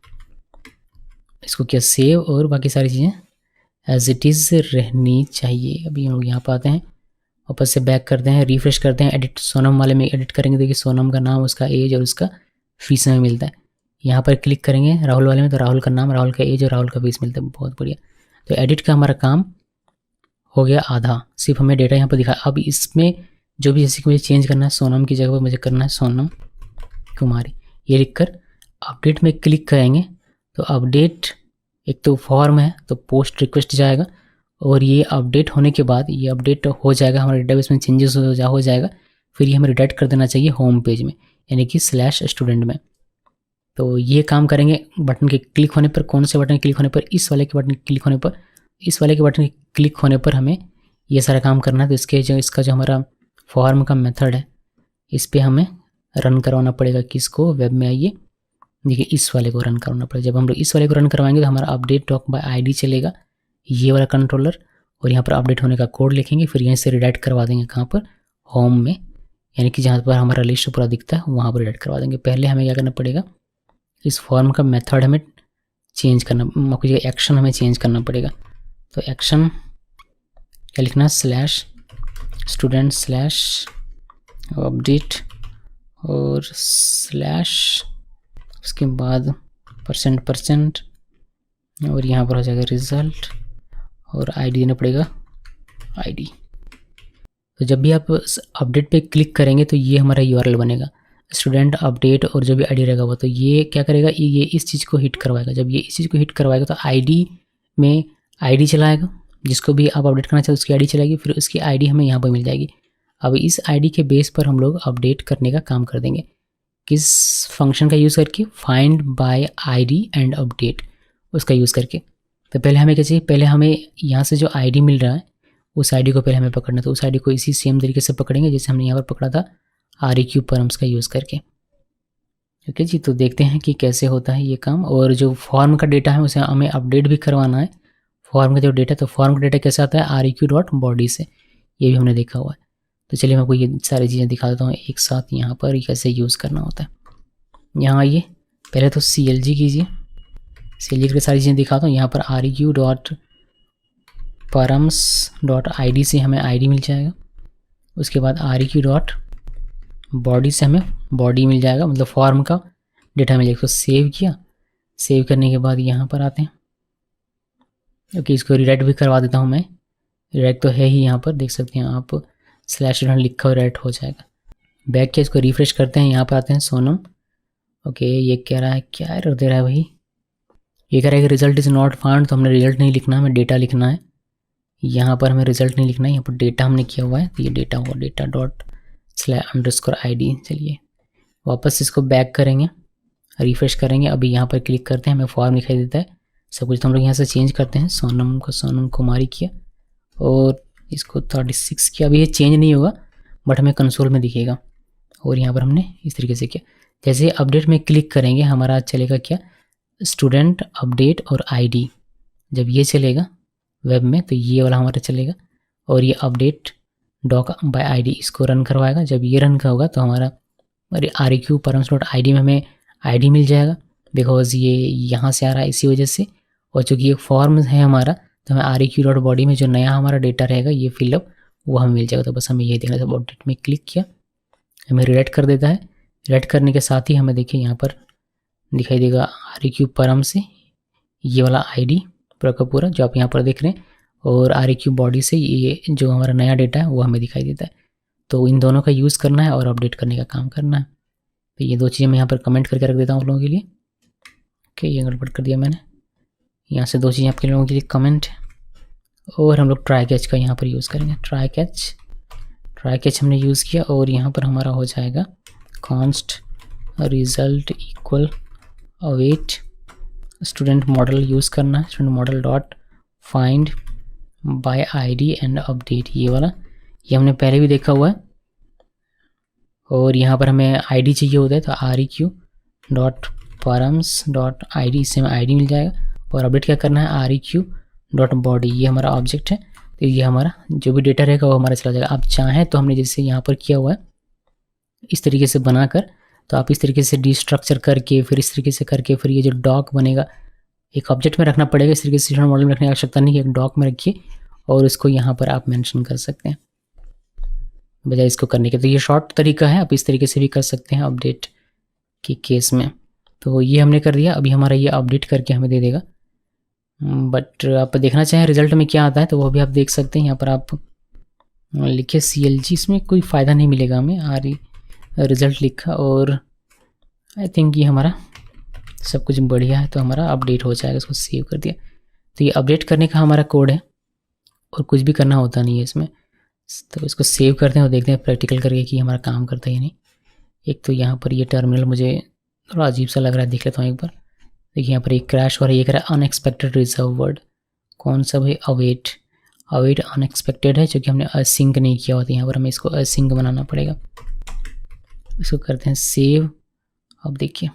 इसको क्या सेव और बाकी सारी चीज़ें एज इट इज़ रहनी चाहिए। अभी हम लोग यहाँ पर आते हैं, वापस से बैक करते हैं, रिफ्रेश करते हैं, एडिट सोनम वाले में एडिट करेंगे। देखिए सोनम का नाम, उसका एज और उसका फीस में मिलता है। यहाँ पर क्लिक करेंगे राहुल वाले में तो राहुल का नाम, राहुल का एज और राहुल का फीस मिलता है। बहुत बढ़िया। तो एडिट का हमारा काम हो गया आधा, सिर्फ हमें डेटा यहाँ पर दिखा। अब इसमें जो भी जैसे कि मुझे चेंज करना है, सोनम की जगह पर मुझे करना है सोनम कुमारी, ये लिखकर अपडेट में क्लिक करेंगे तो अपडेट, एक तो फॉर्म है तो पोस्ट रिक्वेस्ट जाएगा और ये अपडेट होने के बाद ये अपडेट हो जाएगा, हमारे डेटाबेस में चेंजेस हो जाएगा। फिर ये हमें रिडायरेक्ट कर देना चाहिए होम पेज में, यानी कि /student में। तो ये काम करेंगे बटन के क्लिक होने पर। कौन से बटन क्लिक होने पर? इस वाले के बटन क्लिक होने पर। इस वाले के बटन क्लिक होने पर हमें ये सारा काम करना है। तो इसका जो हमारा फॉर्म का मेथड है, इस पर हमें रन करवाना पड़ेगा। किसको? वेब में आइए, देखिए इस वाले को रन करवाना पड़ेगा। जब हम लोग इस वाले को रन करवाएंगे तो हमारा अपडेट डॉक बाय आईडी चलेगा, ये वाला कंट्रोलर, और यहाँ पर अपडेट होने का कोड लिखेंगे। फिर यहीं से रिडायरेक्ट करवा देंगे कहाँ पर? होम में, यानी कि जहाँ पर हमारा लिस्ट पूरा दिखता है वहाँ पर रिडायरेक्ट करवा देंगे। पहले हमें क्या करना पड़ेगा? इस फॉर्म का मेथड हमें चेंज करना, माफ एक्शन हमें चेंज करना पड़ेगा। तो एक्शन क्या लिखना? /student/ अपडेट और उसके बाद %% और यहाँ पर हो जाएगा रिजल्ट और आईडी देना पड़ेगा, आईडी। तो जब भी आप अपडेट पे क्लिक करेंगे तो ये हमारा यूआरएल बनेगा, स्टूडेंट अपडेट और जो भी आईडी रहेगा वो। तो ये क्या करेगा? ये इस चीज़ को हिट करवाएगा। जब ये इस चीज़ को हिट करवाएगा तो आईडी में आईडी चलाएगा, जिसको भी आप अपडेट करना चाहते हो उसकी आईडी चलाएगी। फिर उसकी आईडी हमें यहाँ पर मिल जाएगी। अब इस आईडी के बेस पर हम लोग अपडेट करने का काम कर देंगे। किस फंक्शन का यूज़ करके? Find by ID and update, उसका यूज़ करके। तो पहले हमें क्या चाहिए? पहले हमें यहाँ से जो आईडी मिल रहा है उस आईडी को पहले हमें पकड़ना। तो उस आईडी को इसी सेम तरीके से पकड़ेंगे जैसे हमने यहाँ पर पकड़ा था REQ परम्स का यूज़ करके। ओके जी, तो देखते हैं कि कैसे होता है ये काम। और जो फॉर्म का डेटा है उसे हमें अपडेट भी करवाना है, फॉर्म का जो डेटा। तो फॉर्म का डेटा कैसे आता है? REQ.body से, ये भी हमने देखा हुआ है। तो चलिए मैं आपको ये सारी चीज़ें दिखा देता हूँ एक साथ यहाँ पर कैसे यूज़ करना होता है। यहाँ आइए, पहले तो CLG कीजिए, CLG की सारी चीज़ें दिखाता हूँ। यहाँ पर REQ.params.id से हमें आईडी मिल जाएगा। उसके बाद REQ.body से हमें बॉडी मिल जाएगा, मतलब फॉर्म का डेटा मिल जाएगा। इसको सेव किया, सेव करने के बाद यहाँ पर आते हैं। ओके, इसको रिडायरेक्ट भी करवा देता हूँ मैं। रिडायरेक्ट तो है ही, यहाँ पर देख सकते हैं आप, /student लिखा हुआ रिडायरेक्ट हो जाएगा। बैक किया, इसको रिफ्रेश करते हैं, यहाँ पर आते हैं सोनम। ओके, ये कह रहा है, क्या एरर दे रहा है भाई? ये कह रहा है कि रिजल्ट इज़ नॉट फाउंड। तो हमने रिजल्ट नहीं लिखना है, हमें डेटा लिखना है। यहाँ पर हमें रिजल्ट नहीं लिखना है, यहाँ पर डेटा हमने किया हुआ है। तो ये डेटा हुआ data./_id। चलिए वापस इसको बैक करेंगे, रिफ्रेश करेंगे। अभी यहाँ पर क्लिक करते हैं, हमें फॉर्म दिखाई देता है सब कुछ। तो हम लोग यहाँ से चेंज करते हैं, सोनम को सोनम कुमारी किया और इसको 36 किया। अभी ये चेंज नहीं होगा बट हमें कंसोल में दिखेगा। और यहाँ पर हमने इस तरीके से किया। जैसे अपडेट में क्लिक करेंगे हमारा चलेगा क्या? स्टूडेंट अपडेट और आईडी। जब ये चलेगा वेब में तो ये वाला हमारा चलेगा और ये अपडेट डॉक बाय आईडी इसको रन करवाएगा। जब ये रन का होगा तो हमारा REQ params.id में हमें आईडी मिल जाएगा, बिकॉज ये यहाँ से आ रहा है इसी वजह से। और चूँकि ये फॉर्म है हमारा तो हमें REQ.body में जो नया हमारा डेटा रहेगा ये फिलअप वो हमें मिल जाएगा। तो बस हमें ये देखना था। अपडेट में क्लिक किया, हमें रिडायरेक्ट कर देता है। रिडायरेक्ट करने के साथ ही हमें देखिए यहाँ पर दिखाई देगा REQ params से ये वाला आईडी पूरा का पूरा जो आप यहाँ पर देख रहे हैं, और REQ बॉडी से ये जो हमारा नया डेटा है वो हमें दिखाई देता है। तो इन दोनों का यूज़ करना है और अपडेट करने का काम करना है। तो ये दो चीज़ें मैं यहाँ पर कमेंट करके रख देता हूँ आप लोगों के लिए। ओके, ये गड़बड़ कर दिया मैंने। यहाँ से दो चीज़ें आपके लोगों के लिए कमेंट। और हम लोग ट्राई कैच का यहाँ पर यूज़ करेंगे। ट्राई कैच हमने यूज़ किया और यहाँ पर हमारा हो जाएगा const result equal await student model use करना है। Student model dot find by ID and update, ये वाला ये हमने पहले भी देखा हुआ है। और यहाँ पर हमें आईडी चाहिए होता है तो REQ.params.id, इससे हमें आईडी मिल जाएगा। और अपडेट क्या करना है? REQ.body, ये हमारा ऑब्जेक्ट है। तो ये हमारा जो भी डेटा रहेगा वो हमारा चला जाएगा। आप चाहें तो हमने जैसे यहाँ पर किया हुआ है इस तरीके से बनाकर, तो आप इस तरीके से डिस्ट्रक्चर करके फिर इस तरीके से करके फिर ये जो डॉक बनेगा एक ऑब्जेक्ट में रखना पड़ेगा। इस तरीके से मॉडल में रखने की आवश्यकता नहीं है, एक डॉक में रखिए और इसको यहाँ पर आप मेंशन कर सकते हैं बजाय इसको करने के। तो ये शॉर्ट तरीका है, आप इस तरीके से भी कर सकते हैं अपडेट के केस में। तो ये हमने कर दिया, अभी हमारा ये अपडेट करके हमें दे देगा। बट आप देखना चाहें रिजल्ट में क्या आता है तो वो भी आप देख सकते हैं। यहाँ पर आप लिखे CLG, इसमें कोई फ़ायदा नहीं मिलेगा हमें, रिज़ल्ट लिखा और आई थिंक ये हमारा सब कुछ बढ़िया है तो हमारा अपडेट हो जाएगा। इसको सेव कर दिया। तो ये अपडेट करने का हमारा कोड है और कुछ भी करना होता नहीं है इसमें। तो इसको सेव करते हैं और देखते हैं प्रैक्टिकल करके कि हमारा काम करता है या नहीं। एक तो यहाँ पर ये टर्मिनल मुझे थोड़ा अजीब सा लग रहा है, देख लेता हूँ एक बार। देखिए यहाँ पर एक क्रैश हो रहा है, ये कह रहा है अनएक्सपेक्टेड रिजर्व वर्ड। कौन सा भाई? अवेट अनएक्सपेक्टेड है क्योंकि हमने असिंक नहीं किया होता। यहाँ पर हमें इसको असिंक बनाना पड़ेगा। इसको करते हैं सेव। अब देखिए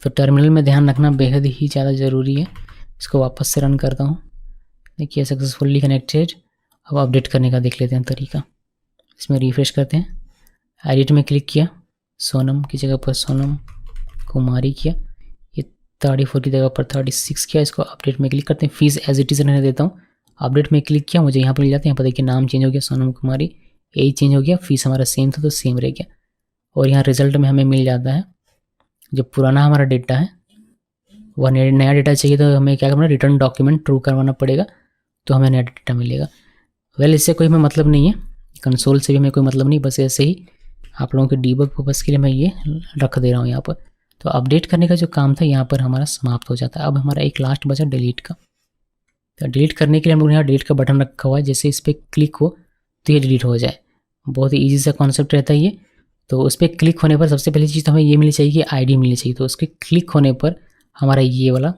तो टर्मिनल में ध्यान रखना बेहद ही ज़्यादा ज़रूरी है। इसको वापस से रन करता हूँ। देखिए सक्सेसफुली कनेक्टेड। अब अपडेट करने का देख लेते हैं तरीका। इसमें रिफ्रेश करते हैं, एडिट में क्लिक किया, सोनम की जगह पर सोनम कुमारी किया, ये 34 की जगह पर 36 किया। इसको अपडेट में क्लिक करते हैं, फीस एज इट इज़ रहने देता हूँ। अपडेट में क्लिक किया, मुझे यहाँ पर मिल जाता है। यहाँ पर देखिए नाम चेंज हो गया, सोनम कुमारी, एज चेंज हो गया, फीस हमारा सेम था तो सेम रह गया। और यहाँ रिजल्ट में हमें मिल जाता है जो पुराना हमारा डेटा है वह नया डेटा चाहिए तो हमें क्या करना है, रिटर्न डॉक्यूमेंट ट्रू करवाना पड़ेगा तो हमें नया डेटा मिलेगा। वेल इससे कोई हमें मतलब नहीं है, कंसोल से भी हमें कोई मतलब नहीं, बस ऐसे ही आप लोगों के डीबग पर्पस के लिए मैं ये रख दे रहा हूँ यहाँ पर। तो अपडेट करने का जो काम था यहाँ पर हमारा समाप्त हो जाता है। अब हमारा एक लास्ट बचा डिलीट का। तो डिलीट करने के लिए हम लोग यहाँ डिलीट का बटन रखा हुआ है, जैसे इस पर क्लिक हो तो ये डिलीट हो जाए। बहुत ही ईजी सा कॉन्सेप्ट रहता है ये। तो उस पर क्लिक होने पर सबसे पहली चीज़ तो हमें ये मिलनी चाहिए कि ID मिलनी चाहिए। तो उसके क्लिक होने पर हमारा ये वाला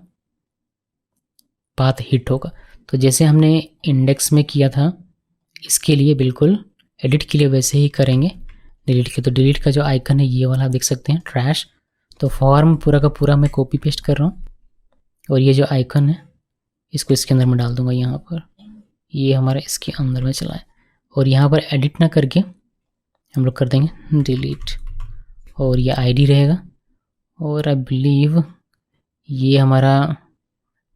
पाथ हिट होगा। तो जैसे हमने इंडेक्स में किया था इसके लिए बिल्कुल एडिट के लिए वैसे ही करेंगे डिलीट के। तो डिलीट का जो आइकन है ये वाला आप देख सकते हैं, ट्रैश। तो फॉर्म पूरा का पूरा मैं कॉपी पेस्ट कर रहा हूँ और ये जो आइकन है इसको इसके अंदर मैं डाल दूंगा। यहाँ पर ये हमारा इसके अंदर में चला है और यहाँ पर एडिट ना करके हम लोग कर देंगे डिलीट और ये ID रहेगा। और आई बिलीव ये हमारा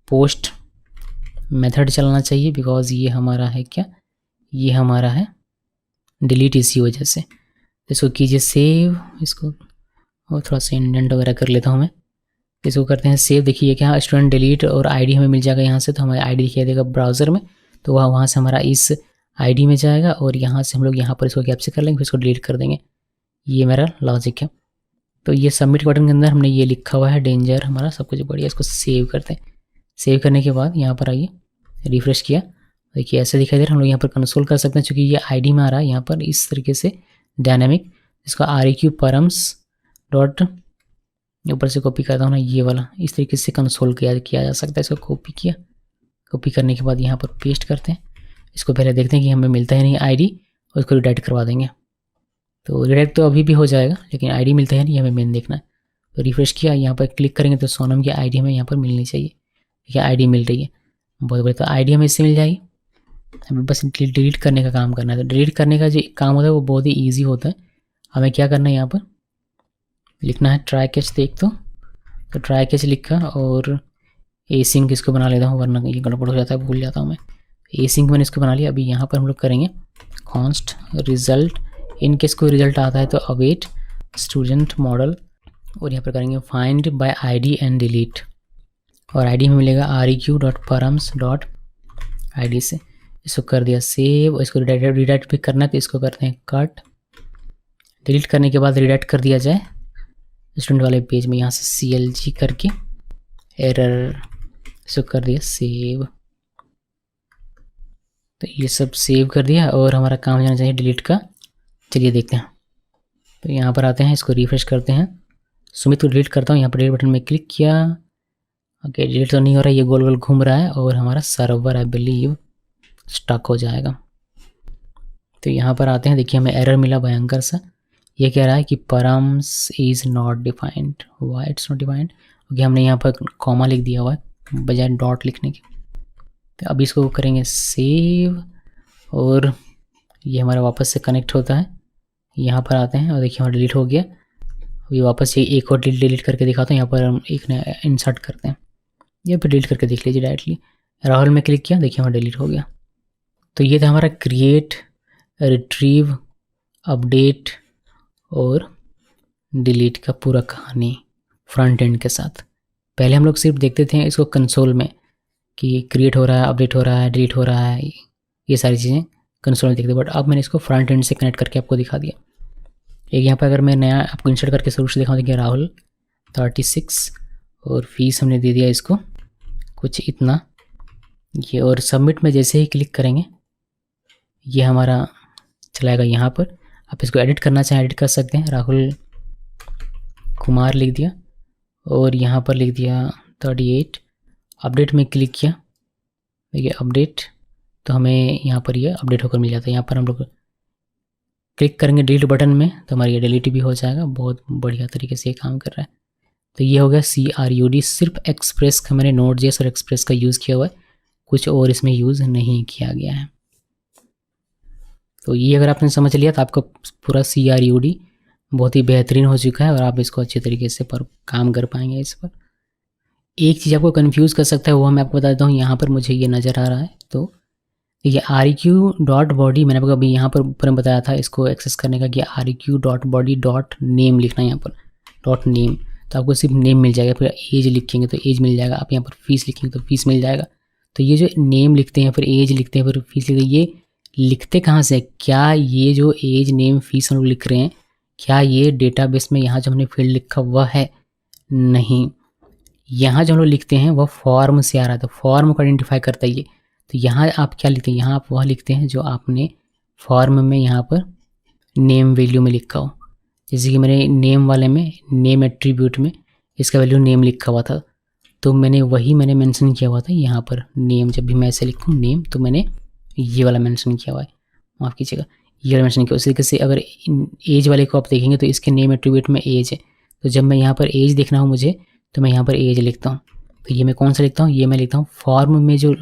पोस्ट मेथड चलना चाहिए बिकॉज ये हमारा है क्या, ये हमारा है डिलीट, इसी वजह से। इसको कीजिए सेव, इसको और थोड़ा सा इंडेंट वगैरह कर लेता हूँ मैं। इसको करते हैं सेव। देखिए क्या स्टूडेंट डिलीट और ID हमें मिल जाएगा यहाँ से। तो हमें ID दिखाई देगा ब्राउज़र में, तो वहाँ से हमारा इस ID में जाएगा और यहाँ से हम लोग यहाँ पर इसको कैप्चर कर लेंगे, फिर इसको डिलीट कर देंगे। ये मेरा लॉजिक है। तो ये सबमिट बटन के अंदर हमने ये लिखा हुआ है डेंजर, हमारा सब कुछ बढ़िया। इसको सेव करते हैं। सेव करने के बाद यहाँ पर आइए, रिफ्रेश किया, देखिए ऐसे दिखाई दे रहा है। हम लोग यहाँ पर कंसोल कर सकते हैं क्योंकि ये ID में आ रहा है यहाँ पर इस तरीके से डायनामिक। इसका REQ परम्स डॉट ऊपर से कॉपी करता हूँ ना, ये वाला इस तरीके से कंसोल किया जा सकता है। इसको कॉपी किया, कॉपी करने के बाद यहाँ पर पेस्ट करते हैं। इसको पहले देखते हैं कि हमें मिलता है नहीं ID और इसको रिडायरेक्ट करवा देंगे। तो रिडायरेक्ट तो अभी भी हो जाएगा लेकिन ID मिलता है नहीं, हमें मेन देखना है। तो रिफ्रेश किया, यहाँ पर क्लिक करेंगे तो सोनम की ID हमें यहाँ पर मिलनी चाहिए। ठीक है, ID मिल रही है, बहुत बढ़िया। तो ID हमें इससे मिल जाएगी। हमें बस डिलीट करने का काम करना है। तो डिलीट करने का जो काम होता है वो बहुत ही ईजी होता है। हमें क्या करना है, यहाँ पर लिखना है ट्राई कैच। देख तो ट्राई कैच लिखा और एसिंक इसको बना लेता हूँ वरना ये गड़बड़ हो जाता है, भूल जाता हूँ मैं। एसिंक मैंने इसको बना लिया। अभी यहाँ पर हम लोग करेंगे कॉन्स्ट रिजल्ट। इन केस कोई रिजल्ट आता है तो अवेट स्टूडेंट मॉडल और यहाँ पर करेंगे find by ID and delete और ID में मिलेगा req.params.id से। इसको कर दिया सेव। इसको रिडायरेक्ट भी करना है तो इसको करते हैं कट। डिलीट करने के बाद रिडायरेक्ट कर दिया जाए स्टूडेंट वाले पेज में, यहाँ से CLG करके एरर, इसको कर दिया सेव। तो ये सब सेव कर दिया और हमारा काम जाना चाहिए डिलीट का। चलिए देखते हैं। तो यहाँ पर आते हैं, इसको रिफ्रेश करते हैं। सुमित को डिलीट करता हूँ, यहाँ पर डिलीट बटन में क्लिक किया। ओके, डिलीट तो नहीं हो रहा है, ये गोल गोल घूम रहा है और हमारा सर्वर आई बिलीव स्टक हो जाएगा। तो यहाँ पर आते हैं, देखिए हमें एरर मिला भयंकर सा। ये कह रहा है कि params is not defined. Why it's not defined? क्योंकि हमने यहाँ पर कॉमा लिख दिया हुआ है बजाय डॉट लिखने के। तो अब इसको करेंगे सेव और ये हमारा वापस से कनेक्ट होता है यहाँ पर आते हैं और देखिए वहाँ डिलीट हो गया। अभी वापस ये एक और डिलीट करके दिखाता हूँ। यहाँ पर हम एक नया इंसर्ट करते हैं, ये पर डिलीट करके देख लीजिए डायरेक्टली। राहुल में क्लिक किया, देखिए वहाँ डिलीट हो गया। तो ये था हमारा क्रिएट, रिट्रीव, अपडेट और डिलीट का पूरा कहानी फ्रंट एंड के साथ। पहले हम लोग सिर्फ देखते थे इसको कंसोल में कि क्रिएट हो रहा है, अपडेट हो रहा है, डिलीट हो रहा है, ये सारी चीज़ें कंसोल में देखते, बट अब मैंने इसको फ्रंट एंड से कनेक्ट करके आपको दिखा दिया। एक यहाँ पर अगर मैं नया आपको इंसर्ट करके शुरू से दिखाऊँ, देखिए राहुल 36 और फीस हमने दे दिया इसको कुछ इतना ये, और सबमिट में जैसे ही क्लिक करेंगे ये हमारा चलाएगा यहाँ पर। आप इसको एडिट करना चाहें एडिट कर सकते हैं, राहुल कुमार लिख दिया और यहाँ पर लिख दिया 38। अपडेट में क्लिक किया, देखिए अपडेट, तो हमें यहाँ पर ये अपडेट होकर मिल जाता है। यहाँ पर हम लोग क्लिक करेंगे डिलीट बटन में तो हमारा ये डिलीट भी हो जाएगा। बहुत बढ़िया तरीके से ये काम कर रहा है। तो ये हो गया CRUD। सिर्फ एक्सप्रेस का मैंने Node.js और एक्सप्रेस का यूज़ किया हुआ है, कुछ और इसमें यूज़ नहीं किया गया है। तो ये अगर आपने समझ लिया तो आपका पूरा CRUD बहुत ही बेहतरीन हो चुका है और आप इसको अच्छे तरीके से पर काम कर पाएंगे इस पर। एक चीज़ आपको कंफ्यूज कर सकता है वो मैं आपको बता देता हूँ। यहाँ पर मुझे ये नज़र आ रहा है, तो ये REQ.body मैंने आपको अभी यहाँ पर ऊपर में बताया था इसको एक्सेस करने का कि REQ.body.name लिखना है, यहाँ पर .name, तो आपको सिर्फ नेम मिल जाएगा। फिर एज लिखेंगे तो एज मिल जाएगा, आप यहाँ पर फीस लिखेंगे तो फीस मिल जाएगा। तो ये जो नेम लिखते हैं फिर एज लिखते हैं फिर फीस लिखते हैं, ये लिखते कहाँ से? क्या ये जो एज नेम फीस हम लोग लिख रहे हैं, क्या ये डेटाबेस में यहाँ जो हमने फील्ड लिखा वह है? नहीं, यहाँ जो हम लोग लिखते हैं वह फॉर्म से आ रहा है, तो फॉर्म को आइडेंटिफाई करता है ये। तो यहाँ आप क्या लिखते हैं, यहाँ आप वह लिखते हैं जो आपने फॉर्म में यहाँ पर नेम वैल्यू में लिखा हो। जैसे कि मैंने नेम वाले में नेम एट्रीब्यूट में इसका वैल्यू नेम लिखा हुआ था, तो मैंने मेंशन किया हुआ था यहाँ पर नेम। जब भी मैं ऐसे लिखूँ नेम तो मैंने ये वाला मेंशन किया हुआ है, माफ़ कीजिएगा ये वाला मेंशन किया। उसी तरीके से अगर एज वाले को आप देखेंगे तो इसके नेम एट्रीब्यूट में एज है, तो जब मैं यहाँ पर एज देखना हो मुझे तो मैं यहाँ पर एज लिखता हूँ। तो ये मैं कौन सा लिखता हूँ, ये मैं लिखता हूँ फॉर्म में जो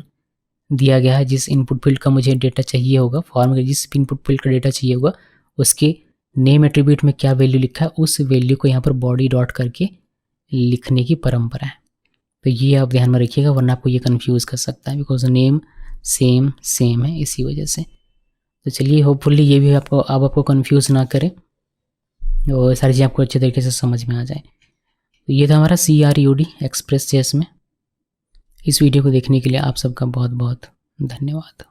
दिया गया है, जिस इनपुट फील्ड का मुझे डेटा चाहिए होगा, फॉर्म के जिस इनपुट फील्ड का डेटा चाहिए होगा उसके नेम एट्रीब्यूट में क्या वैल्यू लिखा है उस वैल्यू को यहाँ पर बॉडी डॉट करके लिखने की परंपरा है। तो ये आप ध्यान में रखिएगा वरना आपको ये कंफ्यूज कर सकता है, बिकॉज नेम सेम है इसी वजह से। तो चलिए होपफुली ये भी आपको कंफ्यूज ना करे और सारी चीज़ें आपको अच्छे तरीके से समझ में आ जाए। तो ये था हमारा CRUD एक्सप्रेस.js में। इस वीडियो को देखने के लिए आप सबका बहुत बहुत धन्यवाद।